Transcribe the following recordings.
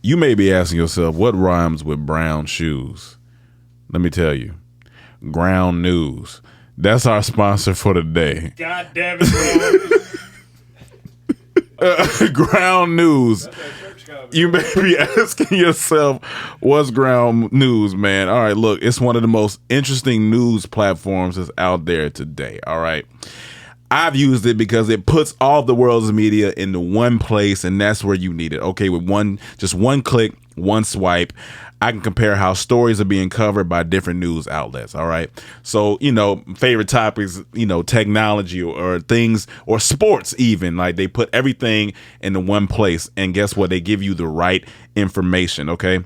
You may be asking yourself, what rhymes with brown shoes? Let me tell you, Ground News. That's our sponsor for the day. God damn it, bro. Ground News. You may be asking yourself, what's Ground News, man? All right, look, it's one of the most interesting news platforms that's out there today, all right? I've used it because it puts all the world's media into one place, and that's where you need it. Okay, with just one click, one swipe, I can compare how stories are being covered by different news outlets. All right, so favorite topics, technology or things or sports, even like they put everything into one place, and guess what? They give you the right information. Okay.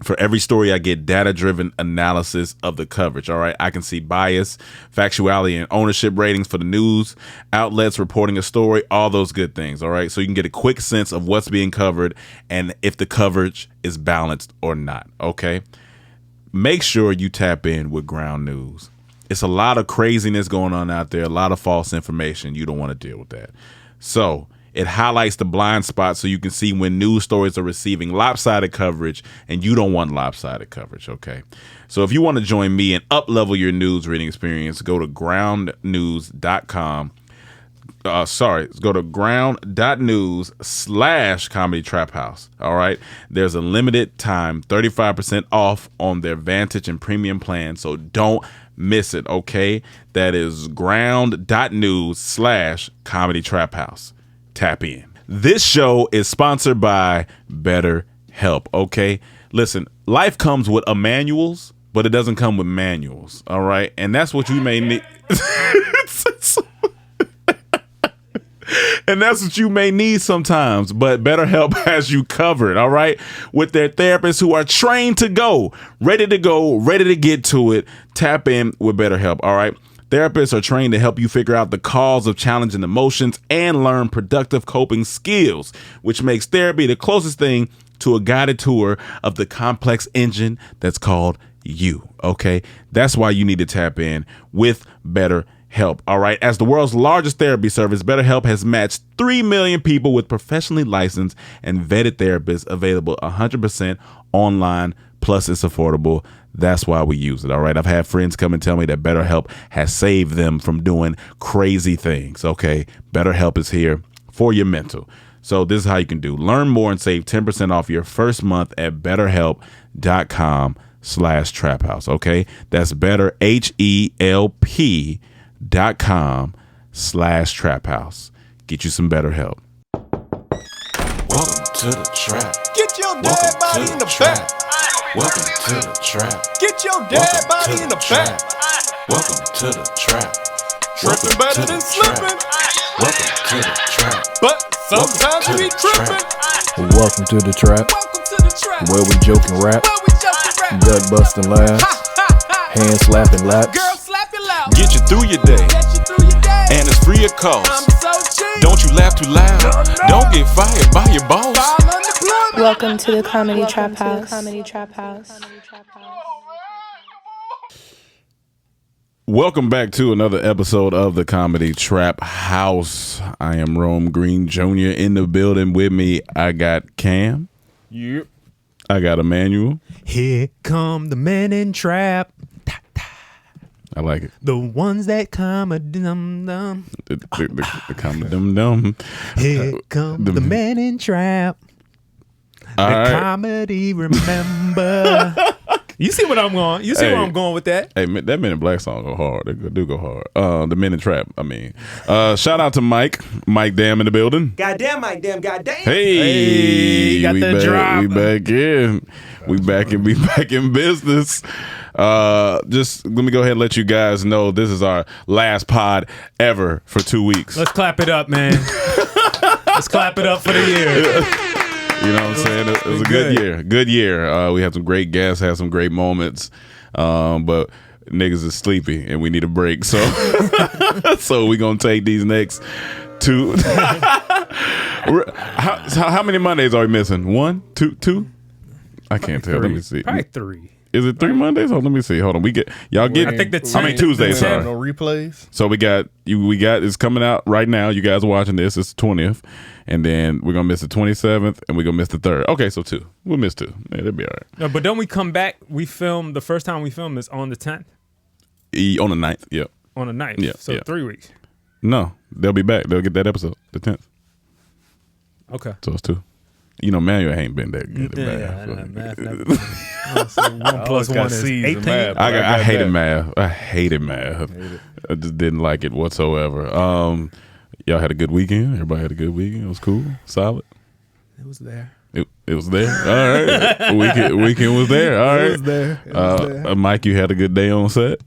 For every story, I get data-driven analysis of the coverage, all right? I can see bias, factuality, and ownership ratings for the news outlets reporting a story, all those good things, all right? So you can get a quick sense of what's being covered and if the coverage is balanced or not, okay? Make sure you tap in with Ground News. It's a lot of craziness going on out there, a lot of false information. You don't want to deal with that. So it highlights the blind spots so you can see when news stories are receiving lopsided coverage, and you don't want lopsided coverage, okay? So if you want to join me and up-level your news reading experience, go to groundnews.com. Go to ground.news/comedytraphouse. All right. There's a limited time, 35% off on their Vantage and Premium plan. So don't miss it. Okay. That is ground.news/comedytraphouse. Tap in. This show is sponsored by BetterHelp. Okay. Listen, life comes with manuals, but it doesn't come with manuals. All right. And that's what you may need. And that's what you may need sometimes, but BetterHelp has you covered, all right? With their therapists who are trained to go, ready to get to it. Tap in with BetterHelp, all right? Therapists are trained to help you figure out the cause of challenging emotions and learn productive coping skills, which makes therapy the closest thing to a guided tour of the complex engine that's called you, okay? That's why you need to tap in with BetterHelp. All right. As the world's largest therapy service, BetterHelp has matched 3 million people with professionally licensed and vetted therapists, available 100% online. Plus, it's affordable. That's why we use it. All right. I've had friends come and tell me that BetterHelp has saved them from doing crazy things. OK, BetterHelp is here for your mental. So this is how you can do. Learn more and save 10% off your first month at BetterHelp.com/traphouse. OK, that's BetterHelp.com/traphouse. Get you some BetterHelp. Welcome to the trap. Get your dead body in the back. Welcome to the trap. Get your dead body in the back. Welcome to the trap. Tripping better than slipping. Welcome to the trap. But sometimes we tripping. Welcome to the trap, Welcome to the trap. where we joke and rap, Where we joking rap. gut busting laughs, hand slapping laps. Girl, slap your loud. Get you through your day, Get you through your day. and it's free of cost. I'm so cheap. Don't you laugh too loud. No. Don't get fired by your boss. File unemployment. Welcome to the Comedy Trap House. Welcome back to another episode of the Comedy Trap House. I am Rome Green Jr. in the building. With me, I got Cam. Yep. I got Emmanuel. Here come the men in trap. I like it. The ones that come a dum-dum. The comedy dum-dum. Here come the men in trap. The All right. comedy remember. You see what I'm going? You see where I'm going with that? Hey, that Men in Black song go hard. They do go hard. The Men in Trap, I mean. Shout out to Mike Dam in the building. Goddamn, Mike, damn, goddamn. Hey, got we the back, drop. We back in. We back in business. Just let me go ahead and let you guys know this is our last pod ever for 2 weeks. Let's clap it up, man. Let's clap it up for the year. You know what I'm saying? It was a good year. Good year. We had some great guests, had some great moments. But niggas is sleepy and we need a break. So so we gonna take these next two. How many Mondays are we missing? 1, 2, 2? I can't tell. Let me see. Probably 3. Is it 3 Mondays? Oh, let me see. Hold on. Y'all get. I think the I mean 10th. Tuesdays. No Sorry. replays. So we got it's coming out right now. You guys are watching this. It's the 20th, and then we're gonna miss the 27th, and we're gonna miss the 3rd. Okay, so 2. We'll miss 2. Yeah, that'll be all right. No, but don't we come back? We film the first time we film is on the 10th, On the 9th. Yep. on the 9th. Yeah, So yeah. 3 weeks. No, they'll be back. They'll get that episode the 10th. Okay. So it's 2. You know, Manuel ain't been that good at Math. math. So 1 plus 1 is 18. I hated math. I hated math. I just didn't like it whatsoever. Y'all had a good weekend. Everybody had a good weekend. It was cool, solid. It was there. It was there. All right. Weekend was there. All right. It was there. Mike, you had a good day on set.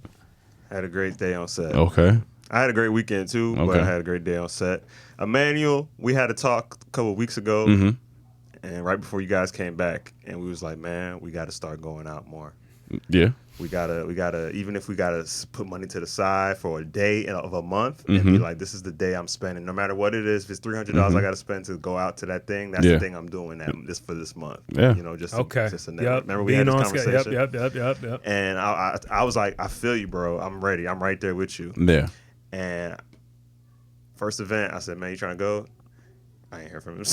Had a great day on set. Okay. I had a great weekend too, but Okay. I had a great day on set. Emmanuel, we had a talk a couple of weeks ago, and right before you guys came back, and we was like, man, we got to start going out more. Yeah. We gotta, even if we gotta put money to the side for a day of a month, and be like, this is the day I'm spending, no matter what it is. If it's $300 I gotta spend to go out to that thing, that's the thing I'm doing for this month. Yeah. You know, just Okay. Just a Yep. Remember we had this Being on conversation. schedule. Yep. And I was like, I feel you, bro. I'm ready. I'm right there with you. Yeah. And first event, I said, man, you trying to go? I ain't hear from him.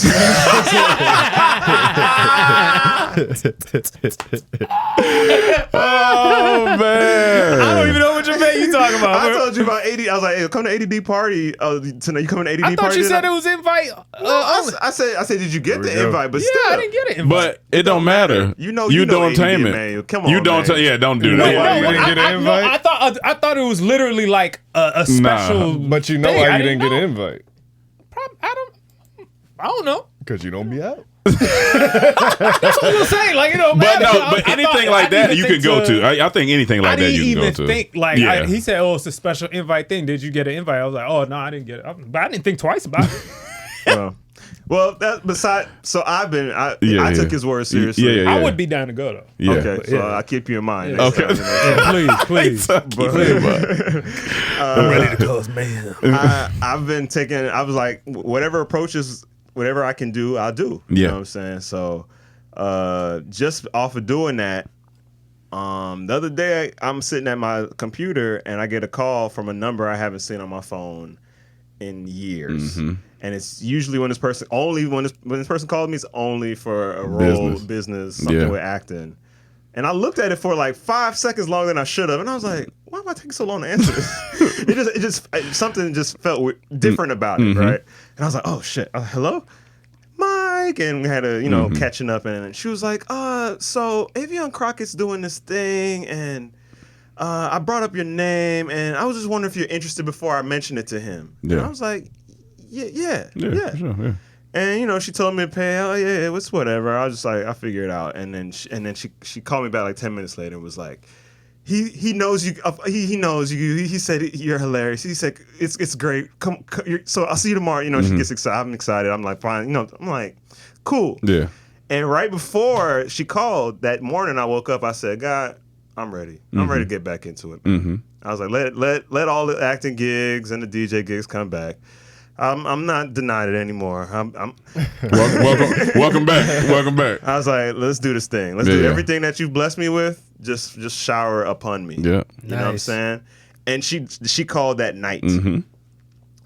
Oh man. I don't even know what you talking about. I told you about 80. I was like, hey, come to ADD party. Tonight you coming to ADD I thought party? you said it was invite. I said, did you get the invite? But Yeah, still, I didn't get it. But it don't matter. You know Dormtainment. man. Come on, You don't. man. Yeah, don't do You know that. why you didn't get an invite? I thought it was literally like a special. But you know thing. why I you didn't get know. an invite? I don't know. Because you don't be out. That's what I'm saying. Like, it don't But matter. no, but anything like that you can go to. I think anything like that you can go to. I didn't even think like Yeah. he said, "Oh, it's a special invite thing." Did you get an invite? I was like, "Oh no, I didn't get it." But I didn't think twice about it. Well, that beside. So I took his word seriously. Yeah. I would be down to go though. Yeah. Okay, so Yeah. I'll keep you in mind. Okay. next time, you know. Please. I'm ready to close, man. I've been taking. I was like, whatever approaches, whatever I can do, I'll do. You Yeah. know what I'm saying? So, just off of doing that, the other day I'm sitting at my computer and I get a call from a number I haven't seen on my phone in years. And it's usually when this person calls me, it's only for a role, business, something with acting. And I looked at it for like 5 seconds longer than I should have, and I was like, "Why am I taking so long to answer this?" Something just felt different about it, right? And I was like, "Oh shit, hello, Mike," and we had a catching up, and she was like, so Avion Crockett's doing this thing, and I brought up your name, and I was just wondering if you're interested before I mentioned it to him." Yeah. And I was like, yeah. For sure, yeah. And she told me to pay. Oh yeah, it's whatever. I was just like, I figure it out. And then she called me back like 10 minutes later and was like, he knows you. He knows you. He said you're hilarious. He said it's great. Come so I'll see you tomorrow. She gets excited. I'm excited. I'm like fine. I'm like cool. Yeah. And right before she called that morning, I woke up. I said, God, I'm ready. I'm ready to get back into it. I was like, let all the acting gigs and the DJ gigs come back. I'm not denying it anymore. Welcome back. I was like, let's do this thing. Let's do everything that you've blessed me with. Just shower upon me. Yeah. You know what I'm saying? And she called that night. Mm-hmm.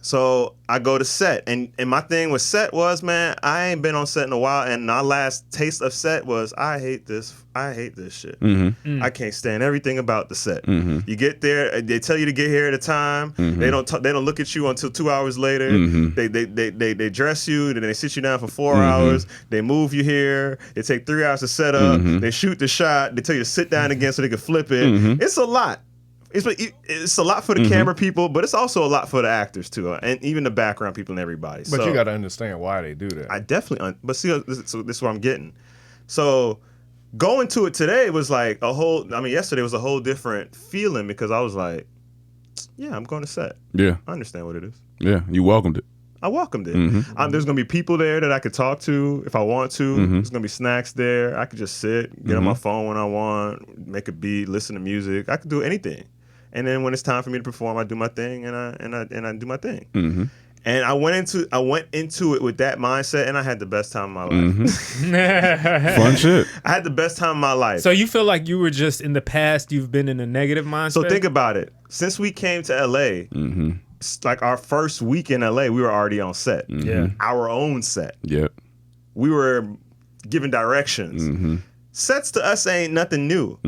So I go to set, and my thing with set was, man, I ain't been on set in a while, and my last taste of set was, I hate this shit. Mm-hmm. I can't stand everything about the set. Mm-hmm. You get there, they tell you to get here at a time. Mm-hmm. They don't look at you until 2 hours later. Mm-hmm. They dress you, then they sit you down for 4 hours. They move you here. They take 3 hours to set up. Mm-hmm. They shoot the shot. They tell you to sit down again so they can flip it. It's a lot. It's a lot for the camera people, but it's also a lot for the actors too, and even the background people and everybody. But you got to understand why they do that. I definitely, but see, this is what I'm getting. So going to it today was like yesterday was a whole different feeling because I was like, yeah, I'm going to set. Yeah. I understand what it is. Yeah. You welcomed it. I welcomed it. There's going to be people there that I could talk to if I want to. There's going to be snacks there. I could just sit, get on my phone when I want, make a beat, listen to music. I could do anything. And then when it's time for me to perform, I do my thing and I do my thing. And I went into it with that mindset, and I had the best time of my life. Fun shit. I had the best time of my life. So you feel like you were just in the past, you've been in a negative mindset? So think about it. Since we came to LA, it's like our first week in LA, we were already on set. Yeah. Our own set. Yep. We were given directions. Sets to us ain't nothing new.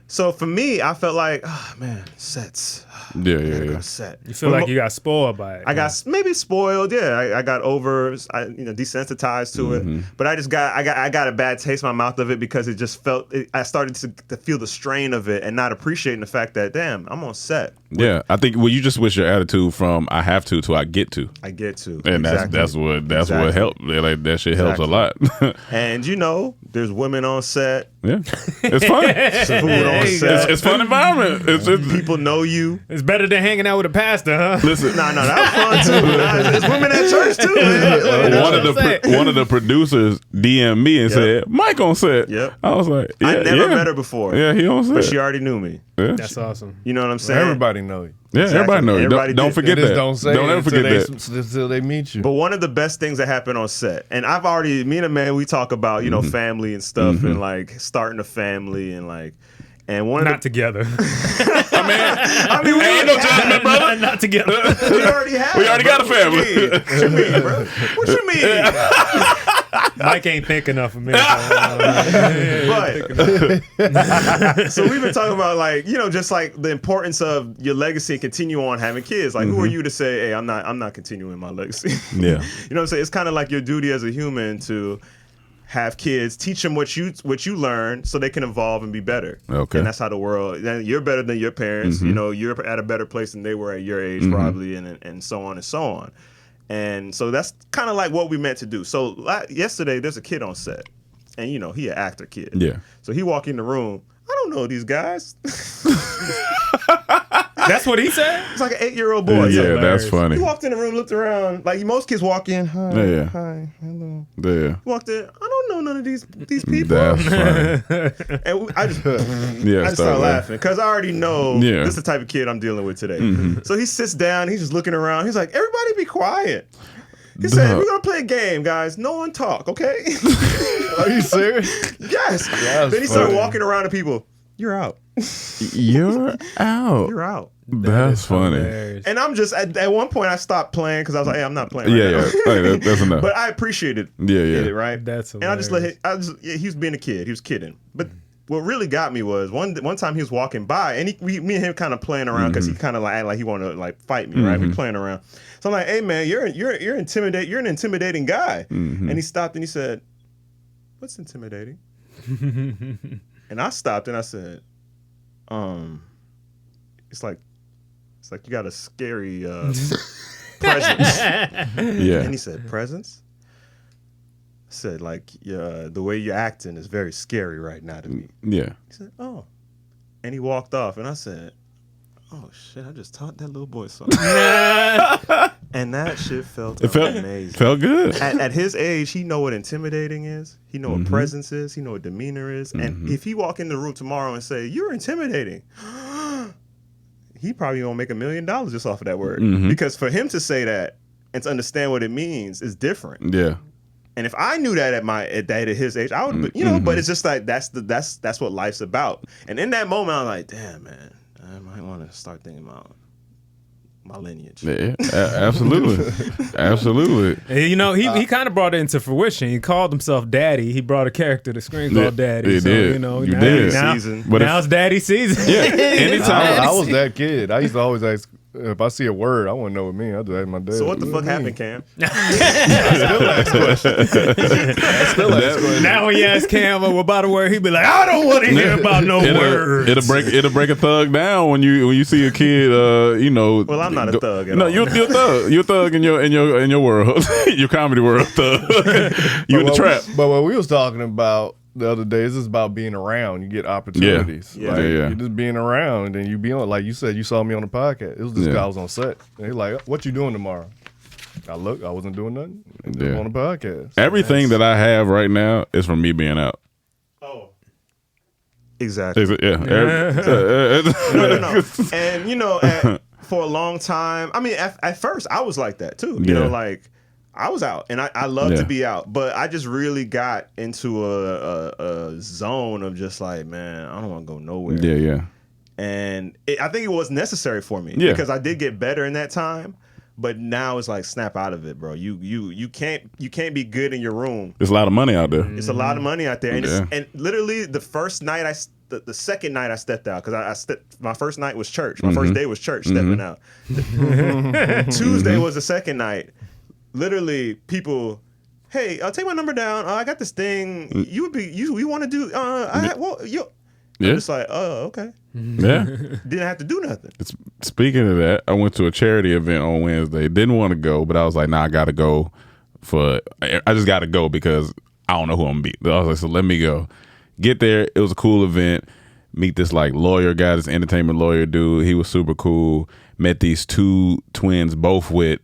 So for me, I felt like, oh man, sets. Yeah. Set. You feel like you got spoiled by it. I got maybe spoiled. Yeah, I got desensitized to it. But I got a bad taste in my mouth of it because it just felt. I started to feel the strain of it and not appreciating the fact that damn, I'm on set. Yeah, I think you just switch your attitude from I have to I get to. I get to, And that's what helped. Like that shit helps a lot. And there's women on set. Yeah, it's fun. Food on set. It's fun environment. It's People know you. It's better than hanging out with a pastor, huh? listen. No, that was fun too. There's women at church too, man. One of the producers DM'd me and said, "Mike on set." Yep. I was like, I never met her before. Yeah, he on set. But she already knew me. Yeah. That's awesome. You know what I'm saying? Everybody know you. Yeah, Exactly. everybody know you. Everybody Don't forget They just that. don't say Don't it ever forget that. until they meet you. But one of the best things that happened on set, and me and a man, we talk about, family and stuff and like starting a family and like, and one Not of the, together. I mean, we Ain't no judgment, brother. Not together. we already have. We already got a family. What you mean, bro? What you mean? Mike ain't think enough of me. But so we've been talking about like, just like the importance of your legacy and continue on having kids. Like, who are you to say, hey, I'm not continuing my legacy? Yeah. You know what I'm saying? It's kind of like your duty as a human to have kids, teach them what you learn so they can evolve and be better. Okay. And that's how the world, you're better than your parents. You're at a better place than they were at your age probably, and so on and so on. And so that's kind of like what we meant to do. So yesterday, there's a kid on set, and he an actor kid. Yeah. So he walked in the room. I don't know these guys. That's what he said? It's like an 8-year-old boy. Yeah, that's funny. He walked in the room, looked around. Like most kids walk in. Hi, Yeah. hi, hello. Yeah. Walked in. I don't know none of these people. That's funny. And I just Yeah, started laughing because I already know Yeah. this is the type of kid I'm dealing with today. So he sits down. He's just looking around. He's like, everybody be quiet. He said, we're going to play a game, guys. No one talk, okay? Are you serious? Yes. That's Then he started funny. walking around to people. You're out. You're out. You're out. That's funny. Hilarious. And I'm just, at one point, I stopped playing because I was like, hey, I'm not playing Yeah, right yeah. now. Hey, that's enough. But I appreciated Yeah. it, right? That's And I just let hilarious. him, he was being a kid. He was kidding. But what really got me was one time he was walking by and me and him kind of playing around because he kind of like act like he wanted to like fight me, right? We playing around. So I'm like, hey man, you're an intimidating guy. And he stopped and he said, what's intimidating? And I stopped and I said, it's like you got a scary presence. Yeah. And he said, presence? I said, like, the way you're acting is very scary right now to me. Yeah. He said, oh. And he walked off, and I said, oh, shit, I just taught that little boy something. And that shit felt amazing. Felt good. At his age, he know what intimidating is. He know what presence is. He know what demeanor is. And if he walk in the room tomorrow and say, you're intimidating, he probably gonna make $1 million just off of that word. Because for him to say that and to understand what it means is different. Yeah. And if I knew that at his age, I would, but it's just like that's what life's about. And in that moment, I was like, damn, man, I might want to start thinking about my lineage. Yeah, absolutely. Absolutely. And, he kind of brought it into fruition. He called himself Daddy. He brought a character to the screen called Daddy. He so, did. You know, You now, did. now, Season. But now it's Daddy season. Yeah. Anytime. I was that kid. I used to always ask if I see a word, I want to know what it means. I do ask my dad. So what the fuck it happened, Cam? Now when you ask Cam about a word, he be like, I don't want to hear about no words. It'll break a thug down when you see a kid. Well, I'm not a thug at all. You're a thug. You're a thug in your world, your comedy world. Thug. You in the trap. But what we was talking about the other day is about being around. You get opportunities. Yeah. Like, Yeah. You're just being around, and then you be on. Like you said, you saw me on the podcast. It was this Yeah. guy I was on set. And he like, what you doing tomorrow? I wasn't doing nothing. And Yeah. on the podcast. Everything that I have right now is from me being out. Oh. Exactly. Yeah. No. And for a long time. I mean, at first I was like that too. You Yeah. know, like I was out, and I love Yeah. to be out, but I just really got into a zone of just like, man, I don't want to go nowhere. Yeah. And I think it was necessary for me Yeah. because I did get better in that time. But now it's like, snap out of it, bro. You can't be good in your room. There's a lot of money out there. It's a lot of money out there, and Yeah. and literally the first night the second night I stepped out because my first night was church. My first day was church stepping out. Tuesday was the second night. Literally, people, hey, take my number down. I got this thing. You want to do? Yeah. I'm just like, oh, okay. Yeah. Didn't have to do nothing. Speaking of that, I went to a charity event on Wednesday. Didn't want to go, but I was like, nah, I got to go. I just got to go because I don't know who I'm going to be. I was like, so let me go. Get there. It was a cool event. Meet this like lawyer guy, this entertainment lawyer dude. He was super cool. Met these two twins, both with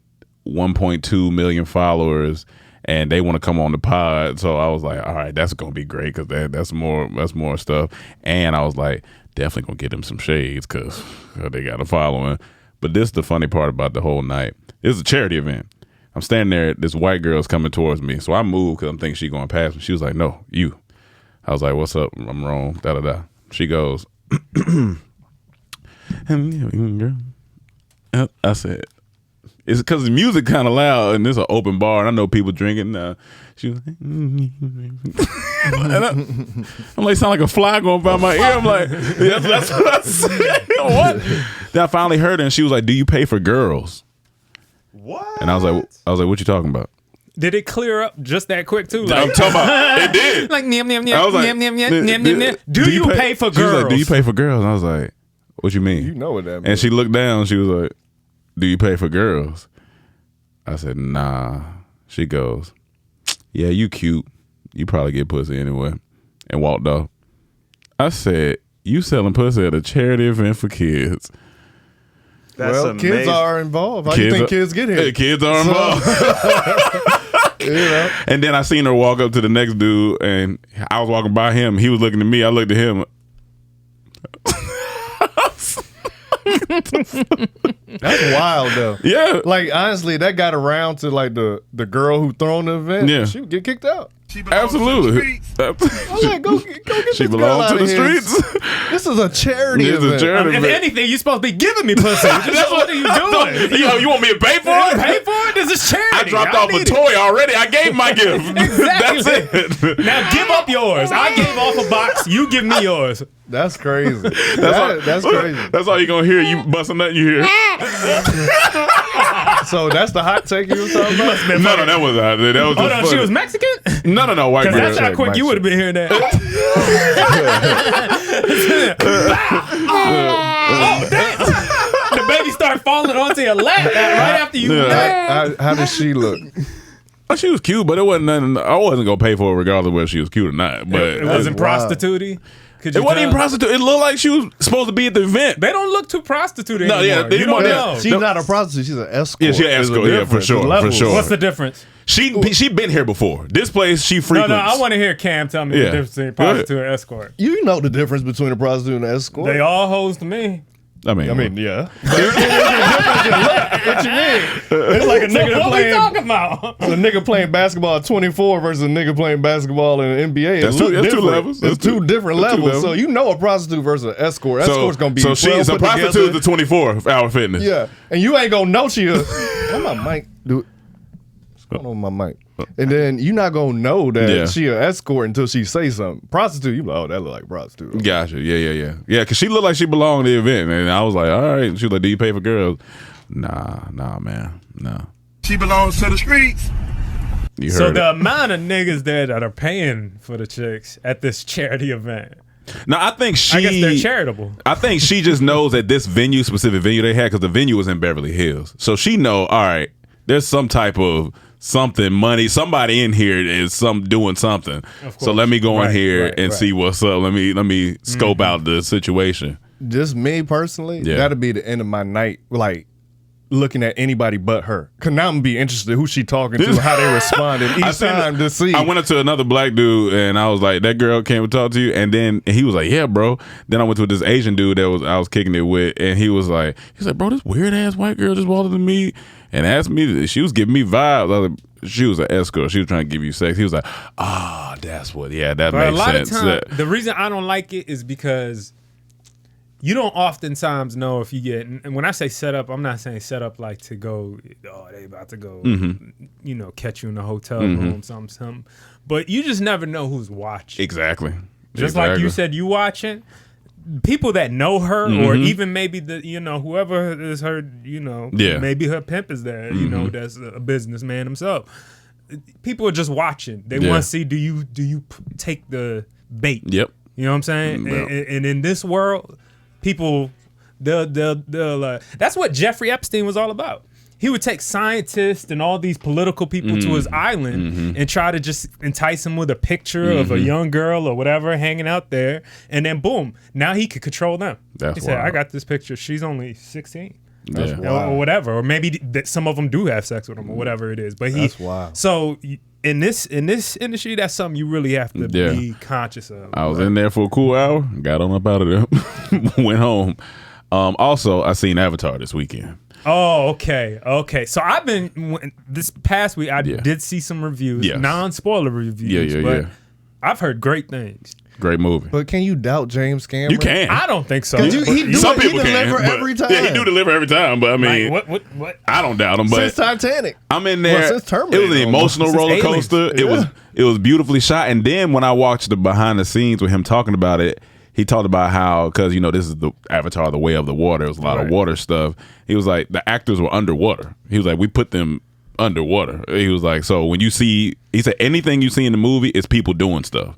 1.2 million followers, and they want to come on the pod. So I was like, all right, that's gonna be great because that's more stuff. And I was like, definitely gonna get them some shades because they got a following. But this is the funny part about the whole night. This is a charity event. I'm standing there. This white girl's coming towards me, so I moved because I'm thinking she's going past me. She was like, no, you. I was like, what's up? I'm wrong. Da da da. She goes, I said, it's because the music kind of loud and it's an open bar and I know people drinking. She was like, I'm like, sound like a fly going by my ear. I'm like, that's what I said. What? Then I finally heard her and she was like, do you pay for girls? What? And I was like, what you talking about? Did it clear up just that quick too? I'm Like, talking about it did. like nyam, nyam, I was nyam, like, nyam, nyam, nyam, nyam, nyam, nyam. Do you pay for She was girls? like, do you pay for girls? And I was like, what you mean? You know what that means. And she looked down. She was like, do you pay for girls? I said, nah. She goes, yeah, you cute. You probably get pussy anyway. And walked off. I said, you selling pussy at a charity event for kids. That's well, amazing. kids are involved. How do you think kids get here? Kids are involved. You know? And then I seen her walk up to the next dude, and I was walking by him. He was looking at me. I looked at him. That's wild though. Yeah. Like honestly, that got around to like the girl who thrown the event. Yeah. She would get kicked out. Absolutely. I was like, go get She this girl belongs out to of the here. streets. This is a charity This is a event. charity If event. anything, you're supposed to be giving me pussy. What are you doing? You want me to pay for You it? pay for it? This is charity. I dropped off a need it. toy already. I gave my gift. Exactly. That's it. Now give up yours. I gave off a box. You give me yours. That's crazy. That's crazy. That's all you're going to hear. You busting nothing you hear. So that's the hot take you was talking about? No, that was that was Hold just on, funny. she was Mexican? No, white Because girl. that's how quick you would have been hearing that. Oh, damn. The baby started falling onto your lap right after you nut. How does she look? Oh, she was cute, but it wasn't nothing. I wasn't gonna pay for it regardless of whether she was cute or not. But It wasn't wild. prostituting. Could it you wasn't even tell? prostitute. It looked like she was supposed to be at the event. They don't look too prostituted No, anymore. yeah, they you don't more- know. She's not a prostitute. She's an escort. Yeah, she's an There's a escort. Yeah, for difference. sure, There's for levels. sure. What's the difference? She been here before. This place she No, frequents. I want to hear Cam tell me Yeah. the difference between Go ahead. prostitute and escort. You know the difference between a prostitute and an escort. They all hoes to me. I mean, yeah. What you mean? It's like a nigga What we playing talking about? a nigga playing basketball at 24 versus a nigga playing basketball in the NBA. That's two different. levels. It's two different that's two levels. So levels. you know a prostitute versus an escort. Escort's gonna be so she's well a put prostitute together. to 24-hour fitness. Yeah, and you ain't gonna know she a. Where my mic? Dude, what's going on with my mic? And then you not gonna know that Yeah. she an escort until she say something. Prostitute, you be like, oh, that look like prostitute. Gotcha. Yeah. Because she looked like she belonged to the event, and I was like, all right. She was like, do you pay for girls? Nah, man, no. She belongs to the streets. You So heard the it. amount of niggas there that are paying for the chicks at this charity event, No, I think she. I guess they're charitable. I think she just knows that this specific venue they had, because the venue was in Beverly Hills. So she know, all right, there's some type of something, money, somebody in here is doing something. So let me go in Right, here right, and right. see what's up. Let me scope out the situation. Just me personally, Yeah. that'd be the end of my night. Like looking at anybody but her. Cause now I'm gonna be interested who she talking to, how they responded each time to see. I went up to another black dude and I was like, that girl came to talk to you, and then he was like, yeah, bro. Then I went to this Asian dude that I was kicking it with, and he was like, bro, this weird ass white girl just walked up to me and asked me. She was giving me vibes. I was like, she was an escort. She was trying to give you sex. He was like, that's what. Yeah, that makes sense. A lot of times, the reason I don't like it is because you don't oftentimes know if you get, and when I say set up, I'm not saying set up like to go, they about to go, catch you in a hotel room, something. But you just never know who's watching. Exactly. Just like you said, you watching. People that know her, or even maybe whoever is her, maybe her pimp is there, that's a businessman himself. People are just watching. They want to see, do you take the bait? Yep. You know what I'm saying? And in this world, people, they'll that's what Jeffrey Epstein was all about. He would take scientists and all these political people to his island and try to just entice them with a picture of a young girl or whatever hanging out there. And then boom, now he could control them. That's he said, wild. I got this picture. She's only 16. That's Or whatever. Or maybe some of them do have sex with him or whatever it is. But that's wild. So in this industry, that's something you really have to be conscious of. I was in there for a cool hour, got on up out of there, went home. Also, I seen Avatar this weekend. Oh, okay. So I've been this past week. I did see some reviews, non-spoiler reviews. But I've heard great things. Great movie. But can you doubt James Cameron? You can. I don't think so. Some people can. Every time. Yeah, he do deliver every time. But I mean, like, what? I don't doubt him. But since Titanic, I'm in there. Since Terminator, it was an emotional roller coaster. Yeah. It was beautifully shot. And then when I watched the behind the scenes with him talking about it, he talked about how, because this is the Avatar, the way of the water. It was a lot of water stuff. He was like, the actors were underwater. He was like, we put them underwater. He was like, so when you see, he said, anything you see in the movie is people doing stuff.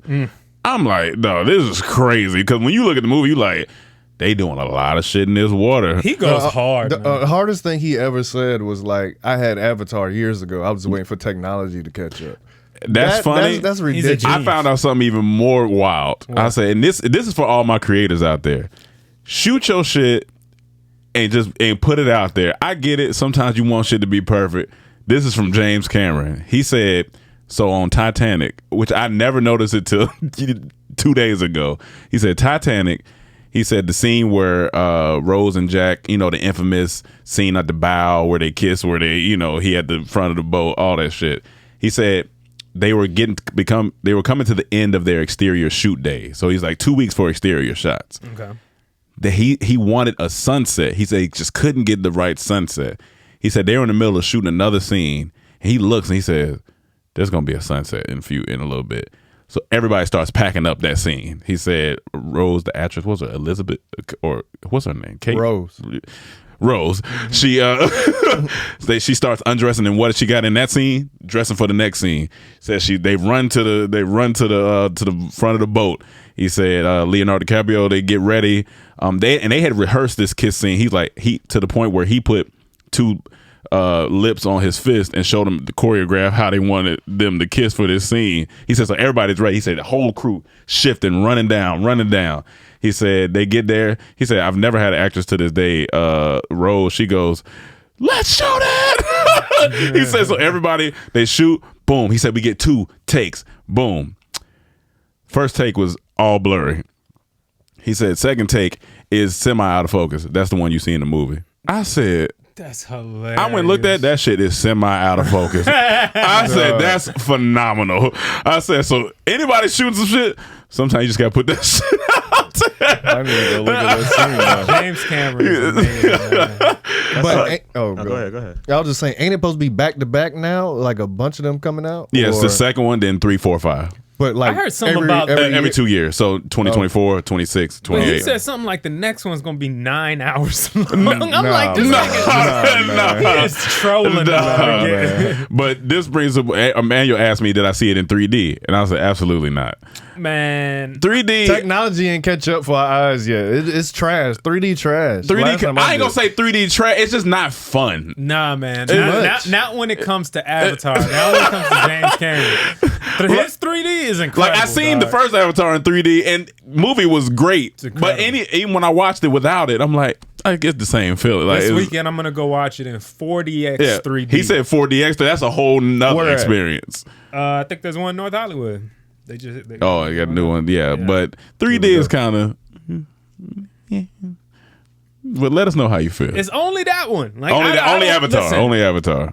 I'm like, no, this is crazy. Because when you look at the movie, you like, they doing a lot of shit in this water. He goes hard. The hardest thing he ever said was like, I had Avatar years ago. I was waiting for technology to catch up. That's funny. That's ridiculous. I found out something even more wild. I said, and this is for all my creators out there. Shoot your shit and put it out there. I get it. Sometimes you want shit to be perfect. This is from James Cameron. He said, so on Titanic, which I never noticed it till 2 days ago. He said Titanic. He said the scene where Rose and Jack, the infamous scene at the bow where they kiss, where they, he at the front of the boat, all that shit. He said they were coming to the end of their exterior shoot day. So he's like 2 weeks for exterior shots. Okay. That he wanted a sunset. He said he just couldn't get the right sunset. He said they were in the middle of shooting another scene, and he looks and he says, "There's gonna be a sunset in a little bit." So everybody starts packing up that scene. He said Rose, the actress, what's her Elizabeth, or what's her name? Kate Rose. She she starts undressing, and what she got in that scene? Dressing for the next scene. Says they run to the front of the boat. He said Leonardo DiCaprio, they get ready. They had rehearsed this kiss scene. He's like to the point where he put two lips on his fist and showed them the choreograph how they wanted them to kiss for this scene. He said, so everybody's ready. He said the whole crew shifting, running down. He said they get there. He said, I've never had an actress to this day, Rose, she goes, let's shoot it. He said, so everybody, they shoot, boom. He said, we get 2 takes, boom. First take was all blurry. He said, second take is semi out of focus. That's the one you see in the movie. I said, that's hilarious. I went and looked at that shit is semi out of focus. I said, that's phenomenal. I said, so anybody shooting some shit, sometimes you just gotta put that shit out there. I need to go look at this scene now. James Cameron is amazing, man. But Go ahead. I was just saying, ain't it supposed to be back to back now? Like a bunch of them coming out? Yeah, it's Or- the second one, then 3, 4, 5. But like I heard something about Every year- 2 years. So 2024, 26, But he 28. said something like the next one's gonna be 9 hours long. I'm nah, like, this nigga he is trolling. Nah. But this brings up, Emmanuel asked me, did I see it in 3D? And I said, absolutely not. Man, 3D. Technology ain't catch up for our eyes yet. It's trash. 3D trash. 3D. Last time I ain't gonna did- say 3D trash. It's just not fun. nah, man. much. Not when it comes to Avatar. Not when it comes to James Cameron. His 3D is incredible. Like I seen dog. the first Avatar in 3D, and movie was great. But incredible. even when I watched it without it, I'm like, I get the same feeling. Like This weekend, I'm gonna go watch it in 4DX 3D. He said 4DX. That's a whole nother Where at? experience. I think there's one in North Hollywood. They Oh, I got a new one. Yeah, but 3D is kind of. But let us know how you feel. It's only that one. Like Only Avatar. listen, Only Avatar.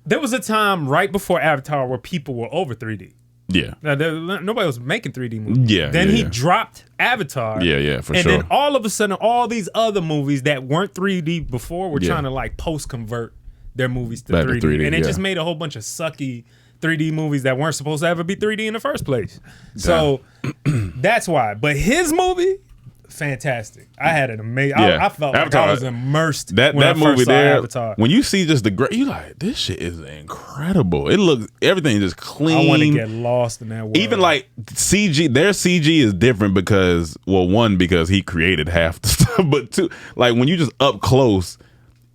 There was a time right before Avatar where people were over 3D. Yeah. Now, nobody was making 3D movies. Yeah. Then yeah, he yeah. dropped Avatar. Yeah, for and sure. then all of a sudden, all these other movies that weren't 3D before were Yeah. trying to like post convert their movies to Back to 3D. 3D, And it yeah. just made a whole bunch of sucky 3D movies that weren't supposed to ever be 3D in the first place. So that's why. But his movie, fantastic. I had an amazing. Yeah. I felt Avatar, like I was immersed. That when I movie first saw there, Avatar. when you see just the great, you like, this shit is incredible. It looks, everything just clean. I want to get lost in that world. Even like CG, their CG is different because, well, one, because he created half the stuff, but two, like when you just up close,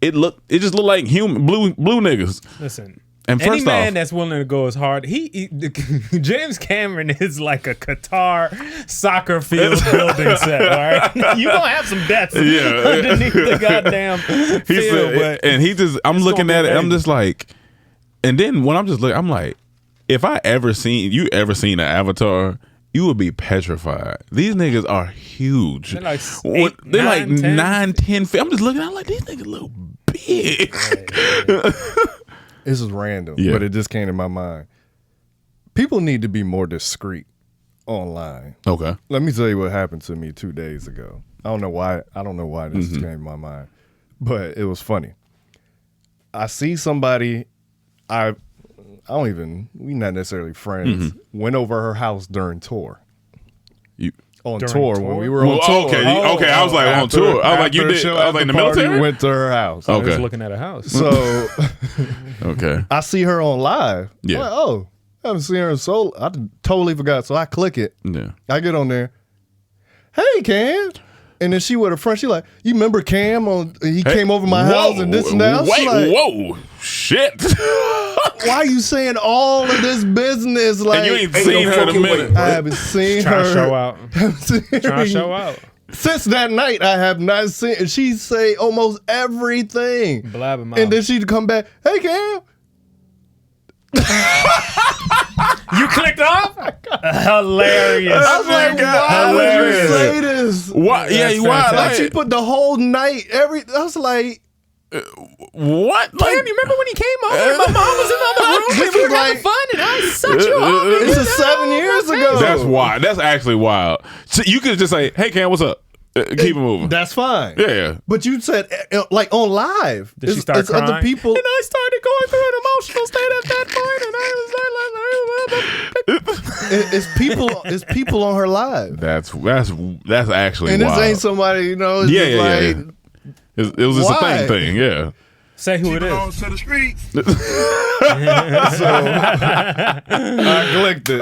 it just looked like human blue niggas. Listen. And Any first man off, that's willing to go as hard, James Cameron is like a Qatar soccer field building set. All right, you gonna have some deaths underneath the goddamn field. But and he just, I'm looking at it, I'm just like, and then when I'm just looking, I'm like, if you ever seen an Avatar, you would be petrified. These niggas are huge. They're like They're 8, 9, 9, 10 feet. I'm just looking, I'm like, these niggas look big. This is random, Yeah. but it just came to my mind. People need to be more discreet online. Okay. Let me tell you what happened to me 2 days ago. I don't know why this came to my mind, but it was funny. I see somebody, we not necessarily friends, went over her house during tour. On During tour, tour? when we were on Well, tour. okay. I was like, on tour. I was like, you After did. show, I was like, in the after party, military. went to her house. I was Okay. looking at a house. So Okay. I see her on live. Yeah. I'm like, oh, I haven't seen her in so. I totally forgot. So I click it. Yeah. I get on there. Hey, Cam. And then she with her friend. She like, you remember Cam? He came over my house and this and that. She like, Whoa, shit. why are you saying all of this business? Like, And you ain't seen her in a minute. I haven't seen Trying her. to show out. Haven't seen her Trying to show out. Since that night, I have not seen. And she say almost everything. Blabbing mouth. And then she'd come back. Hey, Cam. You clicked off? Hilarious. I was like, why would you say this? Why? Yeah, That's why? fantastic. Like, she Like, put the whole night. I was like, what? Cam, you remember when he came over? My mom was in the other room. This We were was having like- fun, and I sucked you off. this is 7 years ago. That's wild. That's actually wild. So you could just say, "Hey, Cam, what's up?" Keep it moving. That's fine. Yeah. But you said like on live. Did she start it's other crying? people. And I started going through an emotional state at that point, and It's people on her live. That's actually And this wild. ain't somebody, you know. It's Yeah, just yeah, like, yeah. It was just Why? a thing. Yeah. Say who it Belong is. to the streets. I clicked it.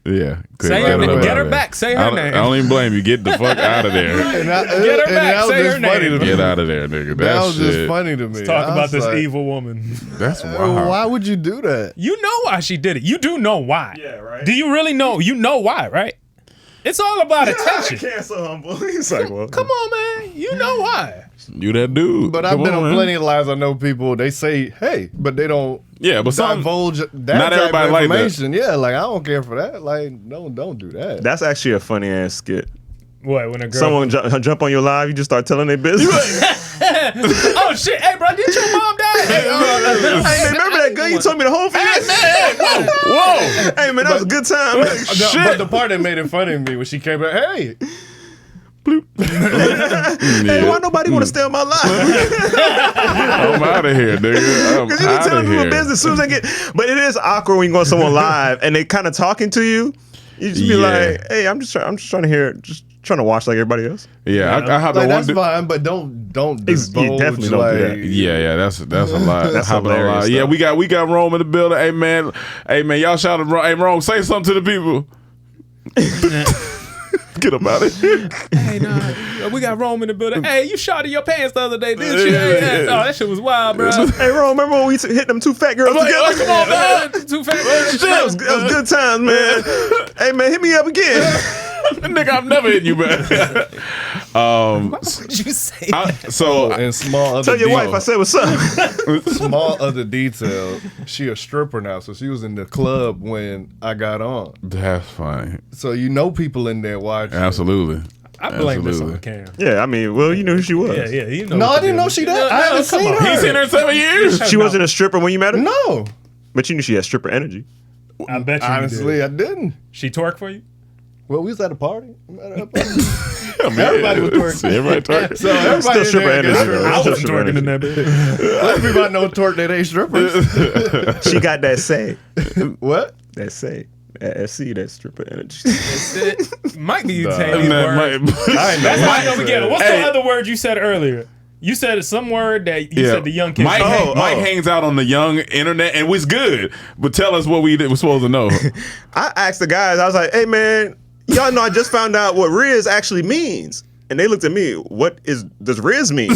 Yeah. Say her name. Get her back. Say her name. I don't even blame you. Get the fuck out of there. And Get her and back. that was Say just her funny name. to me. Get out of there, nigga. That was shit. just funny to me. Talk I about was this like, evil woman. That's wild. Why would you do that? You know why she did it. You do know why. Yeah, right. Do you really know? You know why, right? It's all about attention. Can't so humble. He's like, well, Come on, man. You know why. You that dude. But I've Come been on man. plenty of lives. I know people. They say, "Hey," but they don't. Yeah, but some divulge that not type everybody of like that. information. Yeah, like I don't care for that. Like, don't do that. That's actually a funny ass skit. What, when a girl... Someone jump on your live, you just start telling their business. Oh, shit. Hey, bro, did your mom die? Hey, Hey, remember that girl you told me the whole thing? Whoa. Hey, man, that was a good time. But the part that made it funny to me when she came back, hey, Hey, why nobody want to stay on my live? I'm out of here, nigga. I'm Because you be out telling of people here. business as soon as I get. But it is awkward when you go on someone live and they kind of talking to you. You just be Yeah. like, "Hey, I'm just trying to hear, just trying to watch like everybody else." Yeah, I have like the one. that's fine, but don't You divulge. definitely don't do that. Yeah, that's a lot. That's Hopping on hilarious, live. Yeah, though. we got Rome in the building. Hey man, y'all shout at Rome. Hey Rome, say something to the people. Get up out of here. Hey, nah, we got Rome in the building. Hey, you shot in your pants the other day, didn't you? Hey, oh, that shit was wild, bro. Hey, Ron, remember when we hit them two fat girls Like, together? oh, come on, man. Too fat. That was good times, man. Hey, man, hit me up again. Nigga, I'm never hitting you back. What would you say? And small other Tell your detail- wife I said what's up. Small other detail. She a stripper now, so she was in the club when I got on. That's funny. So you know people in there watching. Absolutely. I blame this on Absolutely. Cam. Yeah, I mean, well, you knew who she was. Yeah, you know. No, what I to didn't do. know she did. I No, haven't come seen on. her. He's in her 7 years. She wasn't a stripper when you met her? No, But you knew she had stripper energy. I bet you honestly, did. I didn't. She twerk for you? Well, we was at a party. Everybody was twerking. Everybody twerking. So everybody Still in stripper there energy, gets though. strippers. I was Stripper twerking in energy. that bitch. Everybody know twerk that ain't strippers. She got that say. What? That say. That SC, that stripper energy. Might be Nah. saying these words. That's how I know we get it. What's Hey. the other word you said earlier? You said some word that you said the young kids. Mike, say. Mike hangs out on the young internet and was good. But tell us what we're supposed to know. I asked the guys, I was like, hey man, y'all know I just found out what Rizz actually means. And they looked at me, does Rizz mean?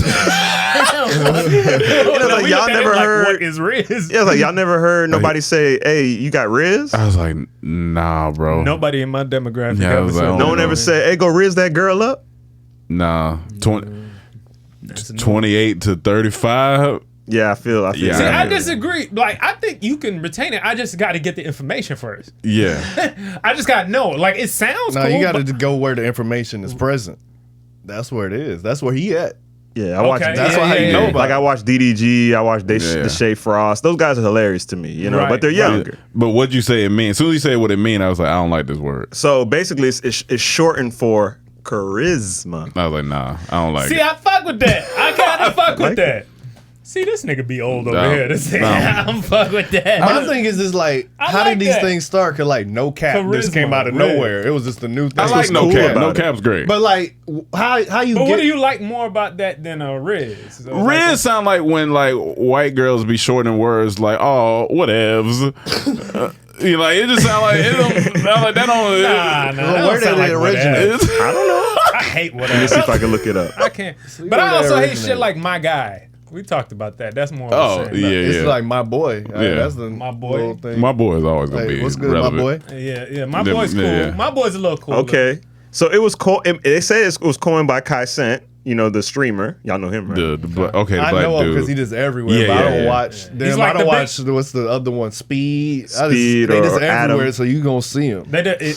Like, y'all never heard- what is Rizz? Yeah, like y'all never heard nobody say, hey, you got Rizz? I was like, nah, bro. Nobody in my demographic Yeah, I ever was said like, that. No one ever said, hey, go Rizz that girl up? Nah. That's a no. 28 to 35. Yeah, I feel. Yeah. See, I I disagree. Like, I think you can retain it. I just got to get the information first. Yeah. I just got to know. Like, it sounds No, cool. you got to but- go where the information is present. That's where it is. That's where he at. Yeah, I watch. Okay, That's yeah, why how you yeah, know yeah. about Like I watch DDG, I watch Yeah. the Shay Frost. Those guys are hilarious to me, you know. Right, but they're right. younger. But what'd you say it means? As soon as you said what it mean, I was like, I don't like this word. So basically, it's shortened for charisma. I was like, nah, I don't like See, it. I fuck with that. I kind of fuck like with that. See, this nigga be old over No, here. This no. I'm fuck with that. My thing is just like, I how like did these that. things start? Cause like no cap just Charisma, came out of really. nowhere. It was just a new thing. I like what's no cool cap. about No it. cap's great. But like, how you But get? what do you like more about that than Rizz? So, Rizz sound like when like white girls be shortening words like, oh, whatevs. You know, like it just sound like it don't sound like that don't. Nah, Well, that where don't sound did like it whatever. originate? I don't know. I hate Let me see whatever. if I can look it up. I can't. But where I that also hate originated. shit like my guy. We talked about that. That's more. Oh, of the same. yeah, It's yeah. like my boy. Yeah. That's the My boy. little thing. My boy is always gonna Hey, be what's good, relevant. my boy? Yeah. My Yeah, boy's cool. yeah. My boy's a little cool. Okay, so it was they say it was coined by Kai Cent, you know, the streamer. Y'all know him, right? The black I black know him dude. because he just everywhere. Yeah, but I yeah, don't yeah. watch. He's Damn, like I don't the watch. What's the other one? Speed. Speed they just or everywhere, Adam. so you gonna see him.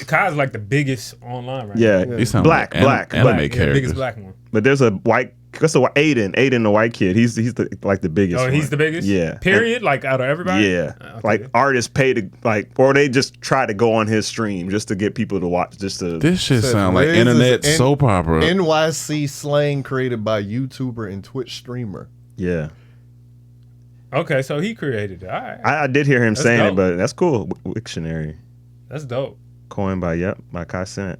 Kai's like the biggest online right Yeah, He sound black, like black, anime now. Yeah, characters. biggest black one. But there's a white. What's the Aiden, the white kid. He's the biggest. Oh, he's one. the biggest. Yeah. Period. Like out of everybody. Yeah, Okay. like artists pay to or they just try to go on his stream just to get people to watch. Just to This shit Says sound like Rizz internet is soap opera. NYC slang created by YouTuber and Twitch streamer. yeah. Okay, so he created it. All right. I did hear him That's saying dope. it, but that's cool. Wiktionary That's dope. coined by Kai Cent.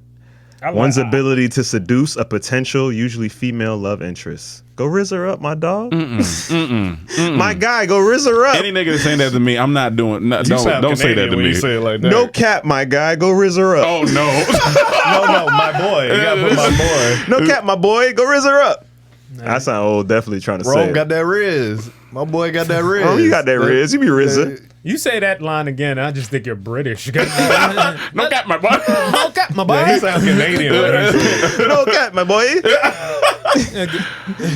I like- One's ability to seduce a potential, usually female love interest. Go Rizz her up, my dog. My guy, go Rizz her up. Any nigga that saying that to me, I'm not doing. No, You sound don't say that Canadian to when me. you say it like that. No cap, my guy, go Rizz her up. Oh no. no, my boy. You gotta put my boy. No cap, my boy, go Rizz her up. I sound old, definitely trying to say Rome it. got that Rizz. My boy got that Rizz. Oh, you got that Rizz. You be Rizz. You say that line again, I just think you're British. No got my boy. No cap, my boy. Yeah, he sounds Canadian. when he say it. No cap, my boy.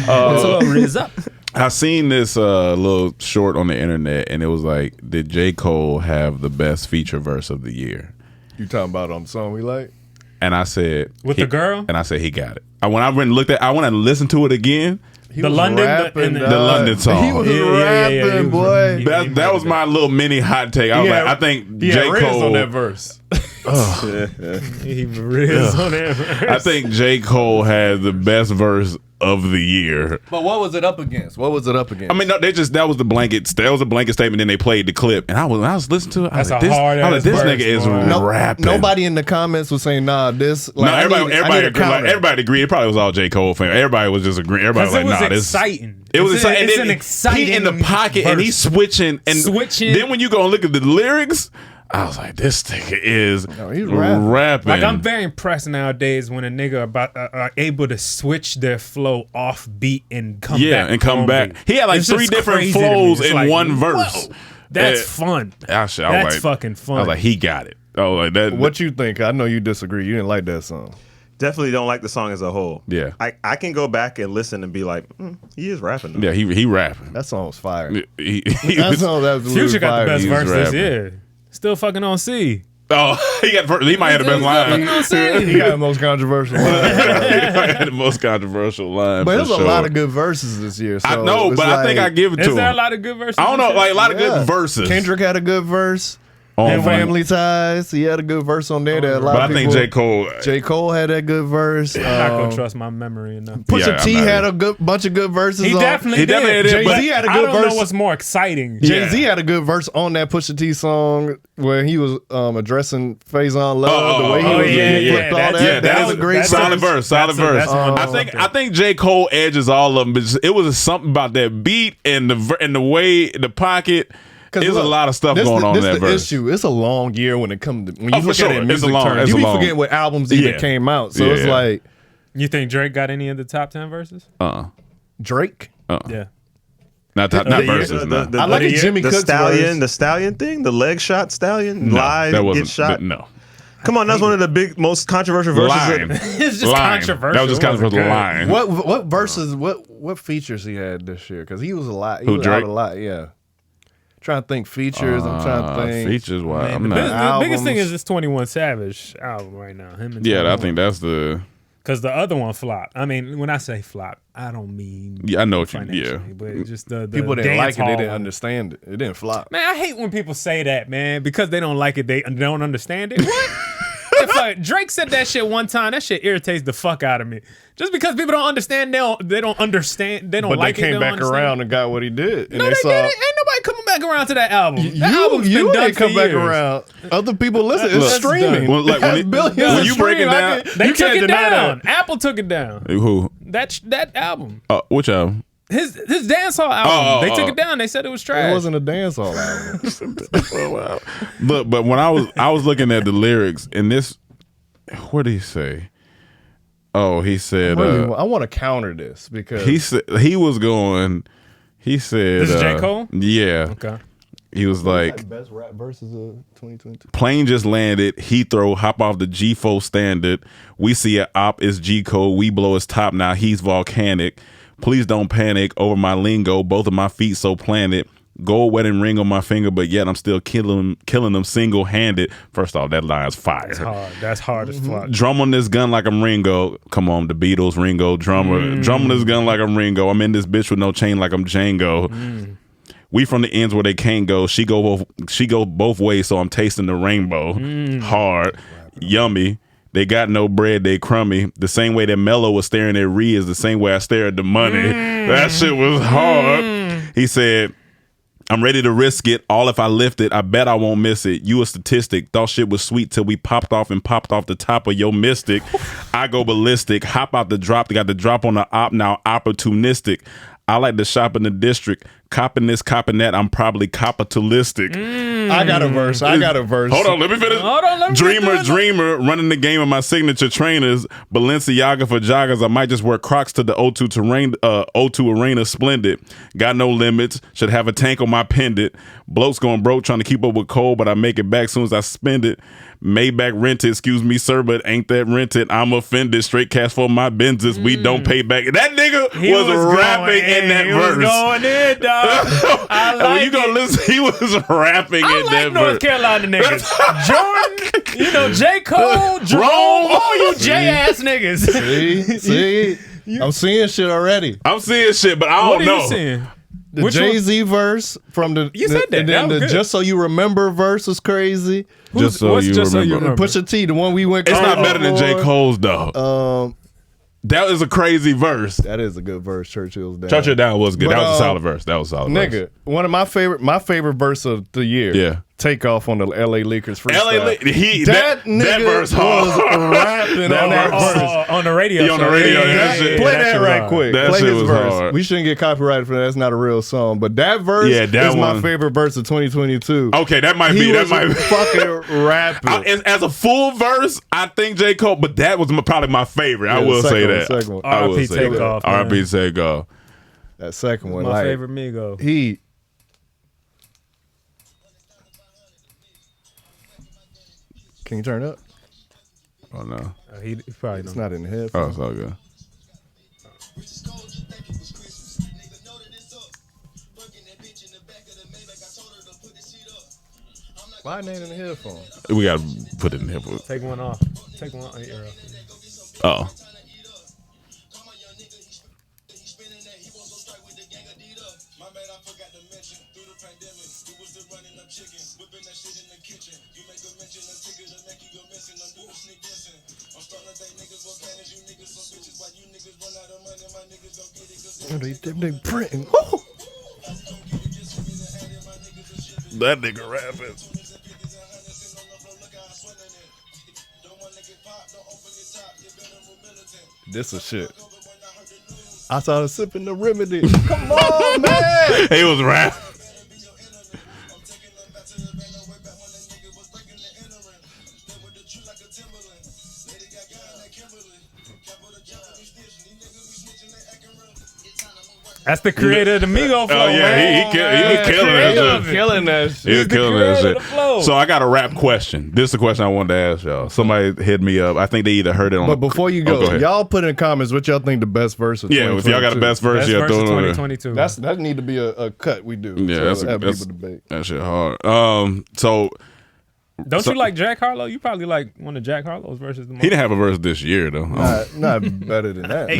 So Rizz up. I seen this little short on the internet, and it was like, did J. Cole have the best feature verse of the year? You talking about on the song we like? And I said, With the girl? And I said he got it. I went and looked at. I went and listened to it again. He The was London- rapping, the dog. London song. He was Yeah, yeah, yeah, rapping, he was- boy. he- That was my little mini hot take. I was Yeah, like, I think he J. had Rizz Cole on that verse. He Rizz on that. I think J. Cole had the best verse of the year. But what was it up against? What was it up against? I mean, no, that was the blanket. That was a blanket statement. Then they played the clip, and when I was listening to it, I was That's like, a hard-ass this verse, nigga is boy. rapping. Nobody in the comments was saying, "Nah, this." Like, No, I need a counter. everybody agreed. It probably was all J. Cole fans. Everybody was just agreeing. Everybody was Because like, it was nah, this. exciting. It was It's exciting. It's And an then exciting. He in the pocket and he's verse. switching and Switching. Then when you go and look at the lyrics, I was like, this nigga is he's rapping. Like, I'm very impressed nowadays when a nigga are able to switch their flow off beat and come back. and come on back. beat. He had like It's 3 just different crazy to me. flows It's in like, one whoa, verse. That's fun. I was That's like, fucking fun. I was like, he got it. Oh, like that. What you think? I know you disagree. You didn't like that song. Definitely don't like the song as a whole. Yeah. I can go back and listen and be like, he is rapping. Though. Yeah, he rapping. That song was fire. He That song was absolutely Future got the fire. best He was verse this rapping. year. Still fucking on C. Oh, he might have the best line. on C. He got the most controversial line. He might have the most controversial line. But for there's a sure. lot of good verses this year. So I know, it's but I think I like- give it to Is him. there a lot of good verses? I don't know, like a lot of Yeah. good verses. Kendrick had a good verse. on And one- Family Ties. He had a good verse on there. That a lot But I of think people, J. Cole. had that good verse. I'm not gonna trust my memory enough. Pusha Yeah, T I'm not had either. a good bunch of good verses. He on. definitely He definitely did, did. but Jay-Z had a I good don't verse. know what's more exciting. Jay-Z had a good verse on that Pusha T song where he was addressing Faison Love, the way he was he flipped all that. Yeah, that that was is a great solid verse. verse. Solid verse. that's one I think J. Cole edges all of them, but it was something about that beat and the way the pocket. There's a lot of stuff going on in that the verse. issue. It's a long year when it comes to when you for look sure. at it in It's a music long- terms. it's You a be long- forgetting what albums even Yeah. came out. So it's Yeah. like You think Drake got any of the top 10 verses? Drake. Yeah. Not verses. no. I like the, a Jimmy the Cook's stallion, verse. the stallion thing, the leg shot stallion, No, live that get wasn't. shot. No. Come on, that's one of the most controversial verses. Line. It's just Line. controversial. That was just It wasn't controversial good. line. What verses? What features he had this year? Because he was a lot. He Who, was out Drake? a lot. Yeah. Trying to think features. I'm trying to think. Features. Why? Man, I'm the, not. the biggest thing albums. is this 21 Savage album right now. Him and Yeah, I think that's the. because the other one flopped. I mean, when I say flop, I don't mean Yeah, I know what you. financially, Yeah. but just the People didn't dance like it. They hall didn't one. understand it. It didn't flop. Man, I hate when people say that, man, because they don't like it. They don't understand it. What? If Drake said that shit one time, that shit irritates the fuck out of me. Just because people don't understand, they don't understand. They don't But like they it. came don't back understand. around and got what he did. And No, they didn't. Ain't nobody coming back around to that album. That album's you been done ain't come for back years. around. Other people listen. That's It's streaming. Well, like, It has when it- billions when of you break it stream. down- They You took can't it deny down. that. Apple took it down. Who? That album, Which album? his dancehall album. They took oh. it down. They said it was trash. It wasn't a dancehall album. Oh, wow. Look, but when I was looking at the lyrics, and this, what did he say? Oh, he said. I want to counter this because He said he was going. He said. This is J. Cole? Yeah. Okay. He was like, best rap verses of 2022. plane just landed. Heathrow, hop off the G4 standard. We see a op is G code. We blow his top now. He's volcanic. Please don't panic over my lingo. Both of my feet so planted. Gold wedding ring on my finger, but yet I'm still killing them single handed. First off, that line's fire. That's hard as fuck. Drum on this gun like I'm Ringo. Come on, the Beatles, Ringo, drummer. Drum on this gun like I'm Ringo. I'm in this bitch with no chain like I'm Django. We from the ends where they can't go. She go both ways, so I'm tasting the rainbow. Hard, yummy. They got no bread, they crummy. The same way that Mello was staring at Rizz is the same way I stare at the money. That shit was hard. He said, I'm ready to risk it. All if I lift it, I bet I won't miss it. You a statistic. Thought shit was sweet till we popped off the top of your mystic. I go ballistic. Hop out the drop. Got the drop on the op now. Opportunistic. I like to shop in the district. Copping this, copping that. I'm probably capitalistic. I got a verse. Hold on, let me finish. Let me Dreamer, running the game of my signature trainers. Balenciaga for joggers. I might just wear Crocs to the O2 Arena. Splendid. Got no limits. Should have a tank on my pendant. Blokes going broke trying to keep up with Cole, but I make it back soon as I spend it. Maybach rented, excuse me, sir, but ain't that rented? I'm offended. Straight cash for my Benzes. We don't pay back. That nigga was rapping in that verse. Was going in, dog. I And like when you go it. listen, he was rapping I in like that North verse. Carolina niggas. Jordan, J. Cole, Jerome, Rome. all you J ass niggas. See, I'm seeing shit already. I'm seeing shit, but I What don't are know. you saying? The Which one? JayZ verse from the You said that. and That then was the good. Just So You Remember verse was crazy. Just so What's you Just So You remember. Remember? Pusha T, the one we went. It's not crazy better than J. for. Cole's though. That is a crazy verse. That is a good verse. Churchill's down. Churchill Down was good. But, That was a solid verse. That was a solid verse. Nigga, one of my favorite verse of the year. Yeah. Takeoff on the LA Lakers freestyle. that nigga verse was hard. rapping on that verse. On the radio. He on the show. radio, Yeah, that shit. Play that that shit was right hard. quick. That Play shit his was verse. hard. We shouldn't get copyrighted for that. That's not a real song. But that verse Yeah, that is my one. favorite verse of 2022. Okay, that might He be. That was might be. fucking rapping. As a full verse, I think J. Cole, but that was probably my favorite. I Yeah, will the say second that. one, second one. I will R.I.P. say that. Takeoff, man. R.I.P. Takeoff. That second one, My like, favorite Migo. he. Can you turn it up? Oh no. He probably It's don't. not in the Oh, headphones. it's all good. Why ain't it in the headphones? We gotta put it in here. Take one off. Take one ear off. Oh. They printing. That nigga rapping. This is shit. I started sipping the remedy. Come on, man. He was rapping. That's the creator of the Migo flow. Oh yeah, man. he was killing that shit. Killing that shit. He was killing that creator shit. of the flow. So I got a rap question. This is the question I wanted to ask y'all. Somebody hit me up. I think they either heard it on. But before you Oh, go, ahead. y'all put in the comments what y'all think the best verse of Yeah, if y'all got a 2022. best verse, Best yeah, verse throw of it on there. 2022. That need to be a cut we do. Yeah, so that's have that's people debate. that shit hard. So Don't you like Jack Harlow? You probably like one of Jack Harlow's verses the most. he didn't have a verse this year though. Not better than that.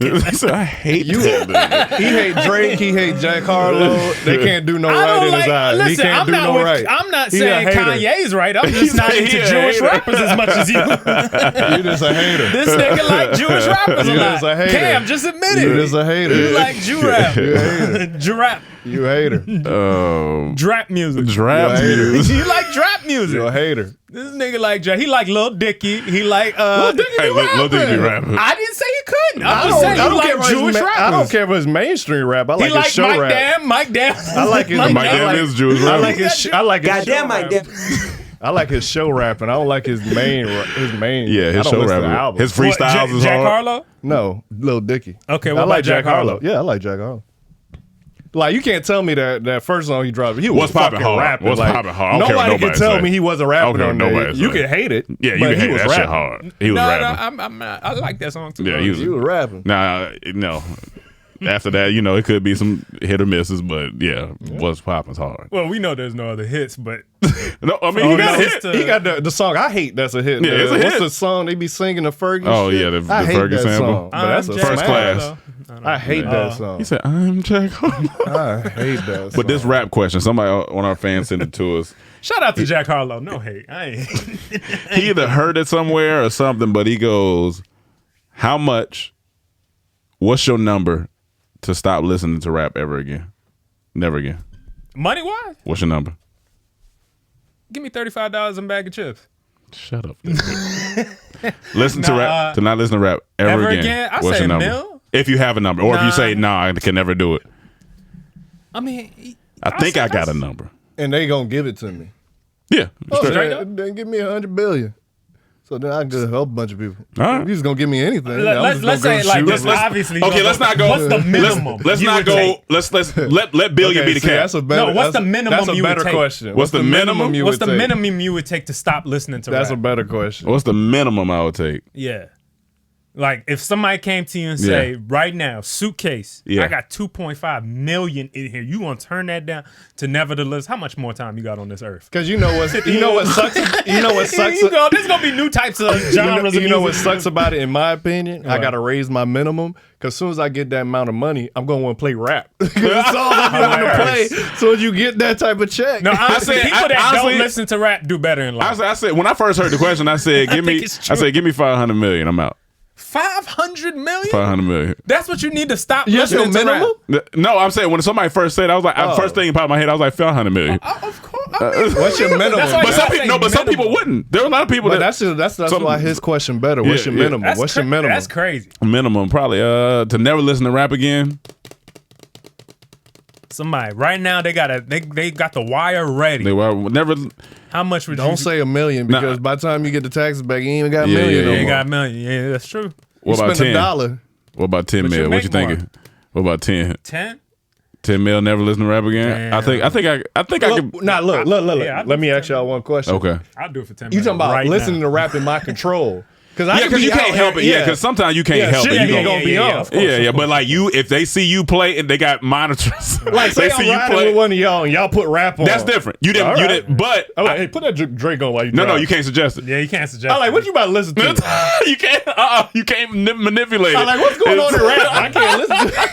Yeah, so I hate You- that nigga. He hate Drake. He hate Jack Harlow. They can't do no I right don't in like. his eyes. Listen, He can't I'm do not. no with, right. I'm not He a saying hater. Kanye's right. I'm just not He into a Jewish hater. rappers as much as you. You just a hater. This nigga like Jewish rappers a You lot. just a hater. Cam, just admit it. You just a hater. You like Jew rap. Drap. You a hater. Drap music. Drap You a hater. music. You like drap music. You a hater. This nigga like Jack. He like Lil Dicky. He like Lil Dicky. Hey, Lil Dicky be rapping. I didn't say he couldn't. I'm just saying you like Jewish rappers. I don't care if it's mainstream rap. I like He his like show Mike rap. Dam. Mike Dam. I like his Mike I Dam like- is Jewish I rapper. like his. I like his. Goddamn, show Mike rap. Dam. I like his show rap, and I don't like his main. Yeah, I his don't show listen to rap. albums. His freestyles is Jack hard. Harlow. No, Lil Dicky. Okay, I what like about Jack Harlow? Yeah, I like Jack Harlow. Like you can't tell me that first song he dropped, he was What's poppin' fucking hard? rapping. What's like, poppin' hard? I don't care what Nobody can nobody tell say. me he wasn't I don't rapping care on what there. nobody You say. can hate it. Yeah, you but can he hate was that shit rapping. hard. He was No, rapping. I like that song too. Yeah, he was. He was rapping. Nah, no. After that, it could be some hit or misses, but yeah, What's Poppin's hard. Well, we know there's no other hits, but No, I mean he got no, hit. it's the- He got the song I hate. That's a hit. Yeah, it's a What's hit. the song they be singing the Fergie? Oh, shit? yeah, the I hate Fergie that sample. song, but that's a Jack First smash. class. Harlow. I hate that song. He said, "I'm Jack Harlow." I hate that. Song. But this rap question, somebody, one of our fans sent it to us. Shout out to Jack Harlow. No hate. I ain't. He either heard it somewhere or something, but he goes, "How much? What's your number to stop listening to rap ever again? Never again. Money wise, What's your number?" give me $35 and a bag of chips. Shut up. Listen to rap. To not listen to rap ever, Ever again. again? I What's say your number? mil. If you have a number, or if you Nah. say nah, I can never do it. I mean, I think I got a number. and they gonna give it to me. Yeah. Oh, straight. then give me 100 billion. So then I can just help a bunch of people. All right. If you just gonna give me anything. Let's say it like this. Obviously, Okay, let's not go. What's the minimum? Let's you not would go. take? Let's let Billion be the cap. That's a better. No, what's the minimum That's a you would better take? question. What's the minimum? you What's would the take? minimum you would take to stop listening to That's a rap? better question. What's the minimum I would take? Yeah. Like if somebody came to you and say, right now, suitcase, Yeah. I got 2.5 million in here. You gonna turn that down to nevertheless? How much more time you got on this earth? Because you know what sucks. You know what sucks. There's gonna be new types of genres. You know of what music. sucks about it, in my opinion? I What? gotta raise my minimum. Because as soon as I get that amount of money, I'm gonna want to play rap. That's all I want to play. So as you get that type of check, No, honestly, said- people that honestly- don't listen to rap do better in life. I said when I first heard the question, I said, "Give me." think it's true. I said, "Give me 500 million. I'm out. 500 million? 500 million." That's what you need to stop That's your listening to minimum? rap. No, I'm saying when somebody first said, I was like, first thing popped in my head, I was like, 500 million. Of course. I mean, what's your minimum? That's why But you some gotta people, say no, but some minimum. people wouldn't. There were a lot of people But that that's some- why his question better. What's Yeah, your yeah. minimum? That's What's your minimum? That's crazy. minimum probably to never listen to rap again. Somebody right now they got the wire ready. They were never. How much would Don't you say a million because by the time you get the taxes back, you ain't even got a Yeah, million. yeah, no You ain't more. got a million. Yeah, that's true. What You about spend 10? $1. What about 10 But you mil? What make you thinking? more. What about 10? 10? 10 mil never listen to rap again. Damn. I think I could. Nah, look. Yeah, Let me ask y'all one question. Okay. I'll do it for 10 You talking about right listening now. to rap in my control? Because Yeah, because you can't help it. Yeah, because sometimes you can't help it. shit You ain't gonna- gonna be off. Yeah, but like if they see you play and they got monitors, Like, say they see I'm you riding play. with one of y'all and y'all put rap on. That's different. You didn't. All You right. didn't. But I'm like, hey, put that Drake on while you no, drive. you can't suggest it. Yeah, you can't suggest. I'm like, what you about to listen to? You can't. You can't manipulate it. I'm like, what's going on in rap? I can't listen to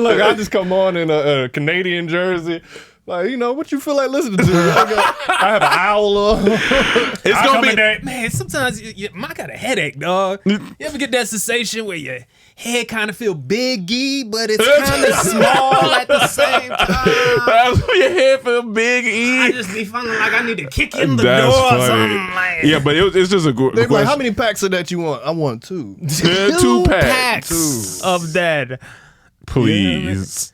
Look, I just come on in a Canadian jersey. Like, you know, what you feel like listening to? I have an owl on. It's I gonna come be. in there, man. Sometimes I got a headache, dog. You ever get that sensation where your head kind of feel biggy, but it's kind of small at the same time? That's when your head feel big. I just be feeling like I need to kick in the That's door or funny. something. Like, Yeah, but it's just a good They're question. like, how many packs of that you want? I want 2. Yeah, 2 packs. of that. Please.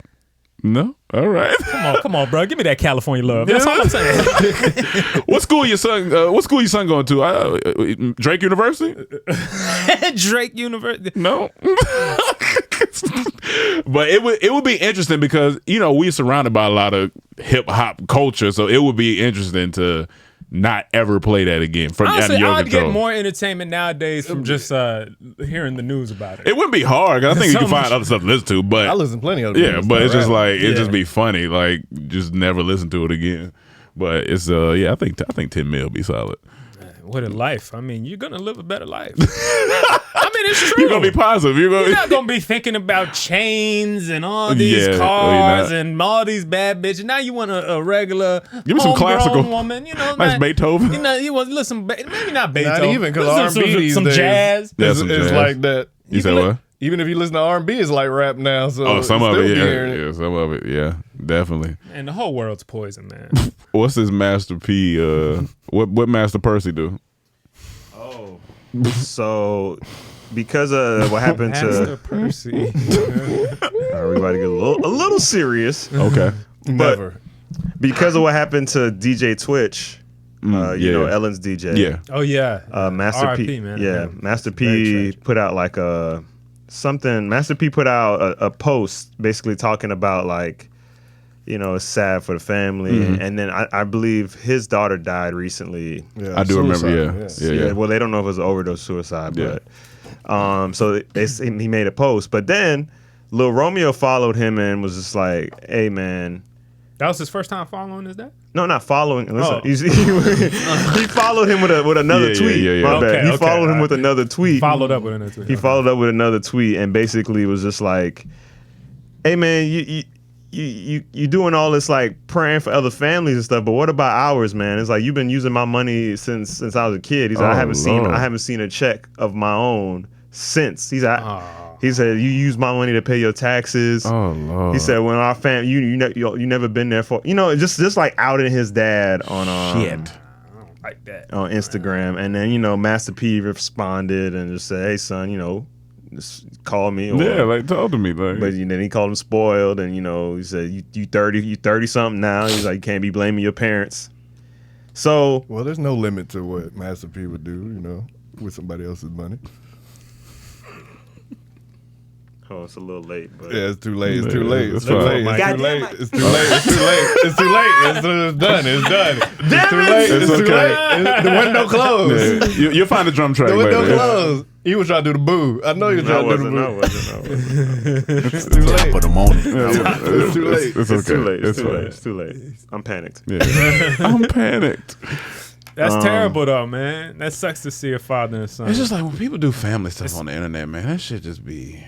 No? All right. Come on, bro. Give me that California love. That's all I'm saying. What school your son going to? Drake University? Drake University. No. But it would be interesting because, you know, we're surrounded by a lot of hip hop culture, so it would be interesting to not ever play that again from Honestly, out of your I'd control. get more entertainment nowadays from just hearing the news about it. It wouldn't be hard. 'Cause I think you So can find much- other stuff to listen to, but I listen to plenty of yeah, but it's just like it Yeah. just be funny, like just never listen to it again. But it's I think 10 mil be solid. What a life. I mean, you're going to live a better life. I mean, it's true. You're gonna be positive. You're not going to be thinking about chains and all these Yeah, cars you're not. and all these bad bitches. Now you want a regular Give me some homegrown classical. woman. You know, Nice Beethoven. You know, you want to listen, maybe not Beethoven. Not even, 'cause Listen to R&B these some days- jazz. Yeah, It's, some it's jazz. like that. You said what? Even if you listen to R&B, it's like rap now. So Oh, some it's of still it, hearing it. yeah, some of it, yeah, definitely. And the whole world's poison, man. What's this Master P? What Master Percy do? So, because of what happened Master to, Percy. we about to get a little serious. Okay, Never. Because of what happened to DJ Twitch, you yeah. know, Ellen's DJ. yeah, Oh, yeah. Master R.I.P., P. man. Yeah, Master Very P tragic. put out like something. Master P put out a post basically talking about like, you know, it's sad for the family, and then I believe his daughter died recently. Yeah, I do remember. suicide, Yeah. Well, they don't know if it was overdose suicide, Yeah. but so he made a post. But then Lil Romeo followed him and was just like, "Hey, man." That was his first time following his dad? No, not following. Listen, Oh. he followed him with another Yeah, tweet. yeah. My bad. Okay, He okay, followed him alright. with another tweet. Followed up with another. He followed up with another tweet and basically was just like, "Hey, man, you doing all this like praying for other families and stuff, but what about ours, man? It's like you've been using my money since I was a kid." He's like, Oh, I haven't Lord. seen a check of my own since. He said, "You use my money to pay your taxes." Oh Lord. He said, "When our family, you never been there for, you know, just like outing his dad on Like that. on Instagram." And then, you know, Master P responded and just said, "Hey, son, you know, just call me." Or, Yeah, like talk to me, like. but then he called him spoiled, and you know, he said, "You 30 something now." He's like, "You can't be blaming your parents." So Well, there's no limit to what Master P would do, you know, with somebody else's money. it's a little late, but Yeah, it's too late. It's Yeah, too late. it's It's too fine. late. It's too Goddamn late. right. It's too late. It's too late. It's too late. It's done. It's done. It's too late. It's It's too okay. late. The window closed. Yeah, you'll find the drum track The later. window closed. He was trying to do the boo. I know you were no, trying it to do the wasn't. boo. No, it wasn't. It's too late. For the moment. It's too late. It's It's okay. too late. It's too fine. late. It's too late. I'm panicked. Yeah. I'm panicked. That's terrible, though, man. That sucks to see a father and son. It's just like when people do family stuff on the internet, man. That shit just be.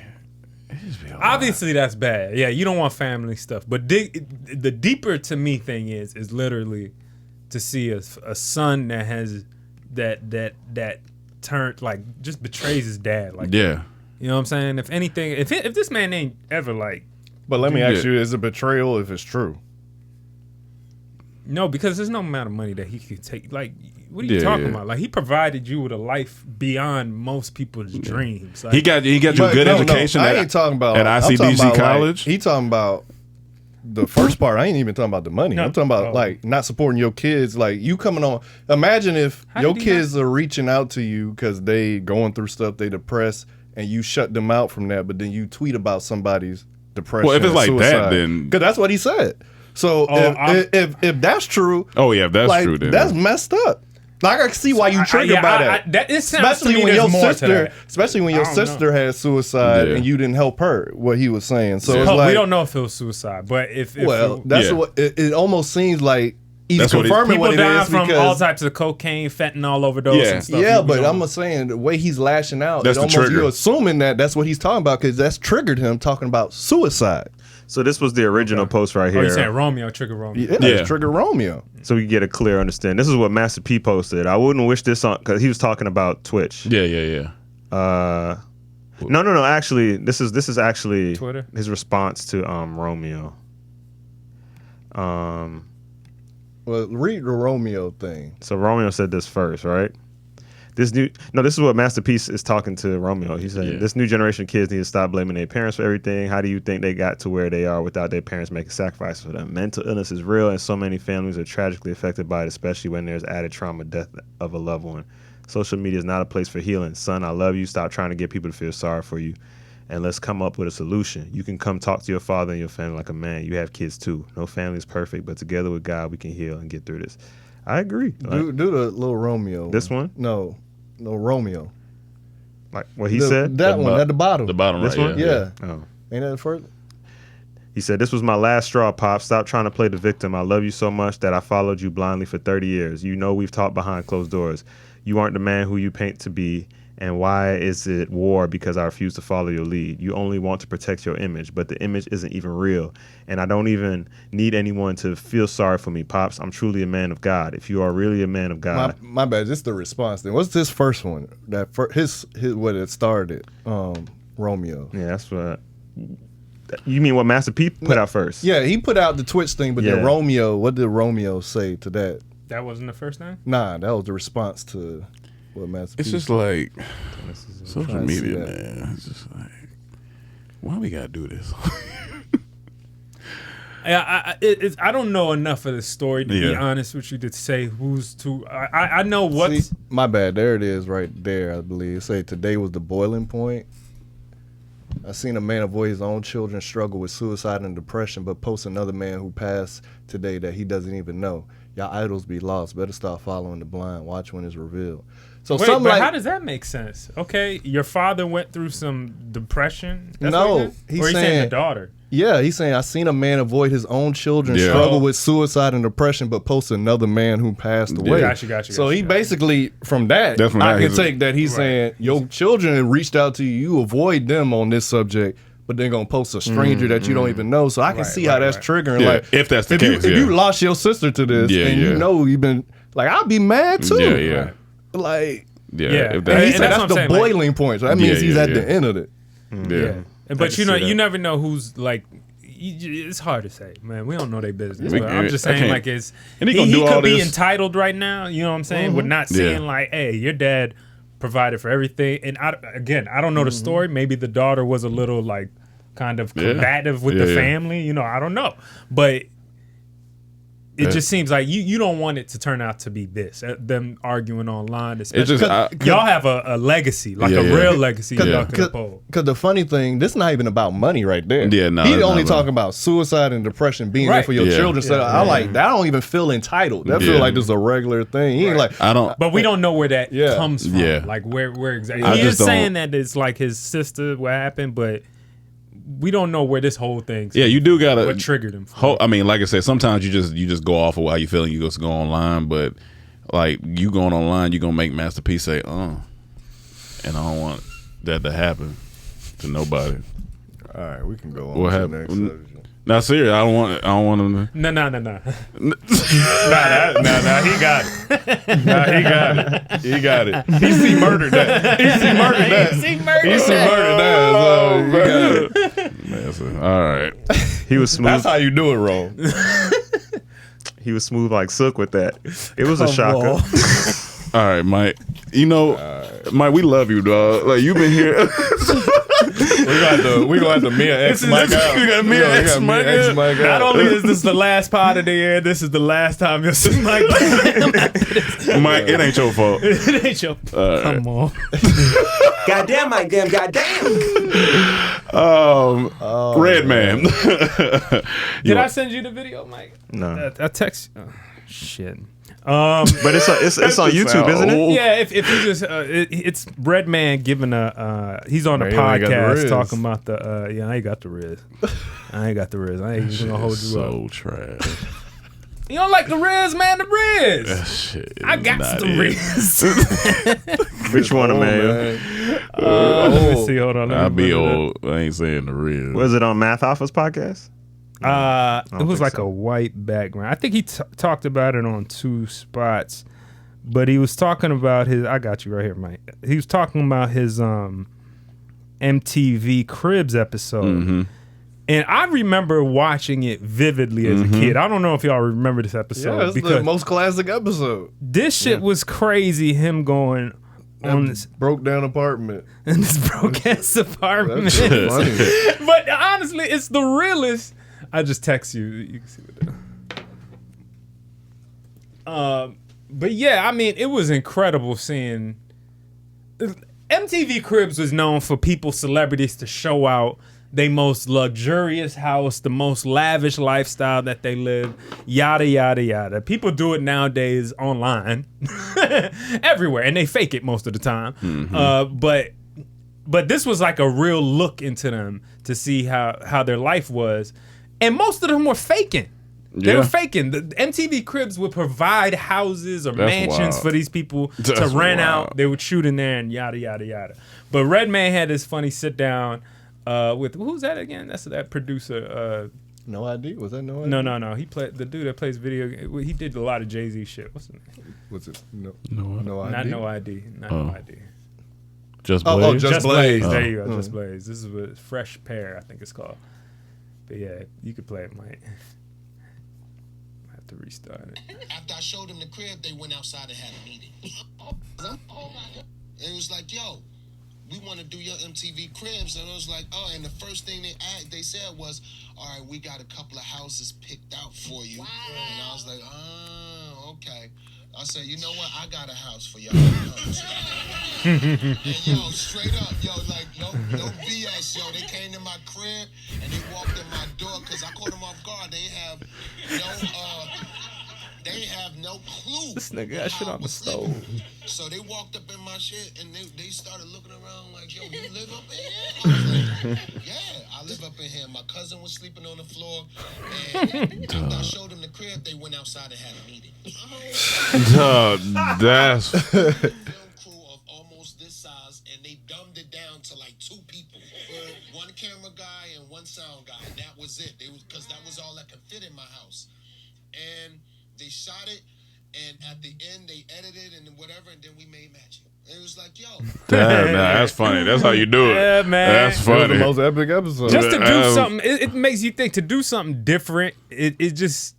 It just be a lot. Obviously, that's bad. Yeah, you don't want family stuff. But the deeper to me thing is literally to see a son that has that turned like just betrays his dad. Like, Yeah. you know what I'm saying? If anything, if this man ain't ever like, But let me ask Yeah. you, is it betrayal if it's true? no, because there's no amount of money that he could take. Like, what are you Yeah, talking yeah. about? Like, he provided you with a life beyond most people's dreams. Like, He got you But good no, education I at, ain't talking about at I'm talking ICDC about, like, college. he talking about the first part. I ain't even talking about the money. No. I'm talking about Oh. like not supporting your kids. Like you coming on. Imagine if How your did he kids are reaching out to you because they going through stuff, they depressed, and you shut them out from that. But then you tweet about somebody's depression. Well, if it's like that, suicide. then- because that's what he said. So if that's true, Oh yeah, if that's like, true. Then that's messed up. Like I can see why you triggered by that. It sounds to Especially me when there's your more to sister, that. especially when your I don't sister had suicide Yeah. and you didn't help her. What he was saying. So it's But like, we don't know if it was suicide, but if well, that's Yeah. what it almost seems like. He's That's what confirming people what it die is from because all types of cocaine, fentanyl overdose, Yeah. and stuff. yeah, We but don't- I'm saying the way he's lashing out, That's it the almost trigger. you're assuming that that's what he's talking about because that's triggered him talking about suicide. So this was the original post right Oh, you saying here, Romeo, trigger Romeo? Yeah, Yeah. it's triggered Romeo. so we can get a clear understanding. This is what Master P posted. I wouldn't wish this on because he was talking about Twitch. yeah. No. Actually, this is actually Twitter? his response to Romeo. Well, read the Romeo thing. So Romeo said this first, right? This is what Master P is talking to Romeo. He said, Yeah. "This new generation of kids need to stop blaming their parents for everything. How do you think they got to where they are without their parents making sacrifices for them? Mental illness is real, and so many families are tragically affected by it, especially when there's added trauma, death of a loved one. Social media is not a place for healing. Son, I love you. Stop trying to get people to feel sorry for you, and let's come up with a solution. You can come talk to your father and your family like a man. You have kids too. No family is perfect, but together with God, we can heal and get through this." I agree. Do the little Romeo. This one? No, Romeo. Like what he said. That one at the bottom. The bottom This right. one? Yeah. Oh. Ain't that the first? He said, "This was my last straw, Pop. Stop trying to play the victim. I love you so much that I followed you blindly for 30 years. You know we've talked behind closed doors. You aren't the man who you paint to be. And why is it war? Because I refuse to follow your lead. You only want to protect your image, but the image isn't even real. And I don't even need anyone to feel sorry for me, Pops. I'm truly a man of God. If you are really a man of God." My bad. Just the response thing. What's this first one? That his what it started. Romeo. Yeah, that's what. You mean what Master P put out first? Yeah, he put out the Twitch thing, but then Yeah. Romeo. What did Romeo say to that? That wasn't the first name? Nah, that was the response to what Master It's P just like social trying to see media, that. man. It's just like, why we gotta do this? I don't know enough of the story to be Yeah. honest with you to say who's to. I know what's. See, my bad. There it is, right there. I believe. Say today was the boiling point. I seen a man avoid his own children struggle with suicide and depression, but post another man who passed today that he doesn't even know. Y'all idols be lost. Better start following the blind. Watch when it's revealed. So Wait, something but like how does that make sense? Okay, your father went through some depression. That's No, what he's or he's saying saying- the daughter. yeah, he's saying I seen a man avoid his own children Yeah. struggle with suicide and depression, but post another man who passed away. Gotcha. So he basically from that That's from I that, can he's- take that he's Right. saying your children have reached out to you, you avoid them on this subject, but they're gonna post a stranger that you don't even know. So I can Right, see how right, that's right. triggering. Yeah, Like if that's the if case, you, yeah. if you lost your sister to this Yeah, and you yeah. know you've been like I'd be mad too. Yeah. Like Yeah. Yeah. If and that, he And said that's that's what I'm the saying, like- boiling point. So that means Yeah, he's yeah, at the yeah. end of it. yeah. But can you see know, that. you never know who's like. It's hard to say, man. We don't know their business. We But can't- I'm just I saying, can't- like, it's And he he gonna do all could be this. entitled right now. You know what I'm saying? With not saying Yeah. like, hey, your dad provided for everything. And I don't know the story. Maybe the daughter was a little like kind of Yeah. combative with the Yeah. family. You know, I don't know, but. It Yeah. just seems like you don't want it to turn out to be this them arguing online. It's Especially just y'all have a legacy, like Yeah, a yeah. real legacy. Yeah. Y'all can uphold. Because the funny thing, this is not even about money right there. Yeah, no, He it's only not talking about suicide and depression being there Right. for your Yeah. children. So I like that. I don't even feel entitled. That feel Yeah. like this is a regular thing. He ain't like, I don't. But we don't know where that Yeah. comes from. Yeah. Like where exactly. I He just is don't- saying that it's like his sister, what happened, but we don't know where this whole thing. Yeah, you do gotta. What triggered him? From. I mean, like I said, sometimes you just go off of how you feel and you just go online. But like you going online, you gonna make Master P say, and I don't want that to happen to nobody. all right, we can go on What to the happened? next subject. Now, serious, I don't want him to. No. Nah, he got it. Nah, he got it. He got it. He see murdered that. He see murdered that. He see murdered that. So you got it. Man, so, all right. He was smooth. That's how you do it wrong. He was smooth like silk with that. It was a shocker. All right, Mike. You know, Mike, we love you, dog. Like you've been here. We gonna have to me and X Mike out. We got me and X Mike out. Not only is this the last pod of the year, this is the last time you'll see Mike. Mike, it ain't your fault. It ain't your fault. Come on. Goddamn, Mike, damn, goddamn. Redman. Did I send you the video, Mike? No. I text. Oh, shit. But it's on YouTube, isn't it? Yeah, if you just it's Redman giving he's on the Man, you ain't got the podcast Rizz. talking about the I ain't got the Rizz. I ain't even gonna hold you so up. trash. You don't like the Rizz, man? The Rizz. That shit is I got not the it. Rizz. Which one, man? Let me see. Hold on. I be old. I ain't saying the real. Was it on Math Alpha's podcast? It was think like so. a white background. I think he talked about it on 2 spots, but he was talking about his. I got you right here, Mike. He was talking about his MTV Cribs episode, Mm-hmm. and I remember watching it vividly as a kid. I don't know if y'all remember this episode Yeah, it's because the most classic episode. this shit was crazy. Him going on this Broke down apartment. in this broke ass apartment. That's so funny. But honestly, it's the realest. I just text you. You can see what. But yeah, I mean, it was incredible seeing. MTV Cribs was known for celebrities to show out their most luxurious house, the most lavish lifestyle that they live, yada yada yada. People do it nowadays online, everywhere, and they fake it most of the time. But this was like a real look into them to see how their life was. And most of them were faking. They Yeah. were faking. The MTV Cribs would provide houses or That's mansions wild. for these people to That's rent wild. out. They would shoot in there and yada, yada, yada. But Redman had this funny sit down with, who's that again? That's that producer. No ID? Was that no ID? No. He played the dude that plays video. He did a lot of JayZ shit. What's the name? Was it no No. ID? Not No ID. Not No ID. Just Oh, Blaze. Just Blaze. There you go. Just Blaze. This is a Fresh Pair, I think it's called. But yeah, you could play it, Mike. I have to restart it. After I showed them the crib, they went outside and had a meeting. Oh my God. And it was like, yo, we want to do your MTV Cribs. And I was like, oh, and the first thing they said was, all right, we got a couple of houses picked out for you. Wow. And I was like, oh, okay. I said, you know what? I got a house for y'all. And yo, straight up, yo, like, no BS, yo. They came to my crib and they walked in my door because I caught them off guard. They have no clue. This nigga got shit on the stove. So they walked up in my shit and they started looking around like, yo, you live up in here? I was like, yeah, I live up in here. My cousin was sleeping on the floor. And after I showed them the crib, they went outside and had a meeting. That's Film crew of almost this size, and they dumbed it down to like 2 people. One camera guy and 1 sound guy. And that was it. Because that was all that could fit in my house. And they shot it, and at the end they edited and whatever, and then we made magic. And it was like, yo. Damn, that's funny. That's how you do it. Yeah, man. That's That was funny. the most epic episode. Just to do something, it makes you think to do something different. It just,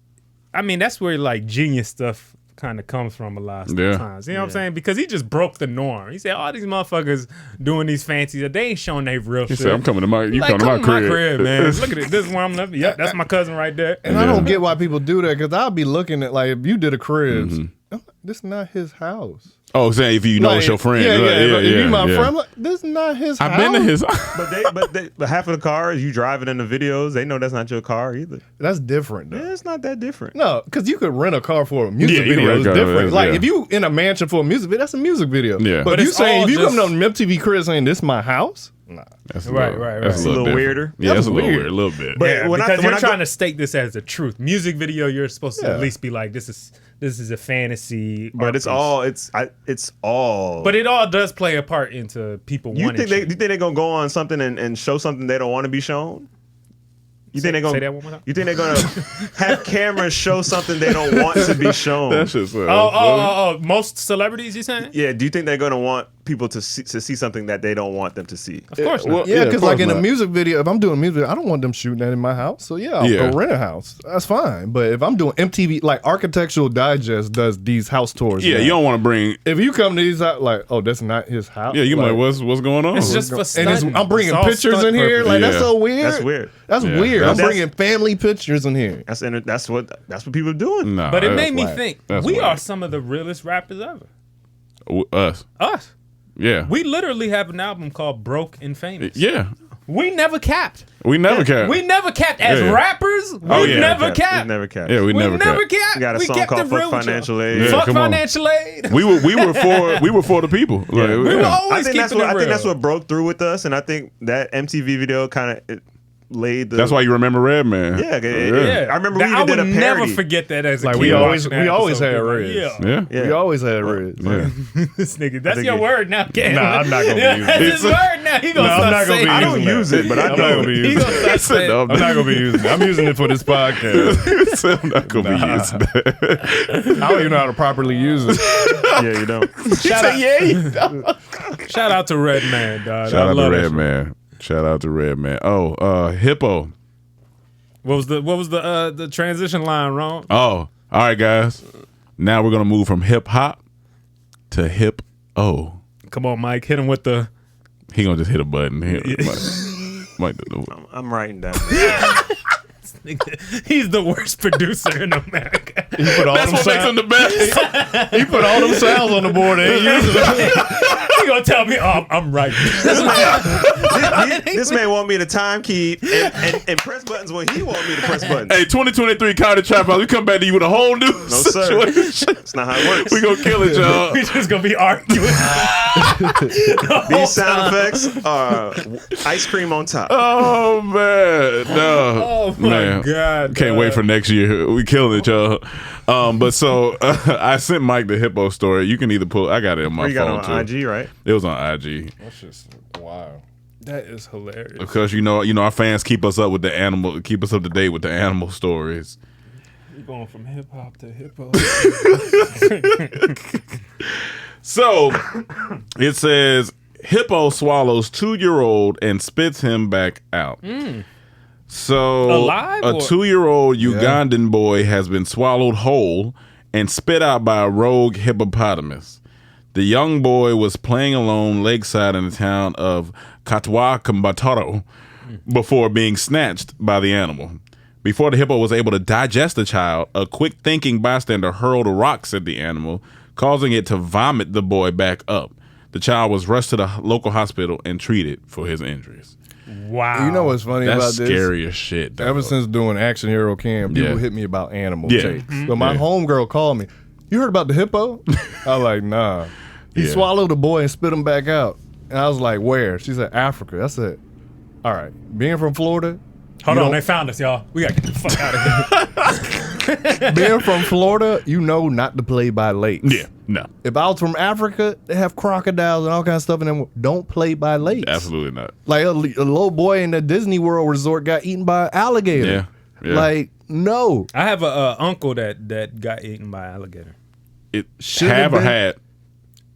I mean, that's where like genius stuff kind of comes from a lot of times. You know what I'm saying? Because he just broke the norm. He said, all these motherfuckers doing these fancy, they ain't showing their real He shit. said, I'm coming to my, you Like, come to my crib, crib. man. Look at it. This is where I'm living. Yep, that's my cousin right there. And I don't get why people do that because I'll be looking at, like, if you did a Cribs, this is not his house. Oh, saying if you know Like, it's your friend. Yeah, Right, if you my friend, like, this is not his house. I've been to his But half of the cars you driving in the videos, they know that's not your car either. That's different, though. Yeah, it's not that different. No, because you could rent a car for a music Yeah, you can video. rent It's a car, different. yeah. Like, if you in a mansion for a music video, that's a music video. Yeah. But But you it's saying, all if you just- come to MTV Cribs saying, this is my house? Nah. That's Right. That's a little different. weirder. Yeah, that's a little weird. weird. A little bit. But Yeah, when I- because when you're I go- trying to stake this as the truth. Music video, you're supposed to Yeah. at least be like, this is a fantasy. But art it's piece. all it's all. But it all does play a part into people you wanting think shit. they're gonna go on something and show something they don't want to be shown? You think they're gonna say that one more time? You think they're gonna have cameras show something they don't want to be shown? That shit's Oh, most celebrities, you saying? Yeah. Do you think they're gonna want people to see something that they don't want them to see. Of course not. Well, Yeah, of because course like in a not. music video, if I'm doing music, I don't want them shooting that in my house. So yeah, I'll Yeah. go rent a house. That's fine. But if I'm doing MTV, like Architectural Digest does these house tours. Yeah, now. you don't want to bring. If you come to these out, like, oh, that's not his house. Yeah, you like, might. What's going on? It's just for and stunting. I'm bringing It's all pictures in stunt here. purpose. Like that's Yeah. so weird. That's weird. That's Yeah. weird. I'm That's- bringing family pictures in here. That's what people are doing. Nah, But it that's made me whack. think That's we whack. are some of the realest rappers ever. Us. Us. Yeah. We literally have an album called Broke and Famous. Yeah. We never capped. We never capped. We never capped as Yeah. rappers. We Oh, yeah. never We capped. never capped. Yeah, we never capped. capped. We got a song kept called it real Fuck with y'all. Financial Aid. Yeah, Fuck come on. financial aid. We were for the people. Like, We were yeah. always keeping it real. I think that's what broke through with us, and I think that MTV video kind of laid the. That's why you remember Redman. Yeah, Yeah. I remember we I even did would a never parody. forget that as a Like, kid. we always- watching that we always episode. had Like, Rizz. Yeah. Yeah. Yeah. We always had Rizz. Yeah. This nigga, that's think your it- word now, Cam. Nah, I'm not gonna be Yeah, using that's it. his word now. He gonna No, I'm start not gonna be saying I it. don't using use that. it, but I I'm not know. gonna be He using gonna it. start saying No, it. I'm not gonna be using it. I'm using it for this podcast. I'm not gonna be using that. I don't even know how to properly use it. Yeah, you don't. Shout out to Redman, dog. Shout I out to love that shit. Redman. Shout out to Redman. Oh, Hippo. What was the transition line, wrong? Oh, all right, guys. Now we're gonna move from hip hop to hip. Oh, Come on, Mike, hit him with the. he gonna just hit a button. Might do the- I'm writing down. He's the worst producer in America. He put all That's them what makes him sounds. the best. He put all them sounds on the board. And he used it. He gonna tell me, oh, I'm right. This man want me to time keep and press buttons when he want me to press buttons. Hey, 2023 Comedy Trap House. We come back to you with a whole new No, sir. situation. That's not how it works. We gonna kill it, y'all. We just gonna be arguing. These sound effects are ice cream on top. Oh man, no. Oh my Man. God, Can't dog. wait for next year. We killing it, y'all. But so I sent Mike the Hippo story. You can either pull. I got it on my you got phone it too. on IG, right? It was on IG That's just wow. That is hilarious. because you know our fans keep us up with the animal, keep us up to date with the animal stories. You're going from hip hop to hippo. So it says Hippo swallows 2-year-old and spits him back out. So Alive a or- 2-year-old Ugandan boy has been swallowed whole and spit out by a rogue hippopotamus. The young boy was playing alone lakeside in the town of Katwa Kambataro before being snatched by the animal. Before the hippo was able to digest the child, a quick-thinking bystander hurled rocks at the animal, causing it to vomit the boy back up. The child was rushed to the local hospital and treated for his injuries. Wow. You know what's funny about That's this? scary as shit. Ever dog. since doing Action Hero Camp, people Yeah. hit me about animal Yeah. takes. But my Yeah. homegirl called me. You heard about the hippo? I was like, nah. He Yeah. swallowed a boy and spit him back out. And I was like, where? She said, Africa. I said, all right. Being from Florida, Hold you on, don't- they found us, y'all. We gotta get the fuck out of here. being from Florida, you know not to play by lakes. Yeah, no, If I was from Africa, they have crocodiles and all kinds of stuff in them. Don't play by lakes. absolutely not. Like a little boy in the Disney World resort got eaten by an alligator. Yeah, yeah. Like, no. I have a uncle that got eaten by an alligator. It Should've have or been- had.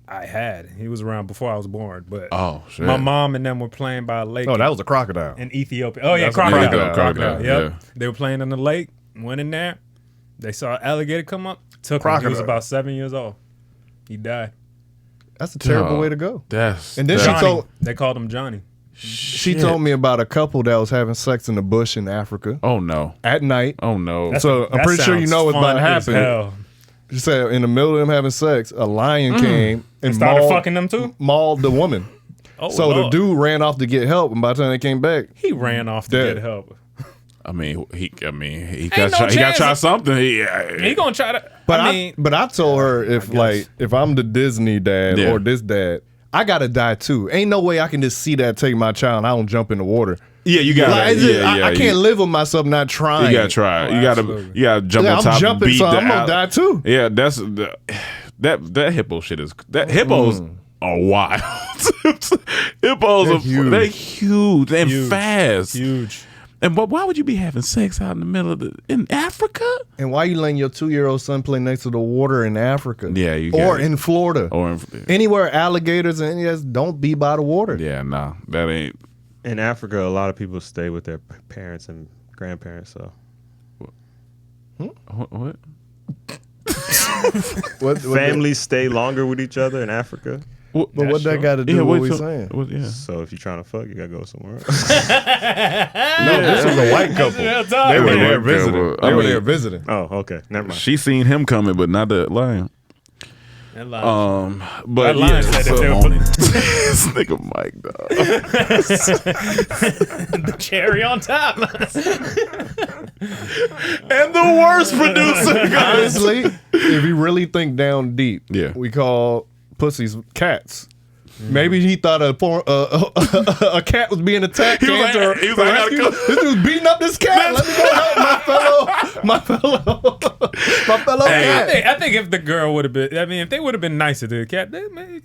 I had. He was around before I was born, but Oh shit. my mom and them were playing by a lake Oh, that was a crocodile. in Ethiopia. Oh yeah, That's a crocodile. crocodile, Yep. yeah. They were playing in the lake. Went in there. They saw an alligator come up. Took him. He was Crocodile. about 7 years old. He died. That's a terrible Dog. way to go. That's And then that's- she told They called him Johnny. she told me about a couple that was having sex in the bush in Africa Oh no. at night. Oh no. So I'm That pretty sure you sounds know what's about to fun as happen. hell. She said in the middle of them having sex, a lion came and Started mauled, fucking them too. mauled the woman. Oh, So the Lord. dude ran off to get help, and by the time they came back, he ran off to Dead. get help. I mean, he got no he got to chance. try something. He gonna try to. but I mean, I told her if I'm the Disney dad Yeah. or this dad, I gotta die too. Ain't no way I can just see that take my child and I don't jump in the water. Yeah, you got. Like, it's just- yeah, I can't live with myself not trying. You gotta try. Oh, You gotta. absolutely. You gotta jump Yeah, on I'm top. and jumping, beat so the I'm gonna out- die too. Yeah, that hippo shit is that hippos are wild. Hippos They're are huge. They're huge and Huge. fast. huge. And but why would you be having sex out in the middle of in Africa? And why you letting your 2-year-old son play next to the water in Africa? Yeah, you or got it. in Florida, Or anywhere alligators and yes, don't be by the water. yeah, no, that ain't. In Africa, a lot of people stay with their parents and grandparents. So What? What families stay longer with each other in Africa. What? But what that got to do with what we saying? Yeah. So if you're trying to fuck, you gotta go somewhere else. No, this was a white couple. They were there visiting. They were there visiting. Oh, okay, never mind. She seen him coming, but not the lion. That line. But That line said if they were this nigga Mike, dog. the cherry on top. And the worst producer. Honestly, if you really think down deep, Yeah. we call pussies cats. Maybe he thought a cat was being attacked. He was like, or I gotta go. this dude's beating up this cat. Let me go help my fellow cat. I think if the girl would have been, I mean, if they would have been nicer to the cat,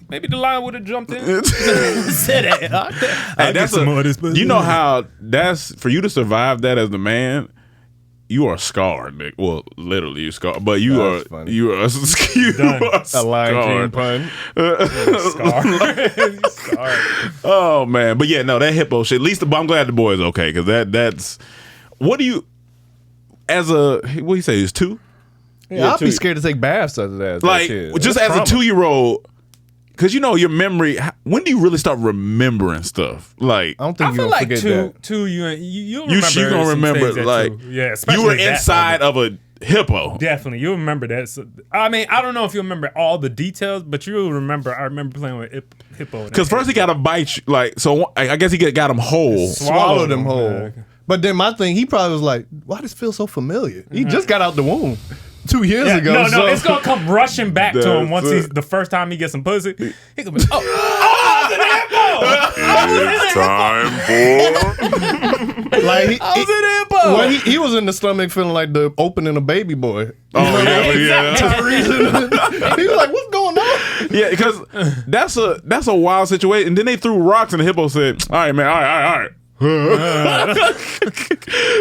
maybe the lion would have jumped in. Said, hey, That's some more of this pussy. you know how that's for you to survive that as the man. You are scarred, Nick. Well, literally, you scarred. But you That's are funny. you are A Lion King pun. Scar. Oh man, but yeah, no, that hippo shit. At least I'm glad the boy is okay because that's. What do you, as a what do you say? Is 2? Yeah, I'd be 2. scared to take baths after that. Like just as a 2-year-old, because you know your memory. When do you really start remembering stuff? Like I don't think I you feel gonna like forget that. two. You you remember. gonna remember like yeah, you especially were that inside of a hippo. Definitely, you'll remember that. So, I mean, I don't know if you remember all the details, but you'll remember. I remember playing with hippo. Because first he got to bite you, like so. I guess he got him whole. Swallowed him whole. But then my thing, he probably was like, "Why does this feel so familiar?" He just got out the womb 2 years ago. No, so. it's gonna come rushing back to him once That's he's the first time he gets some pussy. He gonna be, It's time for. Like he, I was an hippo. well, he was in the stomach feeling like the opening a baby boy. Oh yeah. He was like, "What's going on?" Yeah, because that's a wild situation. And then they threw rocks, and the hippo said, "All right, man, all right."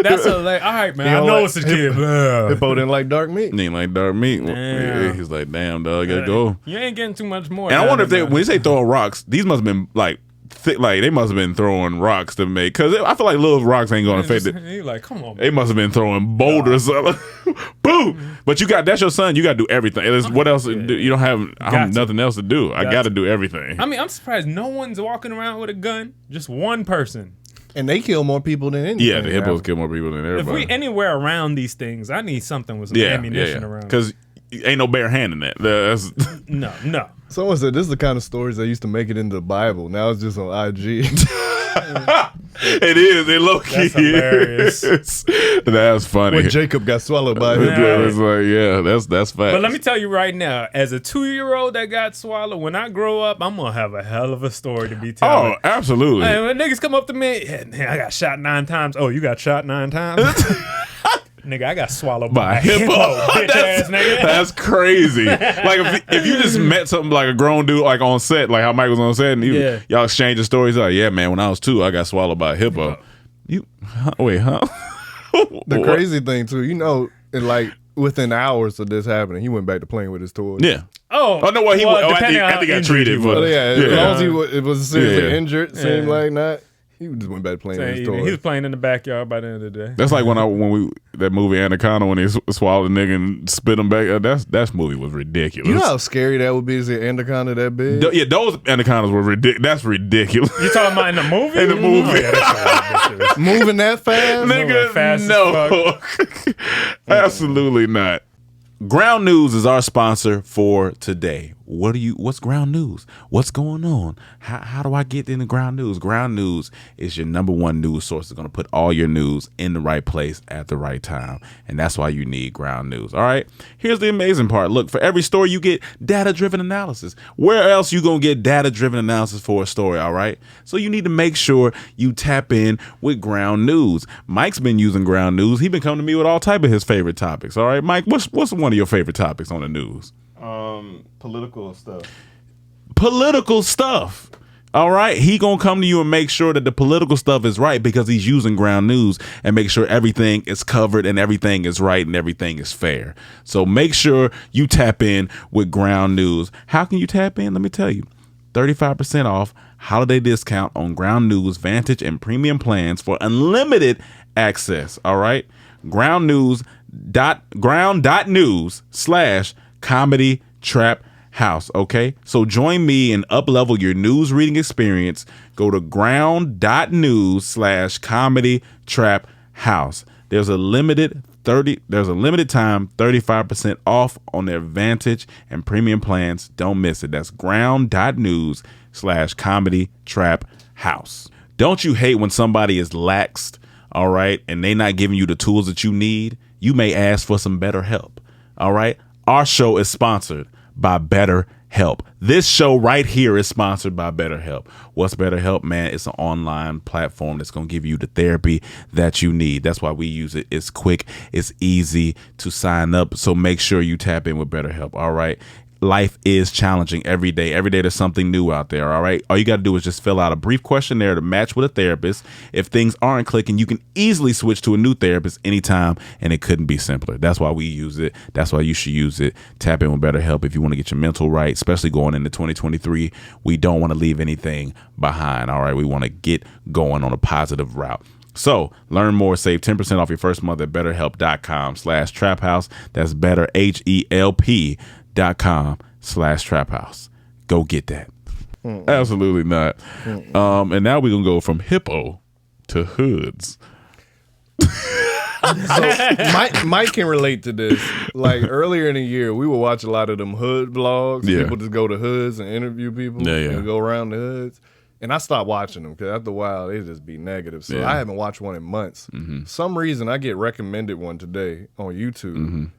That's all right, man. He I don't know like- it's a kid. Hippo didn't like dark meat. And he ain't like dark meat. Damn. He's like, "Damn, dog, I gotta go." You ain't getting too much more. And I wonder if man. when you say throwing rocks, these must have been like thick, like they must have been throwing rocks to make. Because I feel like little rocks ain't gonna affect it. He like, come on, man. They must have been throwing boulders. Boom! But that's your son. You got to do everything. What else? You don't have nothing else to do. I got to do everything. I mean, I'm surprised no one's walking around with a gun. Just one person. And they kill more people than anything. Yeah, the hippos kill more people than If everybody. we anywhere around these things, I need something with some ammunition around. Because ain't no bare hand in that. That's No. Someone said this is the kind of stories that used to make it into the Bible. Now it's just on IG. it is. It low key. That's hilarious. That's funny. When Jacob got swallowed by him. It's like, that's fact. But let me tell you right now, as a 2-year-old that got swallowed, when I grow up, I'm gonna have a hell of a story to be telling. Oh, absolutely. Hey, when niggas come up to me, hey, man, I got shot 9 times. Oh, you got shot 9 times? Nigga, I got swallowed by a hippo. Bitch ass nigga. That's crazy. Like if you just met something like a grown dude like on set, like how Mike was on set, and y'all exchanging stories, like, yeah, man, when I was 2, I got swallowed by a hippo. Wait, huh? The crazy thing too, and within hours of this happening, he went back to playing with his toys. Yeah. Oh no, well, he well, I think I got treated for. Well, as long as he was seriously injured, seemed like not. He just went back playing with his toys. He was playing in the backyard by the end of the day. That's like when that movie Anaconda when he swallowed a nigga and spit him back. That movie was ridiculous. You know how scary that would be to see an anaconda that big? Yeah, those anacondas were ridiculous. That's ridiculous. You talking about in the movie? In the movie. Oh, yeah, that's ridiculous. Moving that fast? Nigga, fast as no. Absolutely not. Ground News is our sponsor for today. What's Ground News? What's going on? How do I get into Ground News? Ground News is your #1 news source. It's going to put all your news in the right place at the right time. And that's why you need Ground News. All right. Here's the amazing part. Look, for every story you get data-driven analysis. Where else you going to get data-driven analysis for a story? All right. So you need to make sure you tap in with Ground News. Mike's been using Ground News. He's been coming to me with all type of his favorite topics. All right, Mike, what's one of your favorite topics on the news? Political stuff. Political stuff. All right, he gonna come to you and make sure that the political stuff is right because he's using ground news and make sure everything is covered and everything is right and everything is fair. So make sure you tap in with ground news. How can you tap in? Let me tell you. 35% off holiday discount on ground news, Vantage, and premium plans for unlimited access. All right, ground.news/comedy trap house. Okay, so join me and up-level your news reading experience. Go to ground.news/comedy trap house. There's a limited time 35% off on their Vantage and premium plans. Don't miss it. That's ground.news/comedy trap house. Don't you hate when somebody is laxed, all right, and they not giving you the tools that you need? You may ask for some better help. All right, our show is sponsored by BetterHelp. This show right here is sponsored by BetterHelp. What's BetterHelp, man? It's an online platform that's going to give you the therapy that you need. That's why we use it. It's quick. It's easy to sign up. So make sure you tap in with BetterHelp. All right. Life is challenging every day. Every day there's something new out there. All right. All you got to do is just fill out a brief questionnaire to match with a therapist. If things aren't clicking, you can easily switch to a new therapist anytime, and it couldn't be simpler. That's why we use it. That's why you should use it. Tap in with BetterHelp if you want to get your mental right, especially going into 2023. We don't want to leave anything behind. All right. We want to get going on a positive route. So learn more, save 10% off your first month at betterhelp.com/traphouse. That's better, HELP.com/traphouse. Go get that. Absolutely not. And now we're gonna go from hippo to hoods. Mike can relate to this. Like earlier in the year, we would watch a lot of them hood vlogs. Yeah. People just go to hoods and interview people and go around the hoods. And I stopped watching them because after a while they just be negative. So I haven't watched one in months. Some reason I get recommended one today on YouTube.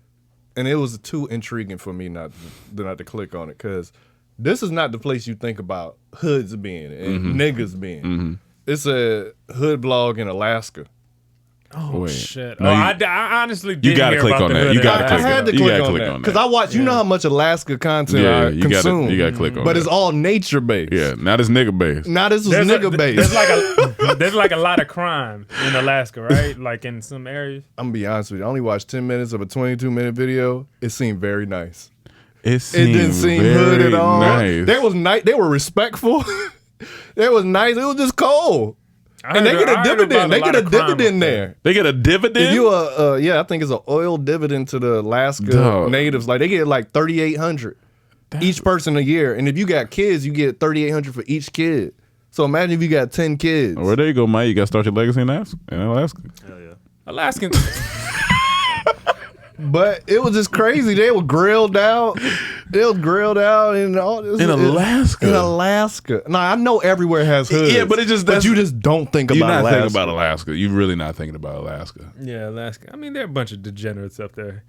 And it was too intriguing for me not to click on it because this is not the place you think about hoods being and niggas being. It's a hood blog in Alaska. Oh, Wait. shit. No, I honestly didn't you gotta hear click about on the that. hood You gotta in click I Alaska. had to You click gotta on click that on because that. I watch. You know how much Alaska content I you consume. gotta click on but that. it's all nature based. Yeah, now this nigga based. Now this was There's nigga based. there's like a lot of crime in Alaska, right? Like in some areas. I'm gonna be honest with you. I only watched 10 minutes of a 22-minute video. It seemed very nice. It Didn't seem hood at all. Nice. They was nice. They were respectful. They was nice. It was just cold. And they get a dividend. They get a dividend there. They get a dividend? If you I think it's an oil dividend to the Alaska natives. Like they get like $3,800 each person a year. And if you got kids, you get $3,800 for each kid. So imagine if you got 10 kids. Well, there you go, Mike. You got to start your legacy in Alaska. Hell yeah. Alaskans. But it was just crazy. They were grilled out. And all this. In Alaska. In Alaska. Now I know everywhere has hoods. Yeah, but you just don't think about You're not Alaska. thinking about Alaska. You're really not thinking about Alaska. Yeah, Alaska. I mean, they're a bunch of degenerates up there.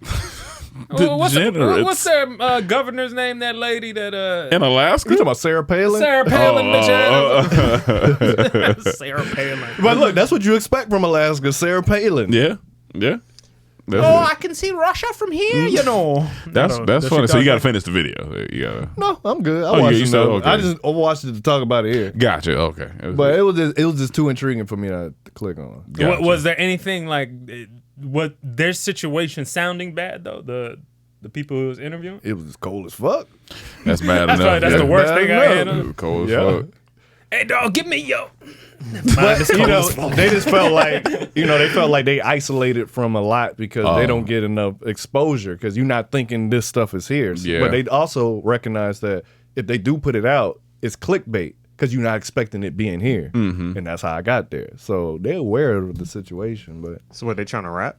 Degenerates. What's their governor's name? That lady that In Alaska? You talking about Sarah Palin? Sarah Palin, Sarah Palin. But look, that's what you expect from Alaska, Sarah Palin. Yeah. I can see Russia from here, you know. That's funny. So you got to finish the video. You gotta. No, I'm good. I you watched it. said, okay. I just watched it to talk about it here. Gotcha. Okay. But it was just too intriguing for me to click on. Gotcha. Was there anything like what their situation sounding bad though? The people who was interviewing? It was just cold as fuck. That's bad That's enough. right, that's the worst thing I had. It was cold as fuck. Hey dog, give me yo. But they just felt like they felt like they isolated from a lot because they don't get enough exposure because you're not thinking this stuff is here. Yeah. But they also recognize that if they do put it out, it's clickbait because you're not expecting it being here, and that's how I got there. So they're aware of the situation, but So what, they trying to rap?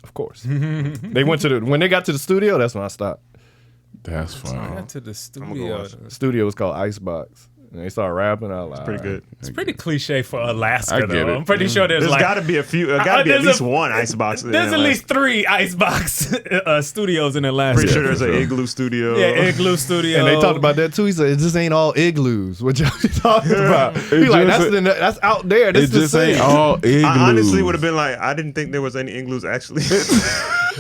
of course they went to when they got to the studio. That's when I stopped. That's fine. Got to the go studio. watch it. Studio was called Icebox. And they started rapping out loud. Pretty good. It's pretty cliche for Alaska, I get though. it. I'm pretty sure there's There's like got to be a few. Got to be at there's least a- one icebox. in there's at Alaska. least 3 icebox studios in Alaska. Pretty sure there's for an sure. igloo studio. Yeah, igloo studio. And they talked about that too. He said, "It just ain't all igloos." What y'all talking about? He like, that's out there. This It is the just ain't city. all igloos. I honestly would have been like, I didn't think there was any igloos actually.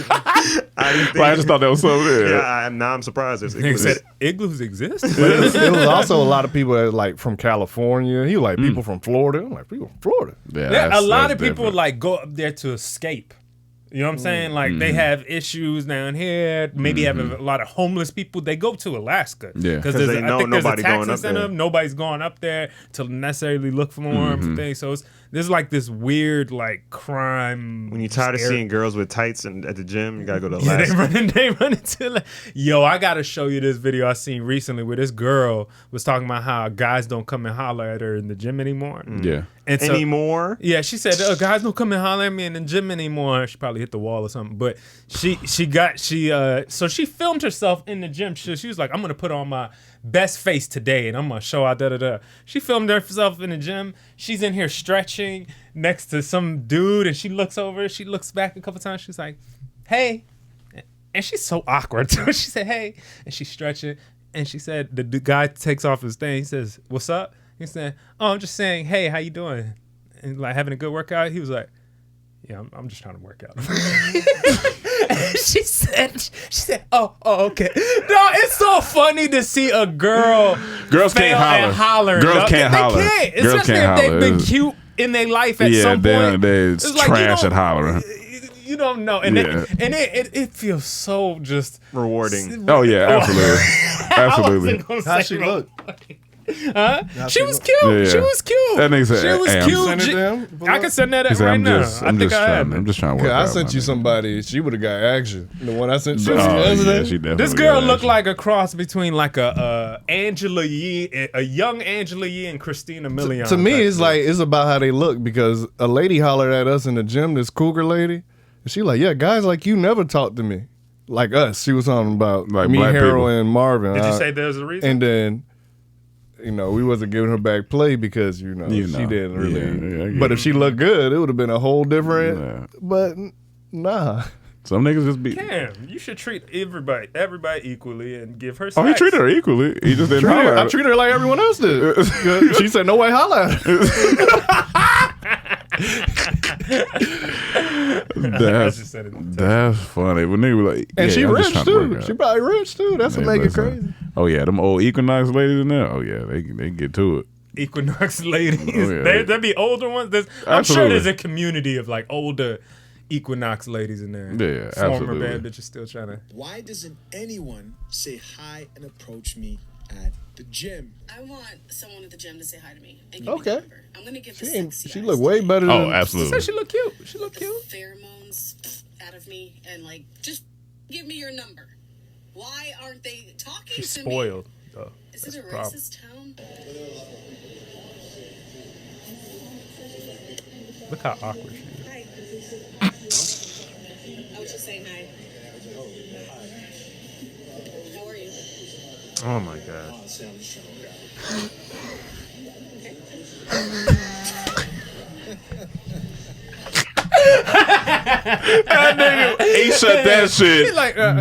I didn't think. I just thought that was so weird. Yeah, now I'm surprised. There's He said igloos exist. But it was also a lot of people that was like from California. He was like people from Florida. I'm like, people from Florida. Yeah, a lot of people like go up there to escape. You know what I'm saying? Like they have issues down here. Maybe have a lot of homeless people. They go to Alaska. Yeah. Because they know I think there's a nobody tax going up incentive. there. Nobody's going up there to necessarily look for more things. So there's like this weird like crime. when you're tired of scare- seeing girls with tights and at the gym, you gotta go to Yeah, Alaska. they run into like, yo, I gotta show you this video I seen recently where this girl was talking about how guys don't come and holler at her in the gym anymore. Yeah. And so, Anymore? yeah, she said, guys don't come and holler at me in the gym anymore. She probably hit the wall or something. But so she filmed herself in the gym. She was like, I'm gonna put on my best face today and I'm gonna show out da-da-da. She filmed herself in the gym. She's in here stretching next to some dude and she looks over, she looks back a couple times, she's like, hey. And she's so awkward too. She said, hey, and she's stretching. And she said, the guy takes off his thing. He says, what's up? He said, oh, I'm just saying, hey, how you doing? And like having a good workout. He was like, yeah, I'm just trying to work out. she said, oh, okay. No, it's so funny to see a girl. Girls can't fail holler. at hollering. Girls can't They holler. can't, Girls especially can't if they've holler. been cute in their life at Yeah, some point. they're It's like, you trash don't- at hollering. You don't know, and Yeah. it feels so just Rewarding. Oh yeah, absolutely, absolutely. How'd she look? Huh? She was cute. Yeah, yeah. She was cute. That nigga said, she was "Hey, I'm cute. Send it down? I can send that He up said, right I'm now. just I think I have. I'm just trying to work I out, sent my you nigga. somebody. She would have got action. The one I sent you Oh, yesterday. yeah, she definitely This girl got looked action. like a cross between like a Angela Yee, a young Angela Yee, and Christina Milian. To me, type it's shit. like it's about how they look because a lady hollered at us in the gym, this cougar lady, and she like, yeah, guys like you never talk to me like us. She was talking about Like me, black Harold, people. and Marvin. Did you say there's a reason? And then, we wasn't giving her back play because she You know. didn't really. Yeah, I get but it. if she looked good, it would have been a whole different. Yeah. But nah. Some niggas just be. Damn, you should treat everybody equally and give her. Oh, he sex. treated her equally. He just didn't holler. I treated her like everyone else did. She said, "No way, holla." at her." That's funny. But nigga was like, And yeah, she I'm just rich trying to too. work out. She probably rich too. That's what Yeah, make it listen. crazy. Oh yeah, them old Equinox ladies in there. Oh yeah, they get to it. Equinox ladies. Oh, yeah. There'd be older ones. I'm sure Absolutely. there's a community of like older Equinox ladies in there. Yeah, Former absolutely. bad bitches still trying to. Why doesn't anyone say hi and approach me at the gym? I want someone at the gym to say hi to me and give Okay. me the number. I'm gonna give the sexy She eyes look way today. better Oh, than. absolutely. So she look cute. She look cute. Pheromones out of me and like just give me your number. Why aren't they talking She's to spoiled. me? Though. Is That's it a the problem. racist town? Look how awkward she is. Hi. I was just saying hi. How are you? Oh my god. He shut that shit like, down,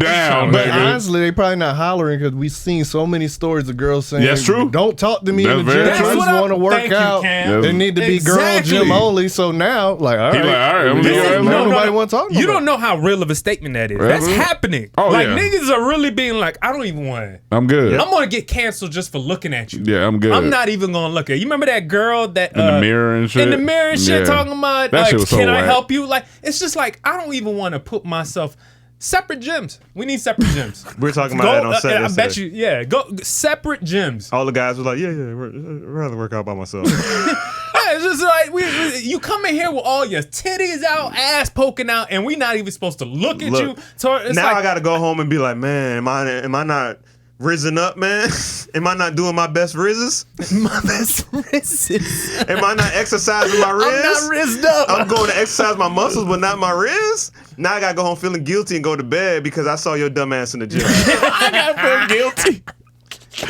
But nigga. honestly, they probably not hollering because we've seen so many stories of girls saying, That's true. Don't talk to me That's in the very gym. true. I That's just what want to work thank you, out. Cam. They need to be girl Exactly. gym only. So now, like, all right, like, all right, I'm gonna Listen, leave her alone. nobody want to talk. You don't know how real of a statement that is. That's Really? happening. Oh, like yeah. niggas are really being like, I don't even want it. I'm good. I'm gonna get canceled just for looking at you. Yeah, I'm good. I'm not even gonna look at you. Remember that girl that In the mirror and shit? In the mirror and shit, Yeah. talking about That shit was so can I whack. help you? Like it's just like I don't even want to put myself separate gyms. We need separate gyms. We were talking about that on set I bet yesterday. you, yeah. Go separate gyms. All the guys were like, yeah, I'd rather work out by myself. Yeah, it's just like you come in here with all your titties out, ass poking out, and we not even supposed to look at you. Look, So it's now like, I got to go home and be like, man, am I not rizzing up, man? Am I not doing my best rizzes? my best Rizzes. Am I not exercising my I'm rizz? not rizzed up. I'm going to exercise my muscles, but not my rizz. Now I gotta go home feeling guilty and go to bed because I saw your dumb ass in the gym. I gotta feel guilty.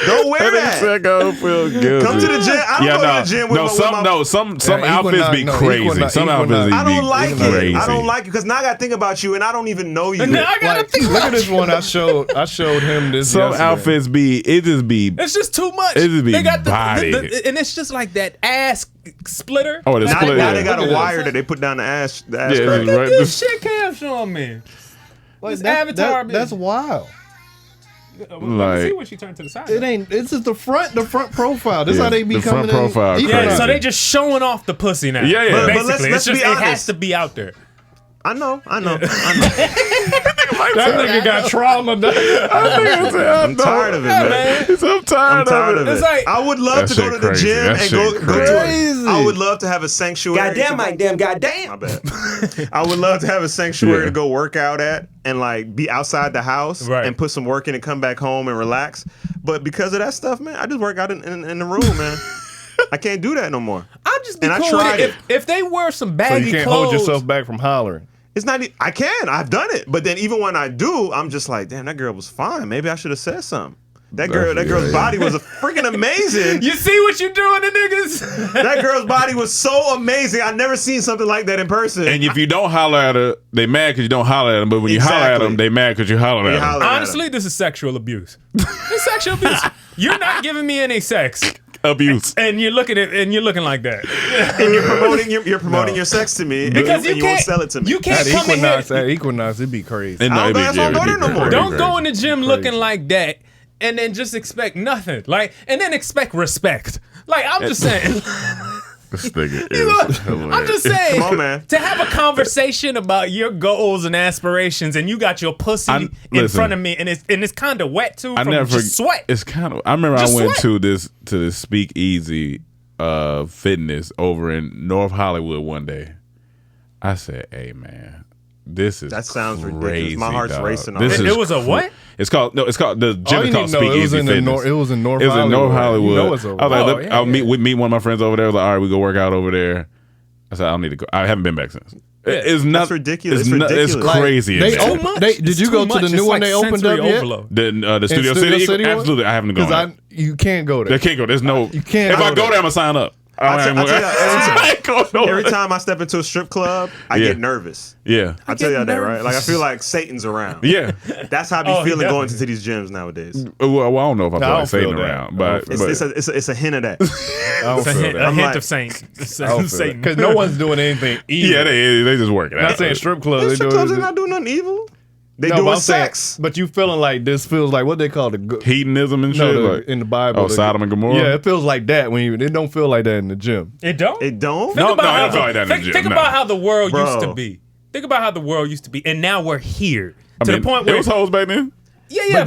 Don't wear That nigga that. said go feel guilty. Come to the gym. I don't go to the gym with some outfits be crazy. Some outfits I don't be like crazy. it. I don't like it because now I gotta think about you and I don't even know you. And now I gotta Like, think look about at this one I showed him this. Some yesterday. outfits be It's just too much. It just be they got body. and it's just like that ass splitter. Oh, the now, split. now yeah. they got Look a at wire this. that they put down the ass. The ass Yeah, crack. it's Look right. at this shit Cam showing me. This avatar. That's wild. Like- see when she turned to the side. It ain't. It's just the front profile. This is how they be the coming front profile. in. Yeah, so they just showing off the pussy now. Yeah, yeah. But Basically, let's it's just, be it has honest. to be out there. I know. That nigga got trauma. I'm tired of it, man. I'm tired of it. It's like I would love That to go shit to the crazy. gym That and shit go to crazy. I would love to have a sanctuary. Goddamn, Mike, damn, goddamn. My bad. I would love to have a sanctuary to go work out at and like be outside the house Right. and put some work in and come back home and relax. But because of that stuff, man, I just work out in the room, man. I can't do that no more. I'll just be And I cool with tried it. it. If they wear some So baggy you can't clothes, hold yourself back from hollering. It's not. I can. I've done it. But then even when I do, I'm just like, damn, that girl was fine. Maybe I should have said something. That girl's body was freaking amazing. you see what you doing to niggas? That girl's body was so amazing. I've never seen something like that in person. And if you don't holler at her, they mad because you don't holler at them. But when you holler at Exactly. them, they mad because you holler at them. holler at Honestly, this is sexual abuse. It's sexual abuse. You're not giving me any sex, Abuse. and you're looking like that. and you're promoting your sex to me Because and you won't sell it to me. You can't At come in Equinox, here. it'd be crazy. And I don't it'd be- think that's why I go it'd there be no more. crazy. Don't go in the gym Crazy. looking like that, and then just expect nothing. Like, and then expect respect. Like, I'm just saying. This nigga You know, is I'm just saying. Come on, man. To have a conversation about your goals and aspirations, and you got your pussy in listen. front of me, and it's kind of wet too from just sweat. It's kind of. I remember Just I went sweat. to this speakeasy fitness over in North Hollywood one day. I said, "Hey man, this is That sounds crazy, ridiculous. My heart's dog. racing This already. is It was a what? It's called the All gym you is need called to know, it was Speakeasy in Fitness. it was in North It was in North Hollywood. You know it's I was like, look, yeah, we meet one of my friends over there. I was like, all right, we go work out over there. I said, I don't need to go. I haven't been back since. It's not That's ridiculous. It's, It's it's ridiculous. crazy. They in there. open- did you go to the new one they opened up yet? The Studio City? one? Absolutely, I haven't gone. Because you can't go there. They can't go. There's no. You can't If I go go there. there, I'm gonna sign up. I tell you, I ain't going nowhere. Every time I step into a strip club, I Yeah. get nervous. Yeah. I tell y'all that, right? Like I feel like Satan's around. Yeah. That's how I be Oh, he feeling going definitely- into these gyms nowadays. Well, I don't know if I feel I like don't feel Satan that. around, but It's a hint of that. I don't It's a feel hint, that. a I'm hint like- of Saint. Satan. Because no one's doing anything evil. yeah, they just work it I'm out. not saying strip clubs. Strip clubs are not doing nothing evil. They No, but doing I'm saying- sex. But you feeling like this feels like what they call the hedonism and no, shit. the- like, in the Bible. Oh, Sodom and Gomorrah? Yeah, it feels like that when you. It don't feel like that in the gym. It don't. It don't. Think about I how don't feel like that in the think, gym, think no. about how the world Bro. used to be. Think about how the world used to be, and now we're here I to mean, the point there where was hoes back then. yeah,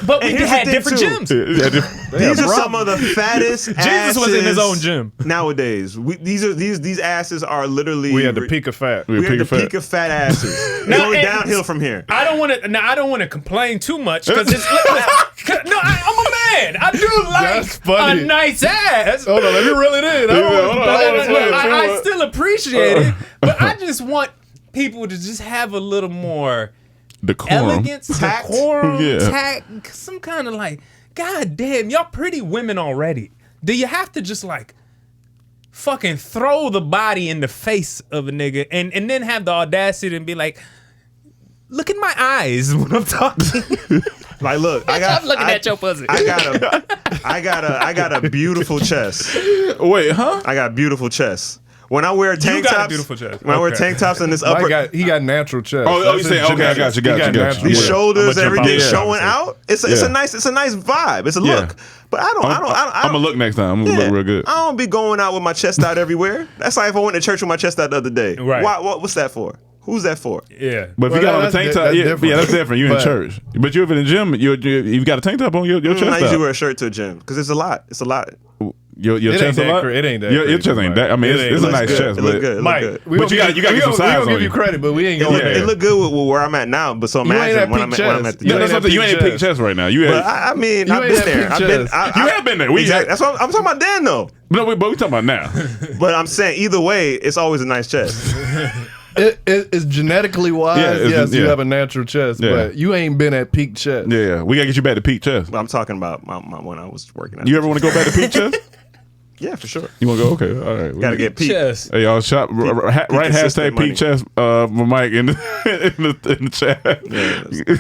but we And here's had the thing, different too. gyms. Yeah, These are some of the fattest Jesus was in his asses own gym. nowadays. These asses are literally. We had the peak of fat. We at the peak of fat asses. It's Now, going and- downhill from here. I don't want to complain too much because it's no. I'm a man. I do That's like funny. a nice ass. Hold on, let me reel it in. I don't hold want on, to- hold on. I still appreciate it, but I just want people to just have a little more Decorum. elegance, Tact. decorum, Yeah. tact, some kind of like, God damn, y'all pretty women already. Do you have to just like fucking throw the body in the face of a nigga and then have the audacity and be like, look in my eyes when I'm talking? Like, look, I'm looking at your pussy. I got a beautiful chest. Wait, huh? I got a beautiful chest. When I wear tank got a tops, beautiful chest. when I wear Okay. tank tops and this Mike upper, he got natural chest. Oh, That's you his saying, okay, I genetics. got you. He got natural these Yeah. chest. shoulders, I'm gonna jump everything out. showing out. It's Yeah. a nice vibe. It's a look. But I don't. I'm gonna look next time. I'm gonna Yeah. look real good. I don't be going out with my chest out everywhere. That's like if I went to church with my chest out the other day. Right. What's that for? Who's that for? Yeah. But if you Well, got on a that's tank di- top, that's yeah, different. that's different. You in But- church, but you're in the gym. You got a tank top on your chest. I usually out. wear a shirt to a gym because it's a lot. It's a lot. Your It ain't chest a that lot. cra- it ain't that Your crazy, chest ain't Mike. that. I mean, It it's ain't- a it nice looks good. chest, It look but good. It look Mike, good. But you gotta get some size We on don't give you. you credit, but we ain't It going look, there. it look good with where I'm at now. But so You ain't imagine at when I'm peak at chest. the No, You that's ain't something. You at ain't peak in peak chest right now. You But had, I mean, You I've ain't been at there. peak I've been. chest. I You have been there. We- Exactly. That's what I'm talking about. Then though. but we talking about now. But I'm saying either way, it's always a nice chest. It's genetically wise. Yeah, it's- Yes, you yeah. have a natural chest, Yeah. but you ain't been at peak chest. Yeah, we gotta get you back to peak chest. But I'm talking about my when I was working at. You ever want to go back to peak chest? Yeah, for sure. You want to go? Okay, all right. Gotta get peak. Chest. Hey, y'all, shop right consistent hashtag peak money. chest for Mike in the chat. Yeah,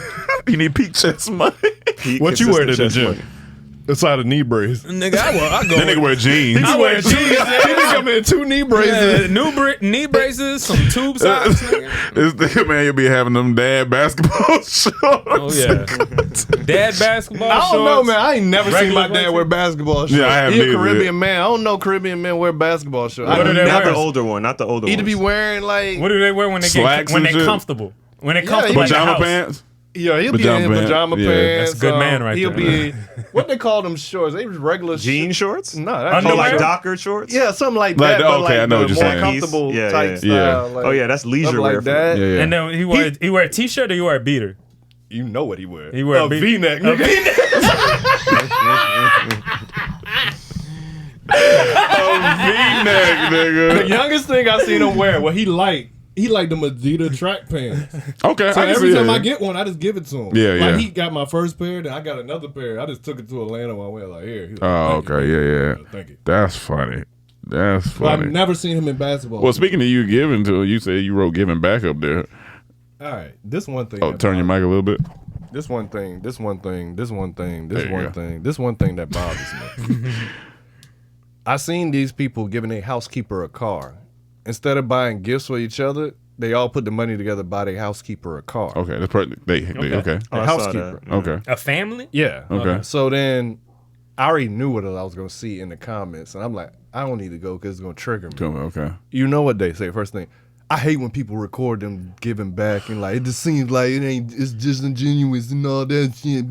You need peak chest money. Peak What you wear to the consistent chest gym? money. Inside a knee brace. Nigga, I go. That nigga wear jeans. I wear jeans. He be coming in 2 knee braces. Knee braces, some tube socks. Nigga. This nigga, man, you'll be having them dad basketball shorts. Oh yeah, dad basketball. I don't know, shorts. man. I ain't never seen Regular my dad black wear basketball shorts. Yeah, I haven't He a either. Caribbean man. I don't know Caribbean men wear basketball shorts. What I do they Not wear? the older one, not the older one. Either be wearing like What do they wear when they Slacks when and they shit? comfortable? When they Yeah, comfortable in the Pajama house. pants. yeah, he'll be Pajama in pants. pajama Yeah. pants. That's a good man right he'll there. be what they call them shorts. They was regular jean shorts. No, Oh, that's Underwear? like Docker shorts. Yeah, something like Like that. the- but okay, like I know what the you're more saying. comfortable Yeah, type yeah. style. Yeah. Like, Oh yeah, that's leisure something wear. like that. Yeah, yeah. And then he wear a t-shirt or you wear a beater? You know what he wear? He wear a V-neck. A nigga. V-neck, The nigga. youngest thing I seen him wear, what he liked them Adidas track pants. Okay, So I can every see time that. I get one, I just give it to him. Yeah, like yeah. he got my first pair, then I got another pair. I just took it to Atlanta when I went like, here. He's like, Oh, "Thank you." okay, yeah. Thank you. That's funny. That's But I've funny. never seen him in basketball. Well, speaking of you giving to, you said you wrote giving back up there. all right, this one thing. Oh, that turn your mic a little bit. This one thing that bothers me. I seen these people giving a housekeeper a car. Instead of buying gifts for each other, they all put the money together to buy their housekeeper a car. Okay, that's okay. Okay. A I saw housekeeper. that. Okay. A family? Yeah. Okay. So then I already knew what I was going to see in the comments. And I'm like, I don't need to go because it's going to trigger me. Okay. You know what they say? First thing, I hate when people record them giving back and like, it just seems like it's disingenuous and all that shit.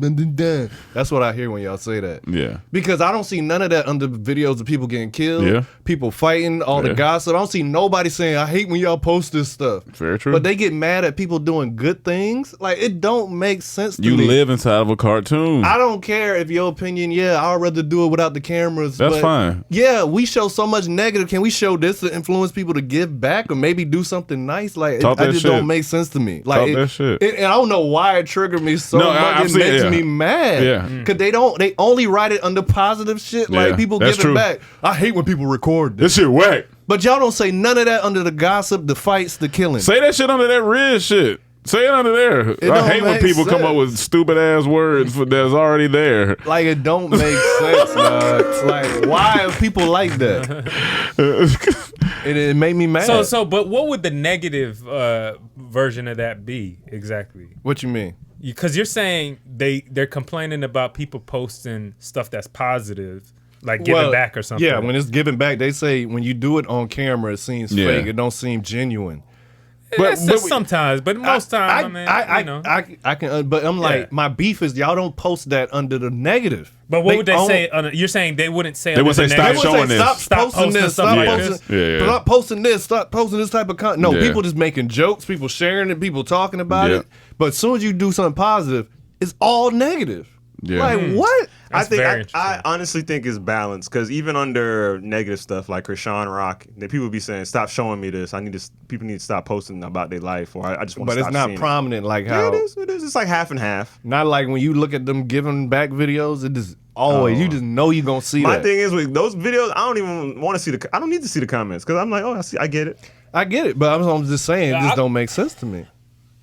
That's what I hear when y'all say that. Yeah. Because I don't see none of that under videos of people getting killed, Yeah. people fighting, all the Yeah. gossip. I don't see nobody saying, I hate when y'all post this stuff. Very true. But they get mad at people doing good things. Like, it don't make sense to You me. live inside of a cartoon. I don't care if your opinion, I'd rather do it without the cameras. That's but fine. Yeah, we show so much negative. Can we show this to influence people to give back or maybe do something nice? Like, Talk I that just shit. don't make sense to me. Like, Talk that shit. And I don't know why it triggered me so No, much. I've It seen it, makes yeah. me mad. Yeah. Because they only write it under positive shit. Yeah, Like, people that's giving true. back. I hate when people record this. This shit whack. But y'all don't say none of that under the gossip, the fights, the killing. Say that shit under that Rizz shit. Say it under there. I don't hate when make people come up sense. with stupid ass words that's already there. Like, it don't make sense, dog. Like, why are people like that? It made me mad. But what would the negative version of that be exactly? What you mean? Because you're saying they're complaining about people posting stuff that's positive, like giving back or something. Yeah, when it's giving back, they say when you do it on camera, it seems Yeah. fake. It don't seem genuine. Sometimes, but most times, I can. But I'm like, Yeah. my beef is y'all don't post that under the negative. But what would they own- say? You're saying they wouldn't say. They would under say the stop They negative? would showing say, this. Stop posting this. stuff Stop like posting. this. Yeah. Stop posting this. Stop posting this type of content. No, Yeah. people just making jokes. People sharing it. People talking about Yeah. it. But as soon as you do something positive, it's all negative. Yeah. Like what? That's very I interesting. honestly think it's balanced because even under negative stuff like Krishan Rock, that people be saying, "Stop showing me this. People need to stop posting about their life," or I just want to But stop it's not seeing prominent like It. how. Yeah, it is. It's like half and half. Not like when you look at them giving back videos. It just always you just know you're gonna see My that. thing is with those videos, I don't even want to see I don't need to see the comments because I'm like, oh, I get it. I get it, but I'm just saying it just I- don't make sense to me.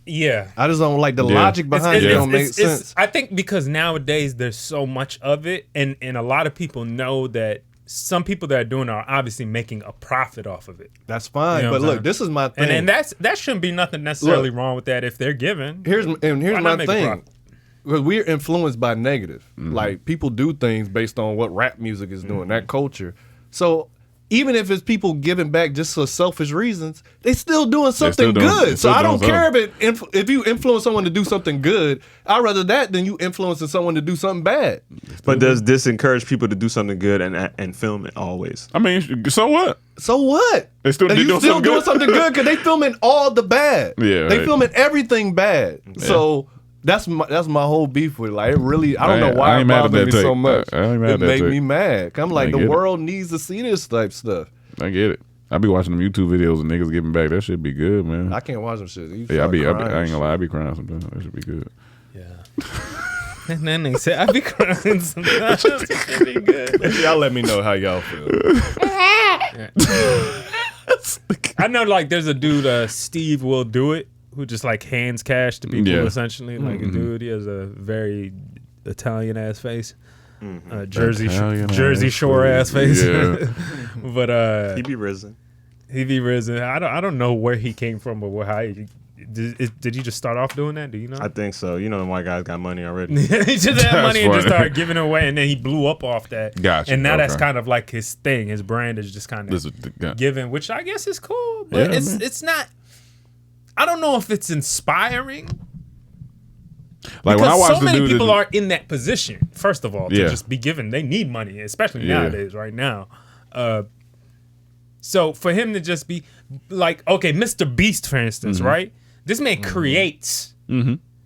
Yeah. I just don't like the Yeah. logic behind it. Don't make sense. I think because nowadays there's so much of it, and a lot of people know that some people that are doing it are obviously making a profit off of it. That's fine, You know but what I'm look, saying? this is my thing. And that shouldn't be nothing necessarily wrong with that if they're giving. here's Why my not make a thing. profit? Because we're influenced by negative. Mm-hmm. Like people do things based on what rap music is doing, that culture. So even if it's people giving back just for selfish reasons, they still doing something good. So I don't care if you influence someone to do something good. I'd rather that than you influencing someone to do something bad. But does this encourage people to do something good and film it always? I mean, so what? So what? They still- And they you doing still something doing good? something good because they filming all the bad. Yeah, they right. filming everything bad. So that's my whole beef with it. Like it really. I don't know why I it ain't mad at bothers that me so take. much. I ain't mad It at that make take. me mad. I'm like I the get it. world needs to see this type stuff. I get it. I be watching them YouTube videos of niggas giving back. That shit be good, man. I can't watch them shit. You Yeah, I start ain't crying gonna and lie, I be crying sometimes. That should be good. And then they say, I be crying sometimes. It'd be good. shit. Y'all let me know how y'all feel. I know, like, there's a dude, Steve Will Do It, who just, like, hands cash to people, Yeah. essentially. Like, a dude, he has a very Italian-ass face. Jersey Shore ass face. Yeah. But He be risen. he be risen. I don't know where he came from or how he did he just start off doing that? Do you know? I think so. You know, the white guys got money already. He just had That's money and just funny. started giving it away, and then he blew up off that. Gotcha. And now that's Okay. kind of like his thing. His brand is just kind This of is the- giving, which I guess is cool, but Yeah, it's not. I don't know if it's inspiring. Like when I Because watched so the many dude, people are in that position. First of all, to Yeah. just be given, they need money, especially Yeah. nowadays, right now. So for him to just be like, okay, Mr. Beast, for instance, Mm-hmm. right? This man creates.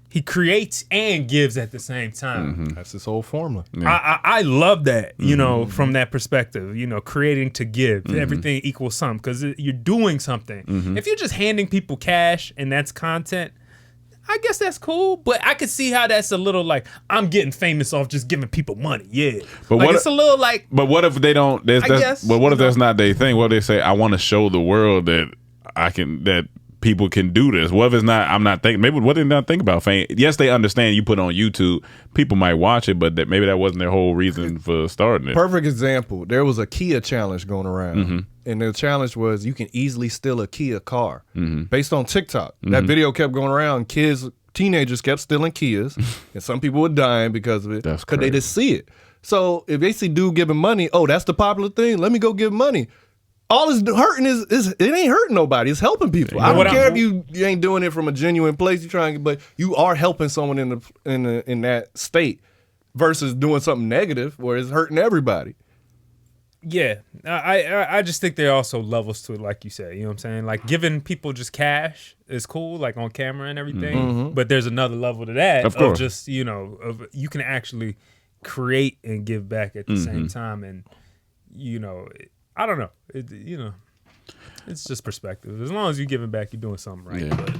He creates and gives at the same time. That's his whole formula. I love that, you know, Mm-hmm. from that perspective, you know, creating to give, everything equals some, because you're doing something. Mm-hmm. If you're just handing people cash and that's content, I guess that's cool, but I could see how that's a little like, I'm getting famous off just giving people money. Yeah. But Like, what it's a little like, But what if they don't? I guess, But what if you know. that's not their thing? What if they say, I want to show the world that that people can do this? What if it's not? I'm not thinking. Maybe what they not think about fame? Yes, they understand you put it on YouTube, people might watch it, but maybe that wasn't their whole reason for starting it. Perfect example. There was a Kia challenge going around, and the challenge was you can easily steal a Kia car based on TikTok. That video kept going around. Teenagers kept stealing Kias, and some people were dying because of it. That's because they crazy. just see it. So if they see dude giving money, oh, that's the popular thing. Let me go give money. All it's hurting is it ain't hurting nobody. It's helping people. I don't care if you ain't doing it from a genuine place. You trying, but you are helping someone in that state versus doing something negative where it's hurting everybody. yeah, I just think there are also levels to it, like you said. You know what I'm saying? Like giving people just cash is cool, like on camera and everything. But there's another level to that Of course. just, you know, of you can actually create and give back at the same time. And, you know, I don't know. You know, it's just perspective. As long as you're giving back, you're doing something right. Yeah. But,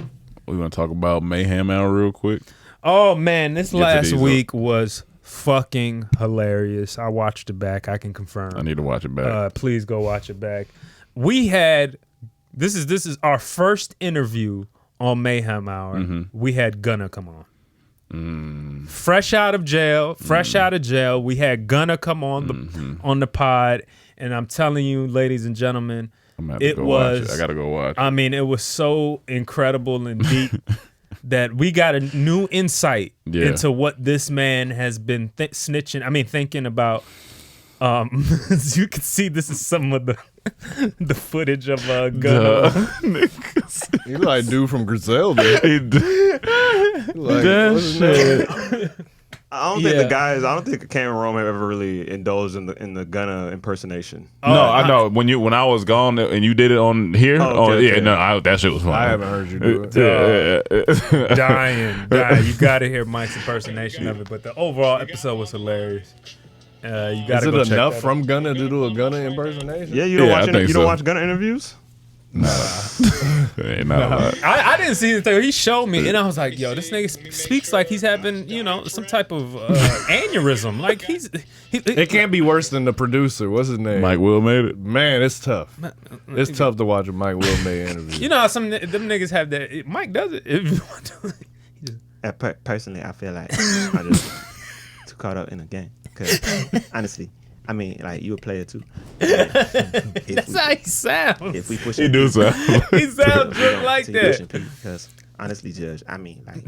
We want to talk about Mayhem out real quick. oh, man, this to last these week was fucking hilarious. I watched it back. I can confirm. I need to watch it back. Please go watch it back. We had this is our first interview on Mayhem Hour. We had Gunna come on. Fresh out of jail. We had Gunna come on the pod, and I'm telling you, ladies and gentlemen, I'm gonna have to it go watch was. it. I gotta go watch. I mean, it was so incredible and deep that we got a new insight Yeah. into what this man has been thinking about. As you can see, this is some of the footage of Gunna. You like dude from Griselda. He did. Like, That what's his name? shit. I don't think I don't think Cameron Romeo ever really indulged in the Gunna impersonation. No, I know when I was gone and you did it on here. Oh, okay, yeah, okay. no, that shit was fun. I haven't heard you do it. Yeah. dying. You got to hear Mike's impersonation of it, but the overall episode was hilarious. You got Is to it go check enough that from Gunna to do a Gunna impersonation? Yeah, you don't Yeah, I watch think you don't so. watch Gunna interviews? Ain't not a lot. I didn't see anything. He showed me, and I was like, "Yo, this nigga speaks like he's having, you know, some type of aneurysm. Like It can't be worse than the producer. What's his name? Mike Will made it. Man, it's tough. It's tough to watch a Mike Will May interview. You know how them niggas have that. Mike does it. If you want to. Personally, I feel like I'm just too caught up in the game. Because honestly, I mean, like, you a player too. That's how he sounds. If we push He it, do so. He sounds just like that. Because honestly, Judge, I mean, like,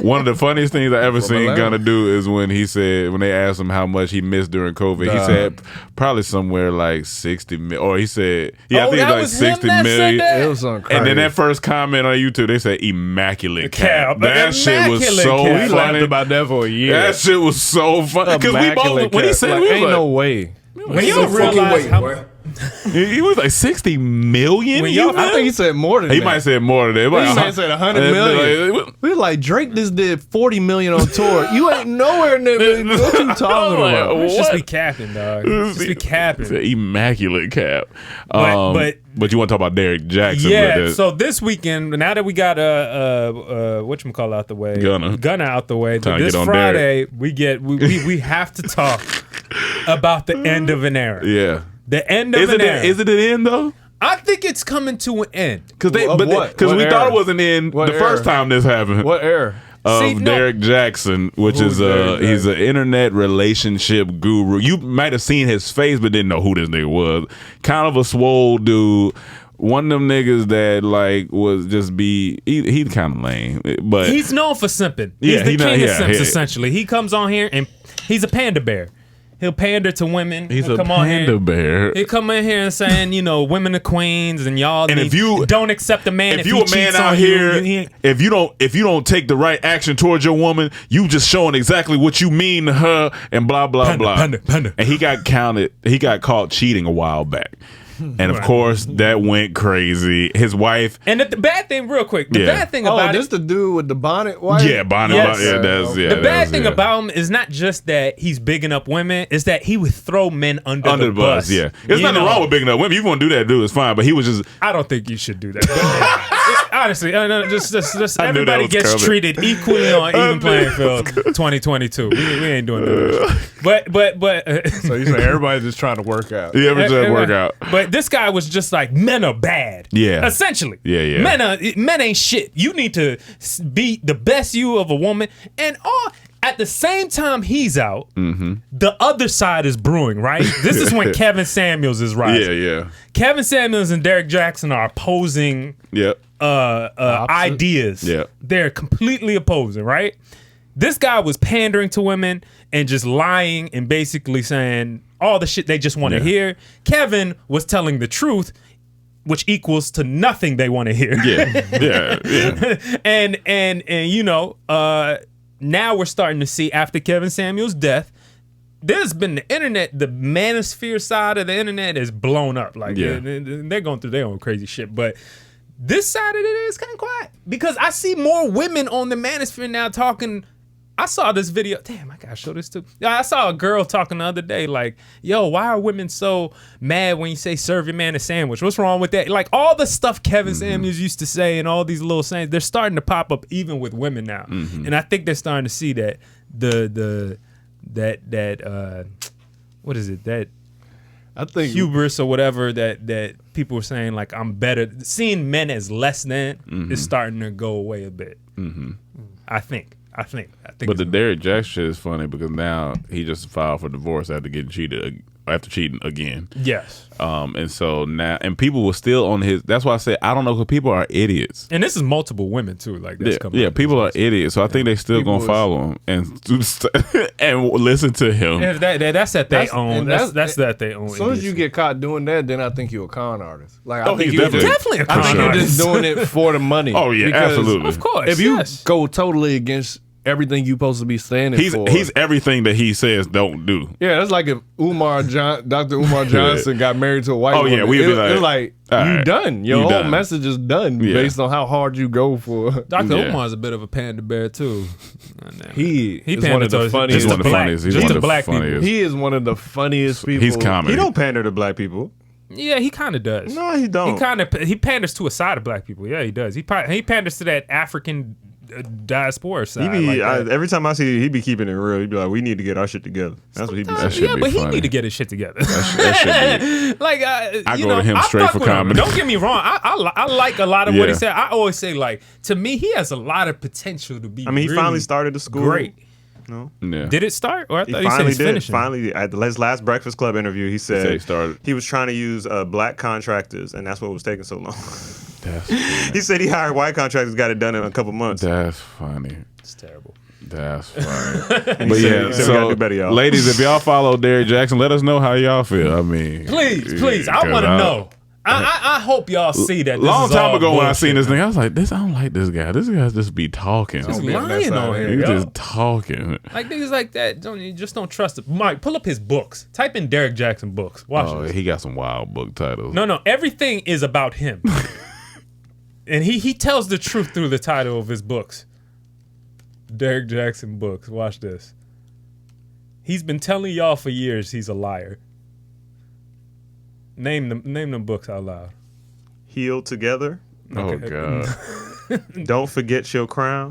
One of the funniest things I ever seen Atlanta. Gunna do is when they asked him how much he missed during COVID. He said probably somewhere like 60 million. Or he said, I think that it was was like him 60 that said million. that? It was on crazy. And then that first comment on YouTube, they said immaculate cap. Cap. That shit was Immaculate so cap. we laughed funny. about that for a year. That shit was so funny. Because we both, when he said, like, we was ain't like, no way. When you realize how he was like 60 million. When y'all- you I know? think he said more than He that. might have said more than that. He Like, might have said 100 million. Like, We were like, Drake just did 40 million on tour. You ain't nowhere near what you talking Like, about. what? just be capping, dog. Just be capping. It's an immaculate cap. But you want to talk about Derrick Jaxn? Yeah, with so this weekend, now that we got whatchamacallit out the way, Gunna out the way, Time to this get on Friday we have to talk about the end of an era. Yeah. The end of Is an it era. is it an end though? I think it's coming to an end. Because Of what? we What thought era? it was an end What the first era? time this happened. What era? of Derrick Jaxn, which is he's an internet relationship guru. You might have seen his face, but didn't know who this nigga was. Kind of a swole dude. One of them niggas that like was just he kind of lame, but he's known for simping. He's the king of simps essentially. He comes on here and he's a panda bear. He'll pander to women. He's a panda bear. He'll come in here and saying, you know, women are queens, and y'all. And if you don't accept a man, if you a man out here, if you don't take the right action towards your woman, you just showing exactly what you mean to her, and blah blah blah. Panda. And he got caught cheating a while back. And of course, that went crazy. His wife. And the bad thing, real quick, the bad thing about this the dude with the bonnet wife? Yeah, bonnet wife. The bad thing about him is not just that he's bigging up women, is that he would throw men under the bus. Yeah. There's nothing wrong with bigging up women. If you want to do that, dude, it's fine. But he was just. I don't think you should do that. Honestly, just everybody gets treated equally on even playing field 2022. We ain't doing that. But so you say everybody's just trying to work out. Yeah, everybody's trying to work out. But this guy was just like, men are bad. Yeah. Essentially. Yeah. Men ain't shit. You need to be the best you of a woman. And at the same time he's out, the other side is brewing, right? This is when Kevin Samuels is rising. Yeah. Kevin Samuels and Derrick Jaxn are opposing ideas. Yeah. They're completely opposing, right? This guy was pandering to women and just lying and basically saying all the shit they just want to hear. Kevin was telling the truth, which equals to nothing they want to hear. Yeah. And you know, now we're starting to see, after Kevin Samuels' death, there's been the internet, the manosphere side of the internet is blown up. Like they're going through their own crazy shit. But this side of it is kind of quiet because I see more women on the manosphere now talking. I saw this video. Damn, I gotta show this too. I saw a girl talking the other day like, yo, why are women so mad when you say serve your man a sandwich? What's wrong with that? Like all the stuff Kevin Samuels used to say and all these little sayings, they're starting to pop up even with women now. And I think they're starting to see that what is it? That I think hubris or whatever that people were saying, like, I'm better. Seeing men as less than is starting to go away a bit. I think. But the Derrick Jaxn shit is funny because now he just filed for divorce after cheating again. Yes. And so now, and people were still on his. That's why I said I don't know because people are idiots. And this is multiple women too. Like that's coming. Yeah, people are idiots. So I think they still gonna follow him and listen to him. Yeah, that's that they own. That's that they own. As soon as you get caught doing that, then I think you're a con artist. Like I think he's definitely a con artist. I think you're just doing it for the money. Oh yeah, because absolutely. Of course. If you go totally against everything you supposed to be standing for. He's everything that he says don't do. Yeah, that's like if Dr. Umar Johnson got married to a white woman. Yeah, we'd be like, it's like you done. Your whole message is done based on how hard you go for. Dr. Umar's a bit of a panda bear too. He is one of the funniest. He's one of the funniest. Just to black people. He is one of the funniest people. He's comedy. He don't pander to black people. Yeah, he kind of does. No, he don't. He panders to a side of black people. Yeah, he does. He panders to that African diaspora side. Every time I see he be keeping it real. He be like, we need to get our shit together. That's what he be saying. Yeah, but he need to get his shit together. Like I go to him straight for comedy. Don't get me wrong. I like a lot of what he said. I always say, like, to me, he has a lot of potential to be. I mean, he finally started the school. Great. No. Yeah. Did it start? Or I thought he finally did. Finishing. Finally, at his last Breakfast Club interview, he said he started. He was trying to use black contractors, and that's what was taking so long. That's he said he hired white contractors, got it done in a couple months. That's funny. It's terrible. That's funny. But yeah, so do better, y'all. Ladies, if y'all follow Derrick Jaxn, let us know how y'all feel. I mean, please, I want to know. I hope y'all see that. Long time ago when I seen this thing, I was like, I don't like this guy. This guy just be talking. Just lying on here. He's just talking. Like niggas like that, you just don't trust it. Mike, pull up his books. Type in Derrick Jaxn books. Watch this. He got some wild book titles. No, everything is about him. And he tells the truth through the title of his books. Derrick Jaxn books. Watch this. He's been telling y'all for years he's a liar. Name them books out loud. Heal Together. Okay. Oh God. Don't Forget Your Crown.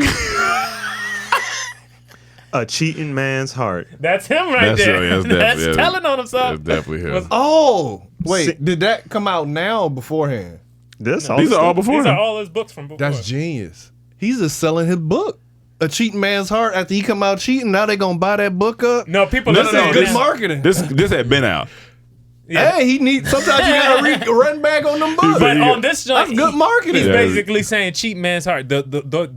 A Cheating Man's Heart. That's him right there. That's telling on himself. That's definitely him. Oh, wait. Did that come out now or beforehand? These are all before. These are all his books from before. That's genius. He's just selling his book. a cheating man's heart after he come out cheating. Now they gonna buy that book up. No, people No, are no, saying no, Good this. marketing. This had been out. Yeah. Hey, he need. Sometimes you gotta run back on them books. But on this joint, That's good marketing. He's Yeah. basically saying cheat man's heart. They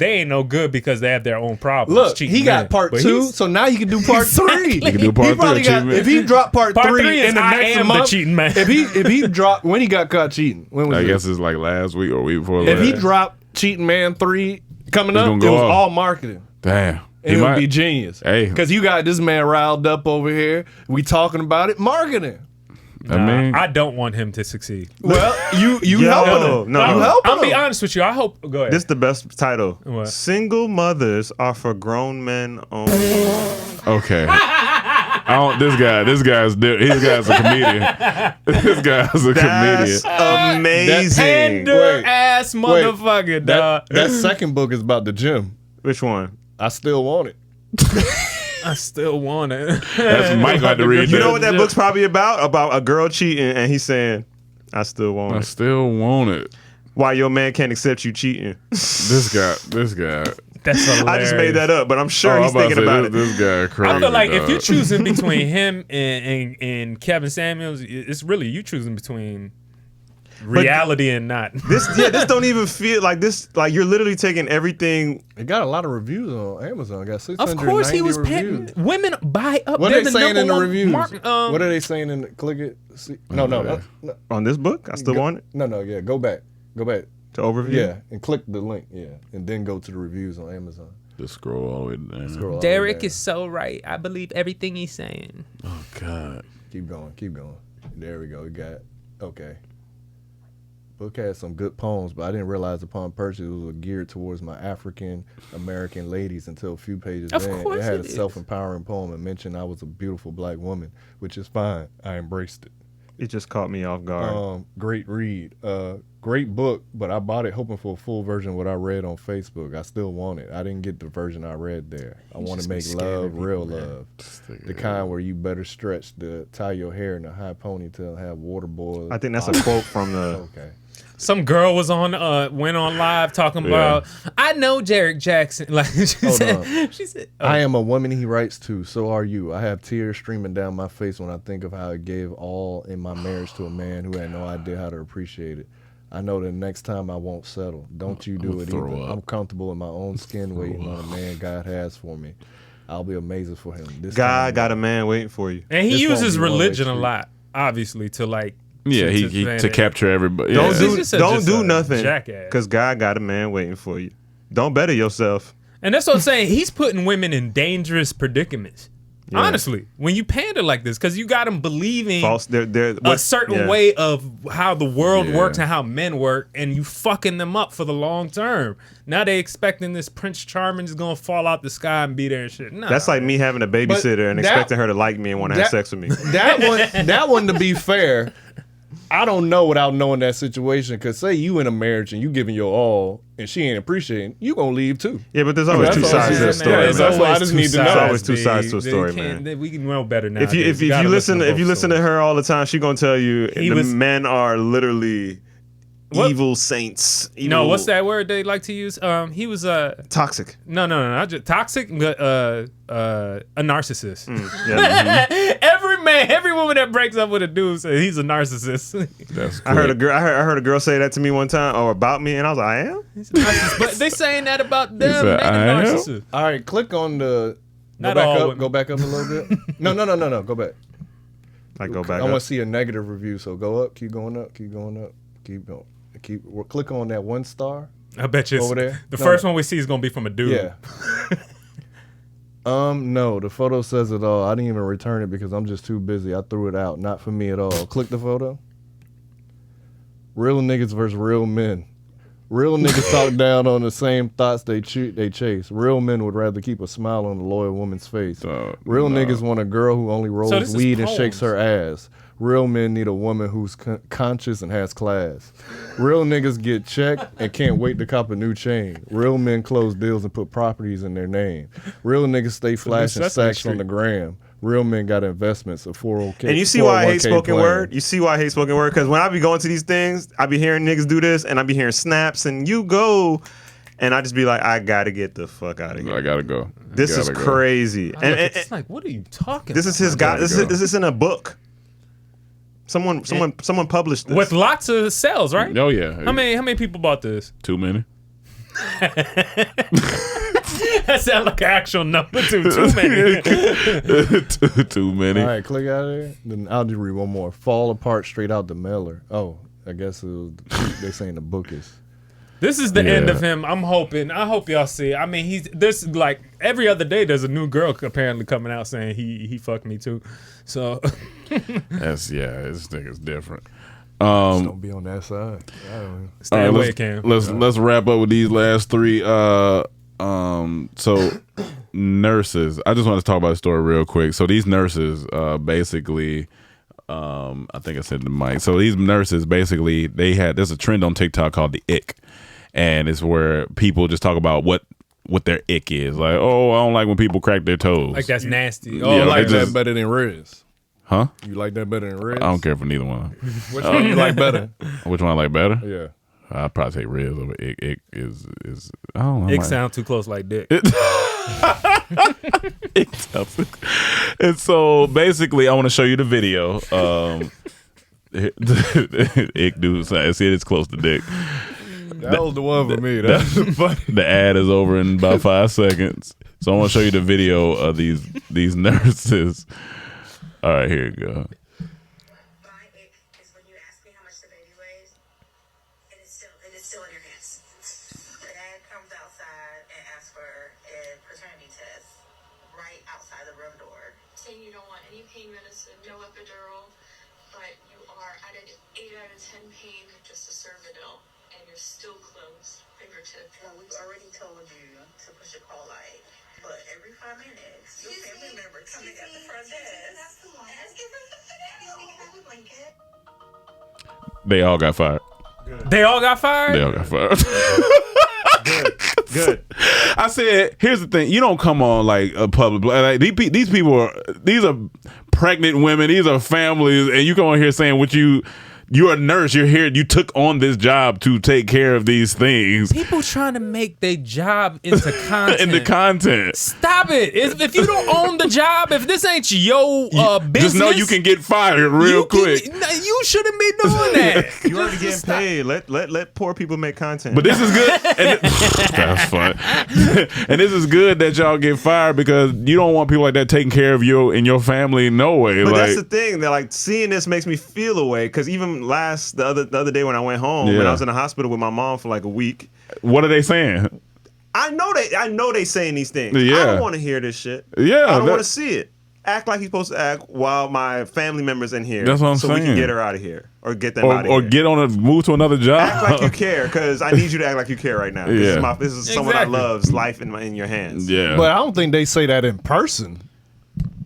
ain't no good because they have their own problems. Look, cheating he got men. part But 2, he's- so now he can do part 3. He can do part He probably 3. got, if he dropped part Part 3 3 is in the I next am the month, cheating man. if he dropped when he got caught cheating, when was I it? guess it's like last week or week before If last. he dropped Cheating Man 3 coming It's up, gonna it go was off. all marketing. Damn. It would be genius. Hey. Because you got this man riled up over here. We talking about it. Marketing. I mean, I don't want him to succeed. Well, you Yo, helping him. no. You helping I'll be him. honest with you. I hope. Go ahead. This is the best title. What? Single mothers are for grown men only. okay. This guy's a comedian. This guy's a That's comedian. amazing. Tender Wait, ass motherfucker, dog. That second book is about the gym. Which one? I still want it. I still want it. That's Mike got to read You that. know what that book's probably about? About a girl cheating, and he's saying, "I still want I it." still want it. Why your man can't accept you cheating? This guy. That's hilarious. I just made that up, but I'm sure I'm he's thinking about it. This guy crazy. I feel like if dog. you're choosing between him and Kevin Samuels, it's really you choosing between reality and not. This don't even feel like this. Like you're literally taking everything. It got a lot of reviews on Amazon. It got 690 Of course, he was reviews. paying. Women buy up. What They're are they the saying in the number one reviews? mark- What are they saying in the click it? See, no. On this book, I still want it. No, yeah. Go back. To overview. Yeah, and click the link. Yeah, and then go to the reviews on Amazon. Just scroll all the way down. Scroll all the way Derrick down. is so right. I believe everything he's saying. Oh God. Keep going. There we go. We got okay. Book had some good poems, but I didn't realize upon purchase it was geared towards my African American ladies until a few pages Of in. course It had it a is. self-empowering poem and mentioned I was a beautiful black woman, which is fine. I embraced it. It just caught me off guard. Great read. Great book, but I bought it hoping for a full version of what I read on Facebook. I still want it. I didn't get the version I read there. I want to make love, real love. The kind where you better stretch to tie your hair in a high ponytail, have water boil. I think that's a quote from the. Okay. Some girl was on, went on live talking about. I know Derrick Jaxn. Like she said, I am a woman he writes to, so are you. I have tears streaming down my face when I think of how I gave all in my marriage to a man who had no idea how to appreciate it. I know that next time I won't settle. Don't you do it either. I'm comfortable in my own skin waiting on a man God has for me. I'll be amazing for him. This God time, got a man waiting for you. and he This won't uses be one-way religion a street. lot, obviously, to like. Yeah, he say to that. capture everybody. Don't Yeah. He's just don't do a nothing jackass. because God got a man waiting for you. Don't better yourself. And that's what I'm saying. He's putting women in dangerous predicaments. Yeah. Honestly, when you pander like this, because you got them believing False. They're a certain way of how the world Yeah. works and how men work, and you fucking them up for the long term. Now they expecting this Prince Charming is gonna fall out the sky and be there and shit. Nah, That's like me having a babysitter and that- expecting her to like me and want to have sex with me. That one, to be fair, I don't know without knowing that situation. Because say you in a marriage and you giving your all and she ain't appreciating, you gonna leave too. Yeah, but there's always That's two all sides she to the said, story. man. man. That's why I just need to know. There's always two sides to a They story, can't- man. We can know better now. If you gotta listen both to stories. her all the time, she gonna tell you He the was- men are literally What? evil saints. Evil, No, what's that word they like to use? He was Toxic. no, not just toxic, a narcissist. Yeah. Every woman that breaks up with a dude says he's a narcissist. That's I heard a quick. girl. I heard a girl say that to me one time, or about me, and I was like, I am. He's a narcissist. But they saying that about them. said, They "I the am?" narcissist. All right, click on the. Not all women. Go back up a little bit. No. Go back. Like go back I want up. to see a negative review. So go up. Keep going up. Keep going up. Keep going. Click on that 1 star. I bet you it's, Over there? the No. first one we see is gonna be from a dude. Yeah. No, the photo says it all. I didn't even return it because I'm just too busy. I threw it out. Not for me at all. Click the photo. Real niggas versus real men. Real niggas talk down on the same thoughts they chase. Real men would rather keep a smile on a loyal woman's face. Real niggas want a girl who only rolls this is weed and shakes poems. her ass. Real men need a woman who's conscious and has class. Real niggas get checked and can't wait to cop a new chain. Real men close deals and put properties in their name. Real niggas stay flashing Sesame stacks on Street. the gram. Real men got investments, a 401k. And you see why I hate 401k spoken plan. word? You see why I hate spoken word? Because when I be going to these things, I be hearing niggas do this, and I be hearing snaps, and you go, and I just be like, I gotta get the fuck out of here. I gotta go. This is crazy. And It's like, what are you talking this about? is his guy. This is in a book. Someone published this With lots of sales, right? Oh yeah. How many people bought this? Too many. That sounds like an actual number too. Too many. Too many. All right, click out of there. Then I'll just read one more. Fall apart straight out the mailer. Oh, I guess it was, they saying the book is. This is the end of him. I hope y'all see. I mean, there's like every other day there's a new girl apparently coming out saying he fucked me too. So this nigga's different. Just don't be on that side. I don't know. Stay away, Cam. Let's wrap up with these last three. So nurses. I just want to talk about the story real quick. So these nurses, basically, I think I said the mic. So these nurses, basically, there's a trend on TikTok called the ick, and it's where people just talk about what their ick is. Like, oh, I don't like when people crack their toes. Like that's nasty. Oh, Yeah, like just- that better than Rizz. Huh? You like that better than Rizz? I don't care for neither one. Which one you like better? Which one I like better? Yeah. I'd probably say Rizz over ick. Ick is I don't know. It sound too close like dick. And so basically, I want to show you the video. Ick dude, see it's close to dick. That was the one for me. That's funny. The ad is over in about 5 seconds. So I want to show you the video of these nurses. All right, here you go. My ick is when you ask me how much the baby weighs, and it's still in your hands. The dad comes outside and asks for a paternity test right outside the room door. Saying you don't want any pain medicine, no epidural, but you are at an 8 out of 10 pain just to serve the bill, and you're still closed, fingertip. Well, we've already told you to push a call light, but every 5 minutes, your family member coming at the front desk. They all got fired. They all got fired? They all got fired. Good. I said, here's the thing: you don't come on like a public. Like, these people these are pregnant women. These are families, and you come on here saying what you're a nurse. You're here. You took on this job to take care of these things. People trying to make their job into content. Content. Stop it! If you don't own the job, if this ain't your business, Just know you can get fired real quick. You shouldn't be doing that. You already getting paid. Let poor people make content. But this is good. That's fun. And this is good that y'all get fired because you don't want people like that taking care of you and your family. No way. But like, that's the thing. That like seeing this makes me feel a way because even the other day when I went home and I was in the hospital with my mom for like a week. What are they saying? I know they saying these things. Yeah. I don't want to hear this shit. Yeah, I don't want to see it. Act like he's supposed to act while my family member's in here. That's what I'm so saying. we can get her out of here or get them out of Or here. get on a move to another job. Act like you care because I need you to act like you care right now. Yeah. This is someone I love's life in your hands. Yeah. But I don't think they say that in person.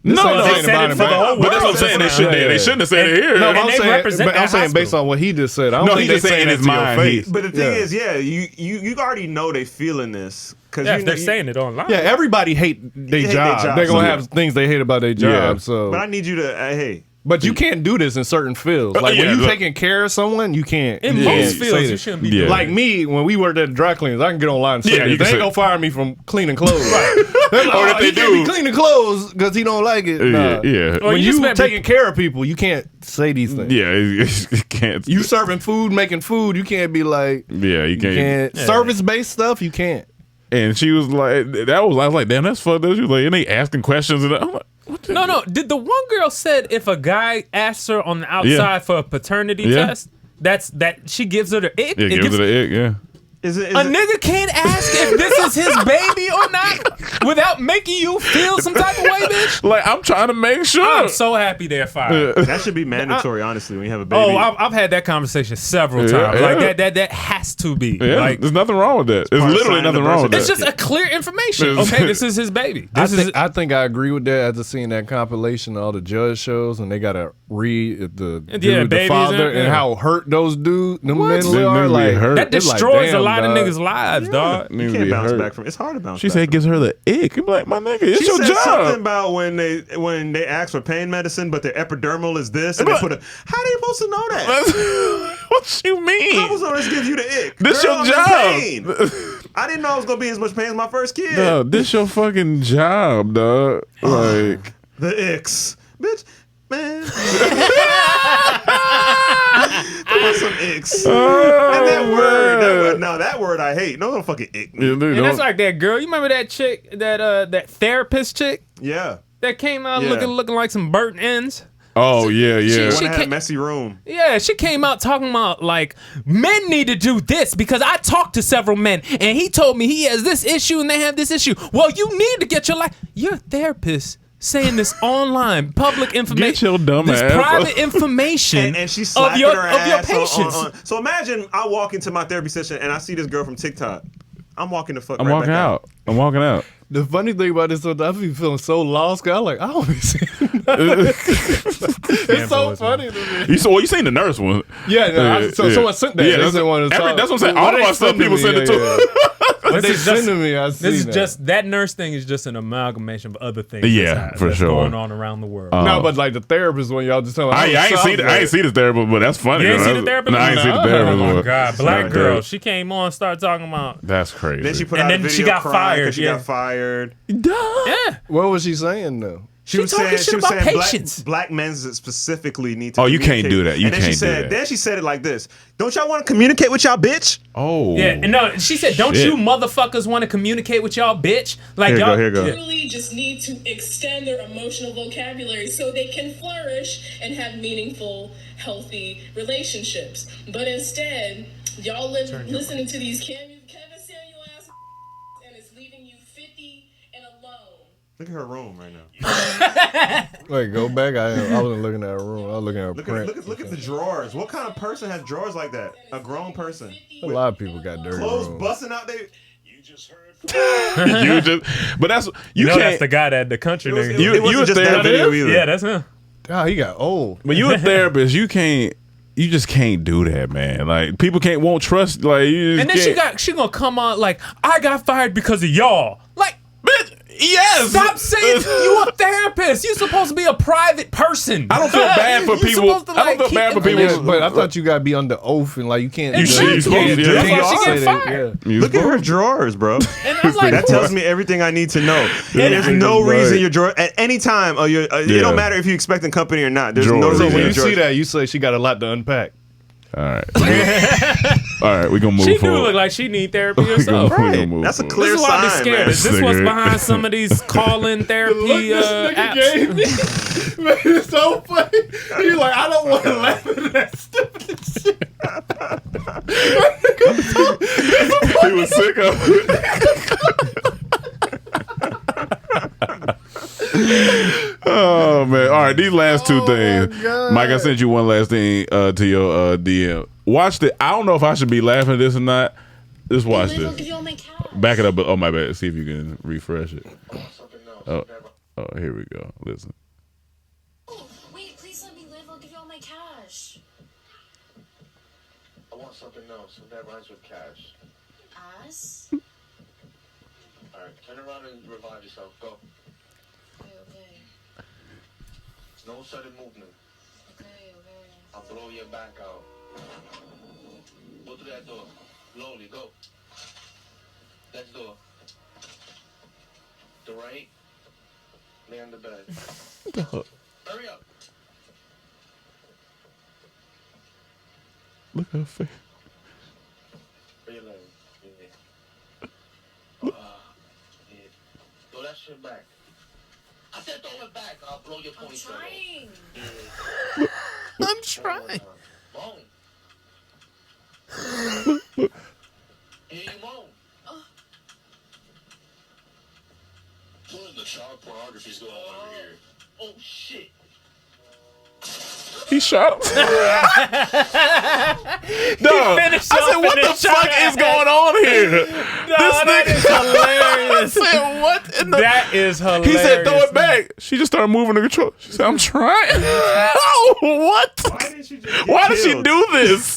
No, they said it for the whole But that's what I'm world. saying. They shouldn't. Yeah. They shouldn't have said it here. No, And I'm they saying, represent but I'm that saying based hospital. on what he just said. I don't No, think he they just saying saying in it his to your mind, face. But the thing Yeah. is, you already know they feeling this because Yeah, if they're saying it online. Yeah, everybody hate their hate their job. jobs. They're gonna Yeah. have things they hate about their job. Yeah. So, But I need you to hey. but you can't do this in certain fields. Like Yeah, when you look. taking care of someone, you can't. In you most can't say fields, you this. shouldn't be Yeah. doing Like me, when we worked at the dry cleaners, I can get online and say Yeah, this. you They can ain't say- gonna fire me from cleaning clothes. Right. Or if they he can't do. be cleaning clothes because he don't like it. Nah. Yeah. Well, When you just you better be- taking care of people, you can't say these things. Yeah. You can't. You serving food, making food, you can't be like, Yeah. You you can't. can't. Service-based stuff, you can't. And she was like, I was like, damn, that's fucked up. She was like, and they asking questions. And I'm like, what the No. Did the one girl said if a guy asks her on the outside Yeah. for a paternity Yeah. test, that she gives her the ick? Yeah, It give gives- it a ick, yeah. Is it a nigga can't ask if this is his baby or not without making you feel some type of way, bitch. Like, I'm trying to make sure. I'm so happy they're fired. that should be mandatory, honestly, when you have a baby. Oh, I've had that conversation several Yeah, times. yeah. Like that has to be. Yeah, Like there's nothing wrong with that. There's part of literally signing the nothing wrong with birth that. it's just a clear information. It's- Okay, this is his baby. I This is think I agree with that after seeing that compilation of all the judge shows and they gotta read the Yeah, dude, the babies father and- and yeah. how hurt those dudes them What? men Them are. niggas Like be hurt. that it's like, destroys a damn, lot of dog. niggas' lives, dog. you Niggas can't be bounce hurt. back from it. It's hard to bounce She back said it from gives her the ick. I'm like, my nigga, it's She your said something job. about when they ask for pain medicine, but their epidermal is this, and they put a. How are you supposed to know that? What you mean? How was this give you the ick? This Girl, your I'm in job. pain. I didn't know I was gonna be as much pain as my first kid. No, this your fucking job, dog. Like the icks, bitch, man. There was some icks. And that word I hate. No fucking ick. And that's like that girl. You remember that chick, that therapist chick? Yeah. That came out looking like some burnt ends. Oh yeah. She had a messy room. Yeah, she came out talking about like men need to do this because I talked to several men and he told me he has this issue and they have this issue. Well, you need to get your life. You're a therapist saying this online public information. Get your dumb this ass. private information and she of your patients. patients. So imagine I walk into my therapy session and I see this girl from TikTok. I'm walking the fuck. I'm right walking back out. I'm walking out. The funny thing about this, I be feeling so lost. Cause I'm like, I don't be seeing It's so funny to me. You seen the nurse one? Yeah. Someone sent that. Yeah, that's what I'm saying. All of our stuff people send it to. They sending me. I see This is that. just that nurse thing is just an amalgamation of other things. Yeah, for that's sure. going on around the world. No, but like the therapist one, y'all just tell me. I ain't see the therapist, but that's funny. You ain't though. see the therapist? No, I ain't see the therapist. Oh my one. god, black Not girl. good. She came on, started talking about. That's crazy. Then she put And out a then video she got crying fired, 'cause she yeah. got fired. Yeah. What was she saying though? She was talking saying, shit about black, patients. black men specifically need to. Oh, you can't communicate. do that. You and then can't she do said, that. Then she said it like this: "Don't y'all want to communicate with y'all, bitch?" Oh. Yeah, and no, she said, "Don't Shit. you motherfuckers want to communicate with y'all, bitch?" Like Here you y'all. go, here you go. Yeah. Really just need to extend their emotional vocabulary so they can flourish and have meaningful, healthy relationships. But instead, y'all listening to these Kevin Samuel ass and it's leaving you 50 and alone. Look at her room right now. Wait, go back. I wasn't looking at a room. I was looking at a print. Look at the drawers. What kind of person has drawers like that? A grown person. A lot of people got dirty Clothes rooms. busting out there. But that's You know, can't. that's the guy that the country nigga. You wasn't a just that therapist? video either. Yeah, that's him. God, he got old. When you a therapist, you just can't do that, man. Like people won't trust. Like you just And then can't. she gonna come on like, I got fired because of y'all. Like, Bitch, yes. stop saying you a therapist. You supposed to be a private person. I don't feel bad for You people. supposed to, I don't like, feel keep bad for it people. Yeah, but I thought you gotta be under oath and like you can't. You should- you're supposed to do that. That's why she say get that, fired. yeah. Look at her drawers, bro. And I'm like, That tells me everything I need to know. There's no reason your drawer at any time. It don't matter if you're expecting company or not. There's no Drawers, reason So when your you drawers. see that, you say she got a lot to unpack. All right. All right, we gonna move she do forward. look like she need therapy We herself. gonna Right. move That's a forward. clear This is why I be sign, scared. man. Is this what's Nigga. behind some of these call-in therapy apps? gave me. Man, it's so funny. He's like, I don't want to laugh at that stupid shit. He was sick of it. Oh man! All right, these last two things, God. Mike. I sent you one last thing to your DM. Watch the. I don't know if I should be laughing at this or not. Just watch Live, I'll this. give you all my cash. Back it up. Oh my bad. See if you can refresh it. Oh, here we go. Listen. Wait, please let me live. I'll give you all my cash. I want something else that rhymes with cash. Ass? Alright, turn around and revive yourself. Go. Okay. No sudden movement. Okay. I'll blow your back out. Go through that door. Slowly, go. Next door. The right. Lay on the bed. Hurry up. Look at her face. Where your leg? Yeah. Throw that shit back. I said throw it back. I'll blow your I'm ponytail. trying. I'm trying. Moan. Here you moan. What in the child pornography's going on over here? Oh shit. He shot him. Dog, I said, what the fuck is going on here? That is hilarious. I said, what in the... That is hilarious. He said, throw it back. She just started moving the control. She said, I'm trying. Oh, what? Why did she do this?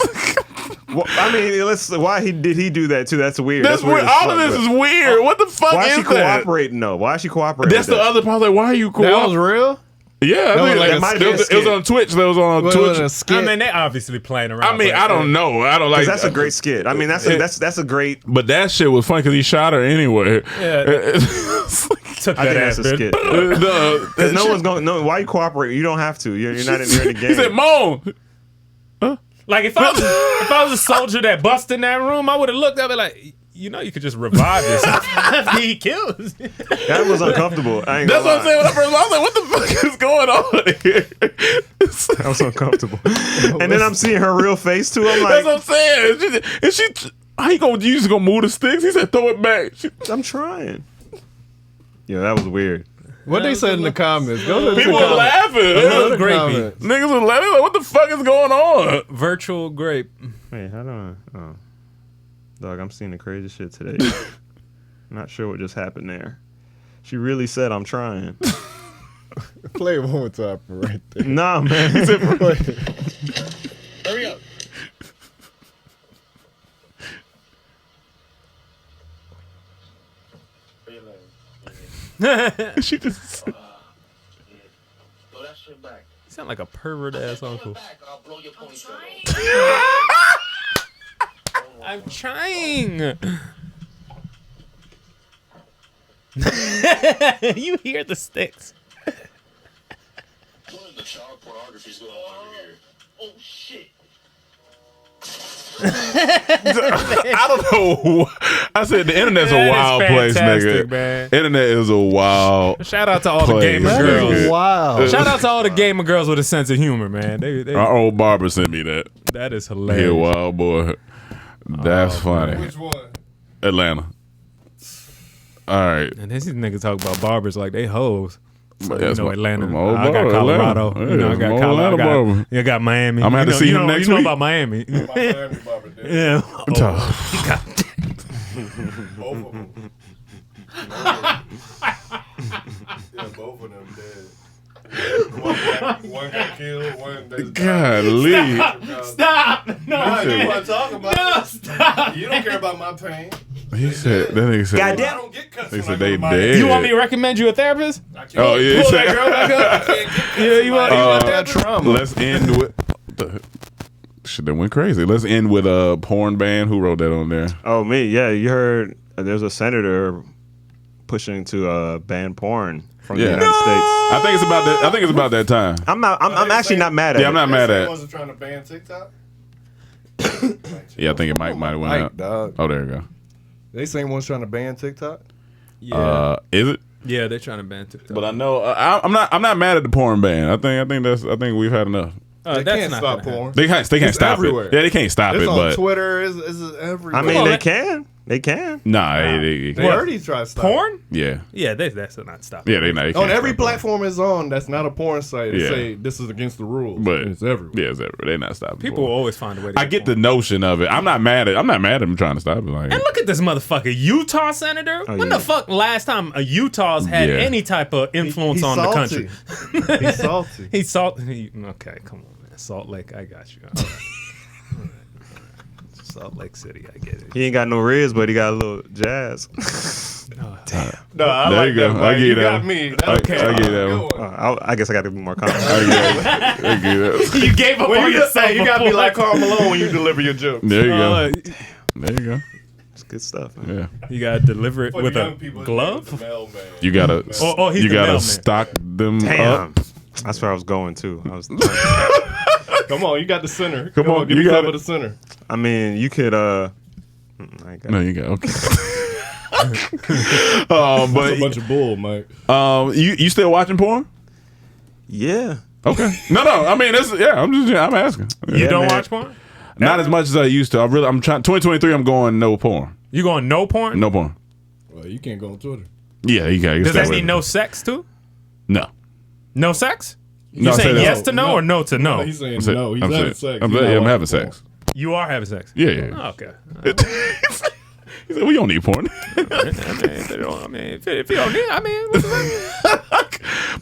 Well, I mean, why did he do that too? That's weird. That's weird. as All fuck, of this but- is weird. What the fuck Why is is she that? cooperating though? Why is she cooperating? That's with the that? other part. Like, why are you That was cooperating? real? Yeah, That was like a it was on Twitch. That was on Twitch. A skit. I mean, they obviously playing around. I mean, I don't know. I don't like. That's a great skit. I mean, that's a great. But that shit was funny because he shot her anyway. Yeah. Took I that think that's a ass, skit. bitch. Because no one's going. No, why you cooperate? You don't have to. You're not in the game. He said, "Moan." Like if I was a soldier that busted in that room, I would have looked up and like, you could just revive yourself after he kills. That was uncomfortable. I ain't That's gonna what I'm saying. When I first, I was like, "What the fuck is going on here?" That was uncomfortable. And then I'm seeing her real face too. I'm That's like, what I'm saying. And she, how you just gonna move the sticks? He said, "Throw it back." I'm trying. Yeah, that was weird. What they said in the comments? Go to the People were comments. laughing. Go to the was grapey. comments. Niggas was laughing. Like, what the fuck is going on? Virtual grape. Wait, how do I? Oh, dog, I'm seeing the crazy shit today. Not sure what just happened there. She really said, "I'm trying." Play it one more time right there. Nah, man. He said, "Play." Hurry up. She just. Throw that shit back. You sound like a pervert ass uncle. Back, I'll blow your ponytail. I'm trying. You hear the sticks. What in the child pornography's going on over here? Oh shit. I don't know. I said the internet's a That is wild place, fantastic, nigga. man. Internet is a wild. Shout out to all the Place, gamer nigga. girls. Wow. Shout out to all the gamer girls with a sense of humor, man. They Our old barber sent me that. that is He a hilarious. wild boy. That's funny. Which one? Atlanta. All right. And these niggas talk about barbers like they hoes. So, That's you know, my- Atlanta. my old I got barber, Colorado. Atlanta. You know, I Yeah, got my old Colorado. Atlanta barber. You got Miami. I'm gonna have to see him know, next You know week. about Miami. My Miami barber did. Yeah. Both of them. Yeah, both of them dead. One got killed, one they Golly. Stop. No, you want to talk about no, stop. You don't care about my pain. He said, that nigga said, I don't get cussed they when I said go they to my- dead. You want me to recommend you a therapist? I can't Oh, yeah. he Pull said- that girl back up. I can't get cussed Yeah, you want that trauma. Let's end with. What the, shit, that went crazy. Let's end with a porn ban. Who wrote that on there? Oh, me? Yeah, you heard? There's a senator pushing to ban porn from the Yeah. United States. I think it's about that. I think it's about that time. I'm actually not mad at Yeah, it. I'm not mad at it. Ones are trying to ban TikTok. Yeah, I think it might have went Mike, out. dog. Oh, there you go. They same ones trying to ban TikTok. Yeah. Is it? Yeah, they're trying to ban TikTok. But I know I'm not mad at the porn ban. I think we've had enough. They that's can't not stop gonna porn. They can't It's stop everywhere. it. Yeah, they can't stop It's it. on But Twitter. It's everywhere. I mean, Well, they that- can. They can. nah, they they already tried to stop Porn? yeah, Yeah, that's not stopping. yeah, they not. They On can't every stop it. platform is on. That's not a porn site. They Yeah. say this is against the rules. But it's everywhere. Yeah, it's everywhere. They're not stopping. People will porn. always find a way to I get the notion of it. I'm not mad at them trying to stop it. Like, And look at this motherfucker, Utah senator. When yeah. the fuck last time a Utah's had Yeah. any type of influence on the country? He's salty. He's salty. Okay, come on, man. Salt Lake, I got you. All right. Salt Lake City, I get it. He ain't got no Rizz, but he got a little jazz. Damn. No, I There like you go. that. I Mike. give You that got one. me. I That's give that one. I guess I got to be more confident. I get that. You gave up When on you just yourself. say you gotta be before. like Karl Malone when you deliver your joke. There you go. Uh, There you go. It's good stuff, man. Yeah. you gotta deliver it For with the a young people, glove. it's the mailman. You gotta. Oh, he's you the gotta mailman. stock them Damn. up. That's where I was going too. Come on, you got the center. Come on, give you me got some it. of the center. I mean, you could. I ain't got No, you got okay. That's a but bunch of bull, Mike. you still watching porn? Yeah. Okay. No. I mean, I'm asking. You Yeah, don't man. watch porn? Not as much as I used to. I'm trying. 2023. I'm going no porn. You going no porn? No porn. Well, you can't go on Twitter. Yeah, you got. Does that mean no sex too? No. No sex? You No, I saying said yes no. to no or no to no? He's saying I'm saying- no. He's I'm having saying- sex. I'm He's not having watching sex. You are having sex? Yeah. Oh, okay. He He said, we don't need porn. If you don't need, what's the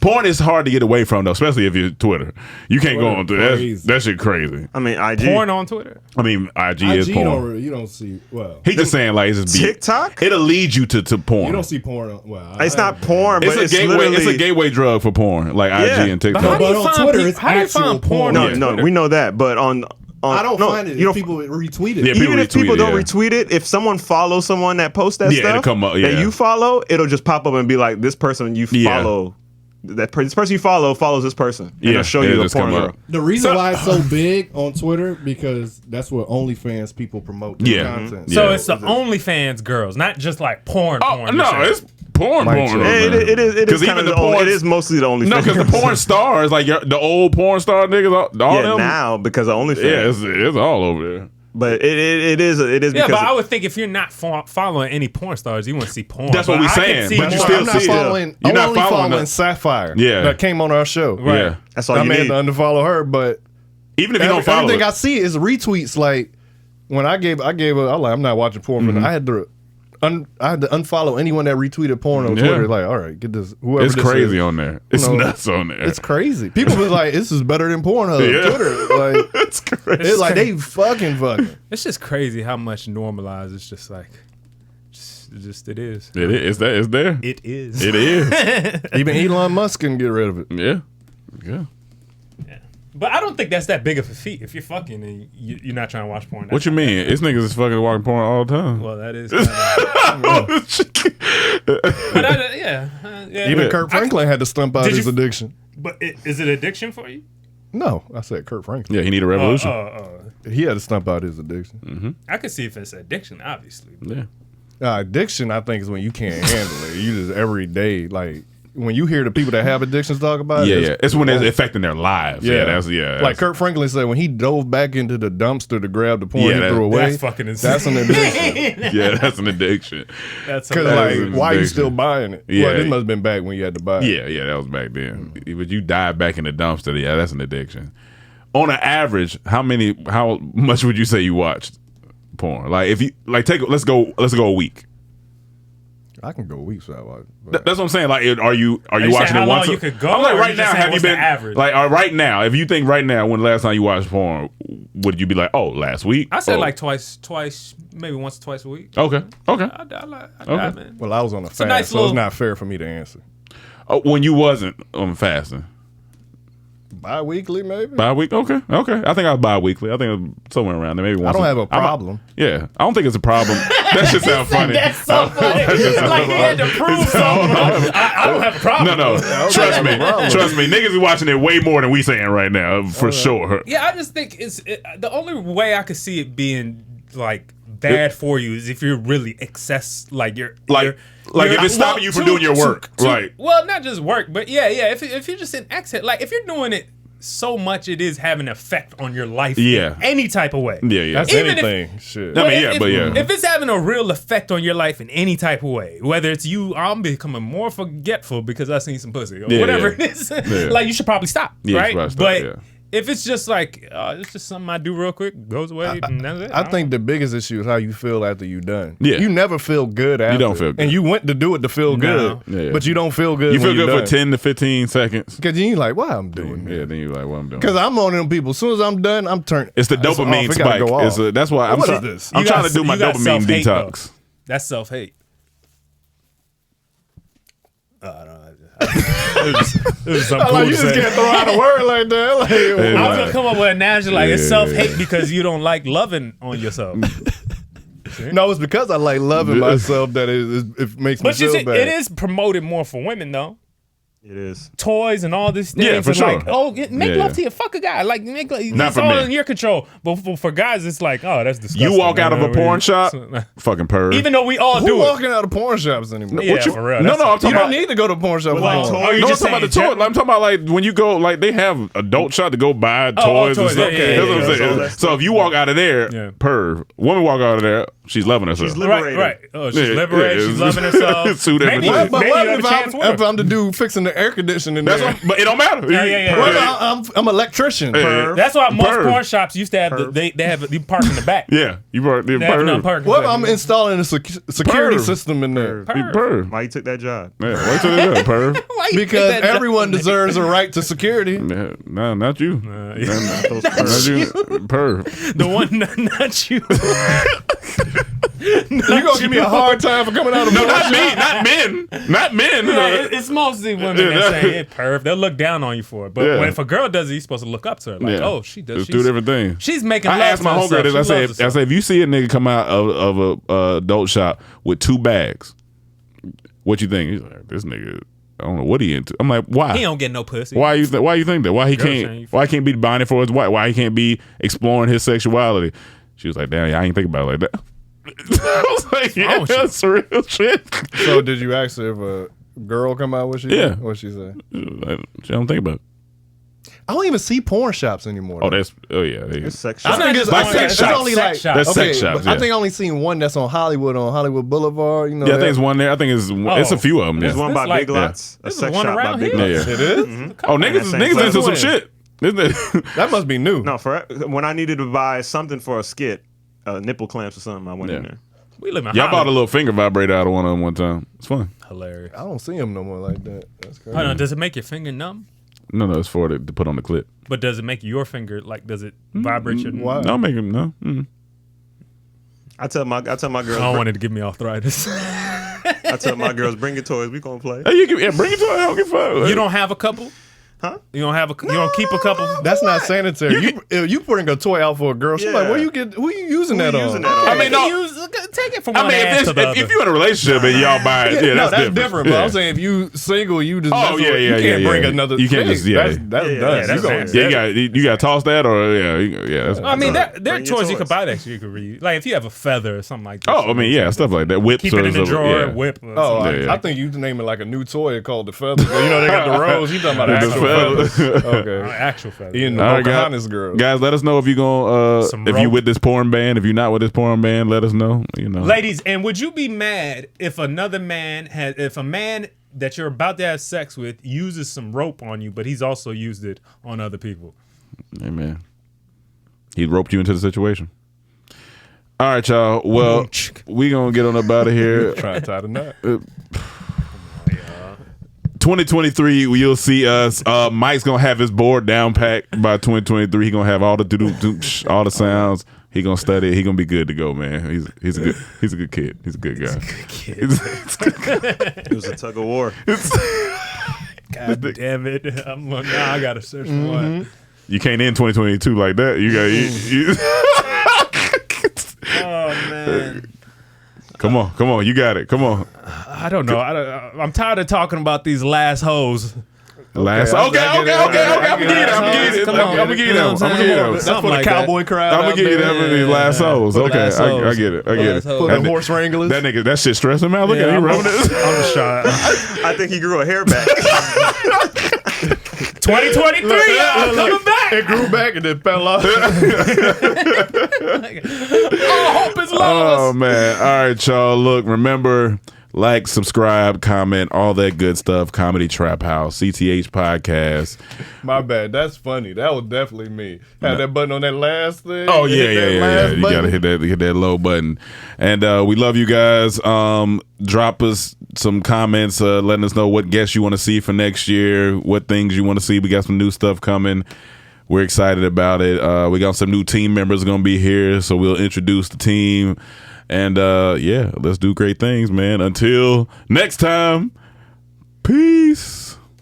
Porn is hard to get away from, though, especially if you're Twitter. You can't go on Twitter. That shit crazy. I mean, IG. porn on Twitter? I mean, IG is porn. You don't see. Well, He just saying like it's just TikTok? It'll lead you to porn. you don't see porn. Well, It's not porn, but It's a gateway. literally, It's a gateway drug for porn, like Yeah. IG and TikTok. But how do you But on find Twitter, peop- it's how do you actual find porn? porn. on No, Twitter? we know that, but on I don't find it. you don't- People retweet it. Yeah, people even if people retweet it, don't yeah. retweet it, if someone follows someone that posts that Yeah, it'll stuff come up, that yeah. you follow, it'll just pop up and be like, this person you Yeah. follow, this person you follow follows this person. And Yeah, it'll show it'll you the just porn come girl. up. The reason why it's so big on Twitter because that's what OnlyFans people promote their Yeah. content. So Yeah. it's the OnlyFans girls, not just like porn. Oh porn no, you're saying. it's porn. Mic Porn. check. on It there. is 'Cause kind even of the the only, porn. it is mostly the only. No, because the porn stars, like the old porn star niggas, all yeah, them. now because of OnlyFans. Yeah, it's all over there. But it is Yeah, because but I would think if you're not following any porn stars, you wouldn't see porn. That's what But we I can saying, see but you more- still I'm not see it. following. You're I'm not only following following the- Sapphire. Yeah. that came on our show. Right. Yeah, that's all I you may have need. to unfollow her, but even if you don't follow everything it. I see is retweets. Like when I gave I'm not watching porn, Mm-hmm. but I had to unfollow anyone that retweeted porn on Yeah. Twitter. Like, all right, get this. Whoever It's this crazy is. on there. It's know, nuts on there. It's crazy. People be like, this is better than Pornhub. Yeah. Twitter, like, It's crazy. it's like they fucking. It's just crazy how much normalized. It's just like, just it is. It is. It's there. It is. It is. Even Elon Musk can get rid of it. Yeah. Yeah. But I don't think that's that big of a feat. If you're fucking and you're not trying to watch porn. What you mean? This niggas is fucking walking porn all the time. Well, that is. But yeah. Even Kurt Franklin had to stump out Did his you- addiction. But is it addiction for you? No, I said Kurt Franklin. Yeah, he need a revolution. He had to stump out his addiction. I can see if it's addiction, obviously. Yeah. Addiction, I think, is when you can't handle it. You just every day, like when you hear the people that have addictions talk about Yeah, it. yeah. It's when it's affecting their lives. Yeah, that's Like Kurt Franklin said, when he dove back into the dumpster to grab the porn he threw away. That's fucking insane. That's an addiction. Yeah, that's an addiction. That's Because hilarious. like, why are you still buying it? Yeah. Well, this must have been back when you had to buy it. Yeah, that was back then. But you dive back in the dumpster. Yeah, that's an addiction. On an average, how much would you say you watched porn? Like if you let's go a week. I can go weeks without watching. That's what I'm saying. Like, are you saying watching how it once? long you could go, I'm like, or right you now, just saying have you what's the been average? like right now? If you think right now, when the last time you watched porn, would you be like, oh, last week? I said Oh. like twice, maybe once or twice a week. Okay. I dive in. Well, I was on a fast, nice so little- it's not fair for me to answer. Oh, when you wasn't on fasting. Bi-weekly, maybe? Bi-week? Okay. I think I was bi-weekly. I think it was somewhere around there. Maybe once. I don't have a problem. Yeah. I don't think it's a problem. That should sound funny. That's so funny. Like he had to prove something. I don't have a problem. No. Trust me. Trust me. Niggas is watching it way more than we saying right now, for sure. Yeah, I just think the only way I could see it being like bad for you is if you're really if it's stopping you from doing your work. Right. Well, not just work, but yeah. If you're just in excess, like if you're doing it so much, it is having an effect on your life. Yeah. In any type of way. Yeah. That's Even anything. Shit. I mean, yeah. If it's having a real effect on your life in any type of way, whether it's I'm becoming more forgetful because I seen some pussy or whatever it is, like you should probably stop, right? Probably stop, but if it's just like it's just something I do real quick, goes away, and that's it. I think the biggest issue is how you feel after you're done. Yeah. You never feel good after. You don't feel good. And you went to do it to feel good, Yeah. but you don't feel good You feel when you're good for done. 10 to 15 seconds. Because you're like, why I'm doing Yeah, then you're like, what I'm doing. Because I'm one of them people. As soon as I'm done, I'm turning. It's the dopamine spike. That's why I'm What trying. is this? I'm You trying got- to do my you got dopamine self-hate, detox. though. That's self-hate. It was something cool Like, to you just say. can't throw out a word like that. Like, I was gonna come up with an analogy like it's Yeah. self-hate because you don't like loving on yourself. no, it's because I like loving myself that it makes me But you feel see, bad. it is promoted more for women though. It is. Toys and all this things. Yeah, for and sure. Like, make Yeah, love yeah. to you. Fuck a guy. Like, make love. Not It's for all me. in your control. But for guys, it's like, oh, that's disgusting. You walk out of a porn shop, So- fucking perv. even though we all Who do it. walking out of porn shops anymore? Yeah, What you, for real. No, That's- I'm you talking don't about. need to go to porn shop. like for porn. toys? Oh, you No, I'm just talking about the saying toy. I'm talking about like when you go, like they have adult shop to go buy toys and toys. stuff. Yeah, That's what I'm yeah. saying. So So if you walk out of there, Yeah. perv. Woman walk out of there, She's loving herself. She's liberated. Right. Oh, she's Yeah, liberated. yeah. She's loving herself. Suit Maybe, everything. But maybe what you have if a chance with her. I'm the dude fixing the air conditioning? That's there? what, but it don't matter. Yeah. Well, I'm an electrician. Yeah. That's why most Perv. porn shops used to have they have you park in the back. Yeah, you park. They have no parking. What if I'm installing a security Perv. system in there? Perv. Why you took that job? Yeah, wait till they done, perv. Why you Because think that- everyone deserves a right to security. Yeah, no, not you. Those Not pervs. you. Perv. the one, not you. You gonna give me a hard time for coming out of No, porn not shop? me. Not men. Not men. It's mostly women that say it, perv. They'll look down on you for it. But Yeah. if a girl does it, you're supposed to look up to her. Like, Yeah. oh, she does. It's two different things. She's making love I asked to my homegirl herself. this. I She loves said, herself. if you see a nigga come out of a adult shop with 2 bags, what you think? He's like, this nigga, I don't know what he into. I'm like, why? he don't get no pussy. Why you think that? Why he Girl can't? saying you- Why he can't be binding for his wife? Why he can't be exploring his sexuality? She was like, damn, I ain't think about it like that. I was like, yeah, wrong with you? that's real shit. So did you ask her if a girl come out? What she? Yeah. What she say? She don't think about it. I don't even see porn shops anymore. Oh, yeah. It's sex I shop. think it's Like only, sex it's shops. only Sex like shops. That's okay, sex shops, but I yeah. think I only seen one that's on Hollywood Boulevard. You know, Yeah, I that- think it's one there. I think it's a few of them. There's Yeah. one by like- Big Lots. A This is sex one shop by around Big here. Lots. Yeah. It is. Oh, niggas Same into place. some shit. Isn't it? That must be new. No, when I needed to buy something for a skit, nipple clamps or something, I went in Yeah. there. We live in Y'all bought a Hollywood. little finger vibrator out of one of them one time. It's fun. Hilarious. I don't see them no more like that. That's crazy. Hold on, does it make your finger numb? No, it's for to put on the clip. But does it make your finger does it vibrate your? Why? No, make him no. Mm. I tell my girls, I don't want it to give me arthritis. I tell my girls, bring your toys, we gonna play. Hey, you can bring it to. I don't give a fuck. You don't have a couple? Huh? You don't have a? You don't keep a couple? That's not sanitary. You bring a toy out for a girl. She's Yeah. like, who you using Who that you on? using that on? I mean, no. Take it from I one mean, hand to the if other. you in a relationship and y'all buy it, yeah, no, that's different. But I'm saying if you single, you just Oh, mess with- yeah, you can't bring yeah. another. You can't thing. just- yeah. That's Yeah, done. that's You gonna- nasty. Yeah, you got to toss that or yeah. That's, I mean, there are Bring your toys you could toys. buy that you could read. Like if you have a feather or something like that. oh, I mean, yeah, stuff like that. Whips Keep or it in the something, drawer, yeah. whip. Or Oh, something. Yeah. I think you name it like a new toy called the feather. You know they got the rose. You talking about The actual feather. feathers? Okay. Actual feather. In the All right, Pocahontas girl. Guys, let us know if you gonna Some if you rope. with this porn band. If you're not with this porn band, let us know. You know, Ladies, and would you be mad if a man that you're about to have sex with uses some rope on you, but he's also used it on other people? hey man, he roped you into the situation. All right, y'all. Well, we gonna get on up out of here. Try to tie the knot. 2023, you'll see us. Mike's gonna have his board down packed by 2023. He gonna have all the all the sounds. He gonna study. He gonna be good to go, man. He's a good kid. He's a good guy. It was a tug of war. God damn it! Now I gotta search for one. You can't end 2022 like that. You got. Oh man. Come on. You got it. Come on. I don't know. I'm tired of talking about these last hoes. Last. I Okay. get it. I'm gonna get it. Come on. I'm gonna get You know it. what I'm saying? That's Something for the like that. cowboy crowd. I'm gonna out get there. it. These last souls. For Okay, last I hoes. get it. For last hoes. For them horse wranglers. That nigga, that shit stress him out. Look at him. Rubbing it. I'm shy. I think he grew a hair back. 2023, y'all coming back. It grew back and then fell off. All hope is Oh lost. man. All right, y'all. Look, remember, like, subscribe, comment, all that good stuff. Comedy Trap House, CTH Podcast. My bad. That's funny. That was definitely me. Had that button on that last thing. Oh Hit yeah. that last You button. gotta hit that low button. And we love you guys. Drop us some comments, letting us know what guests you want to see for next year, what things you want to see. We got some new stuff coming. We're excited about it. We got some new team members gonna be here, so we'll introduce the team. And yeah, let's do great things, man. Until next time, peace.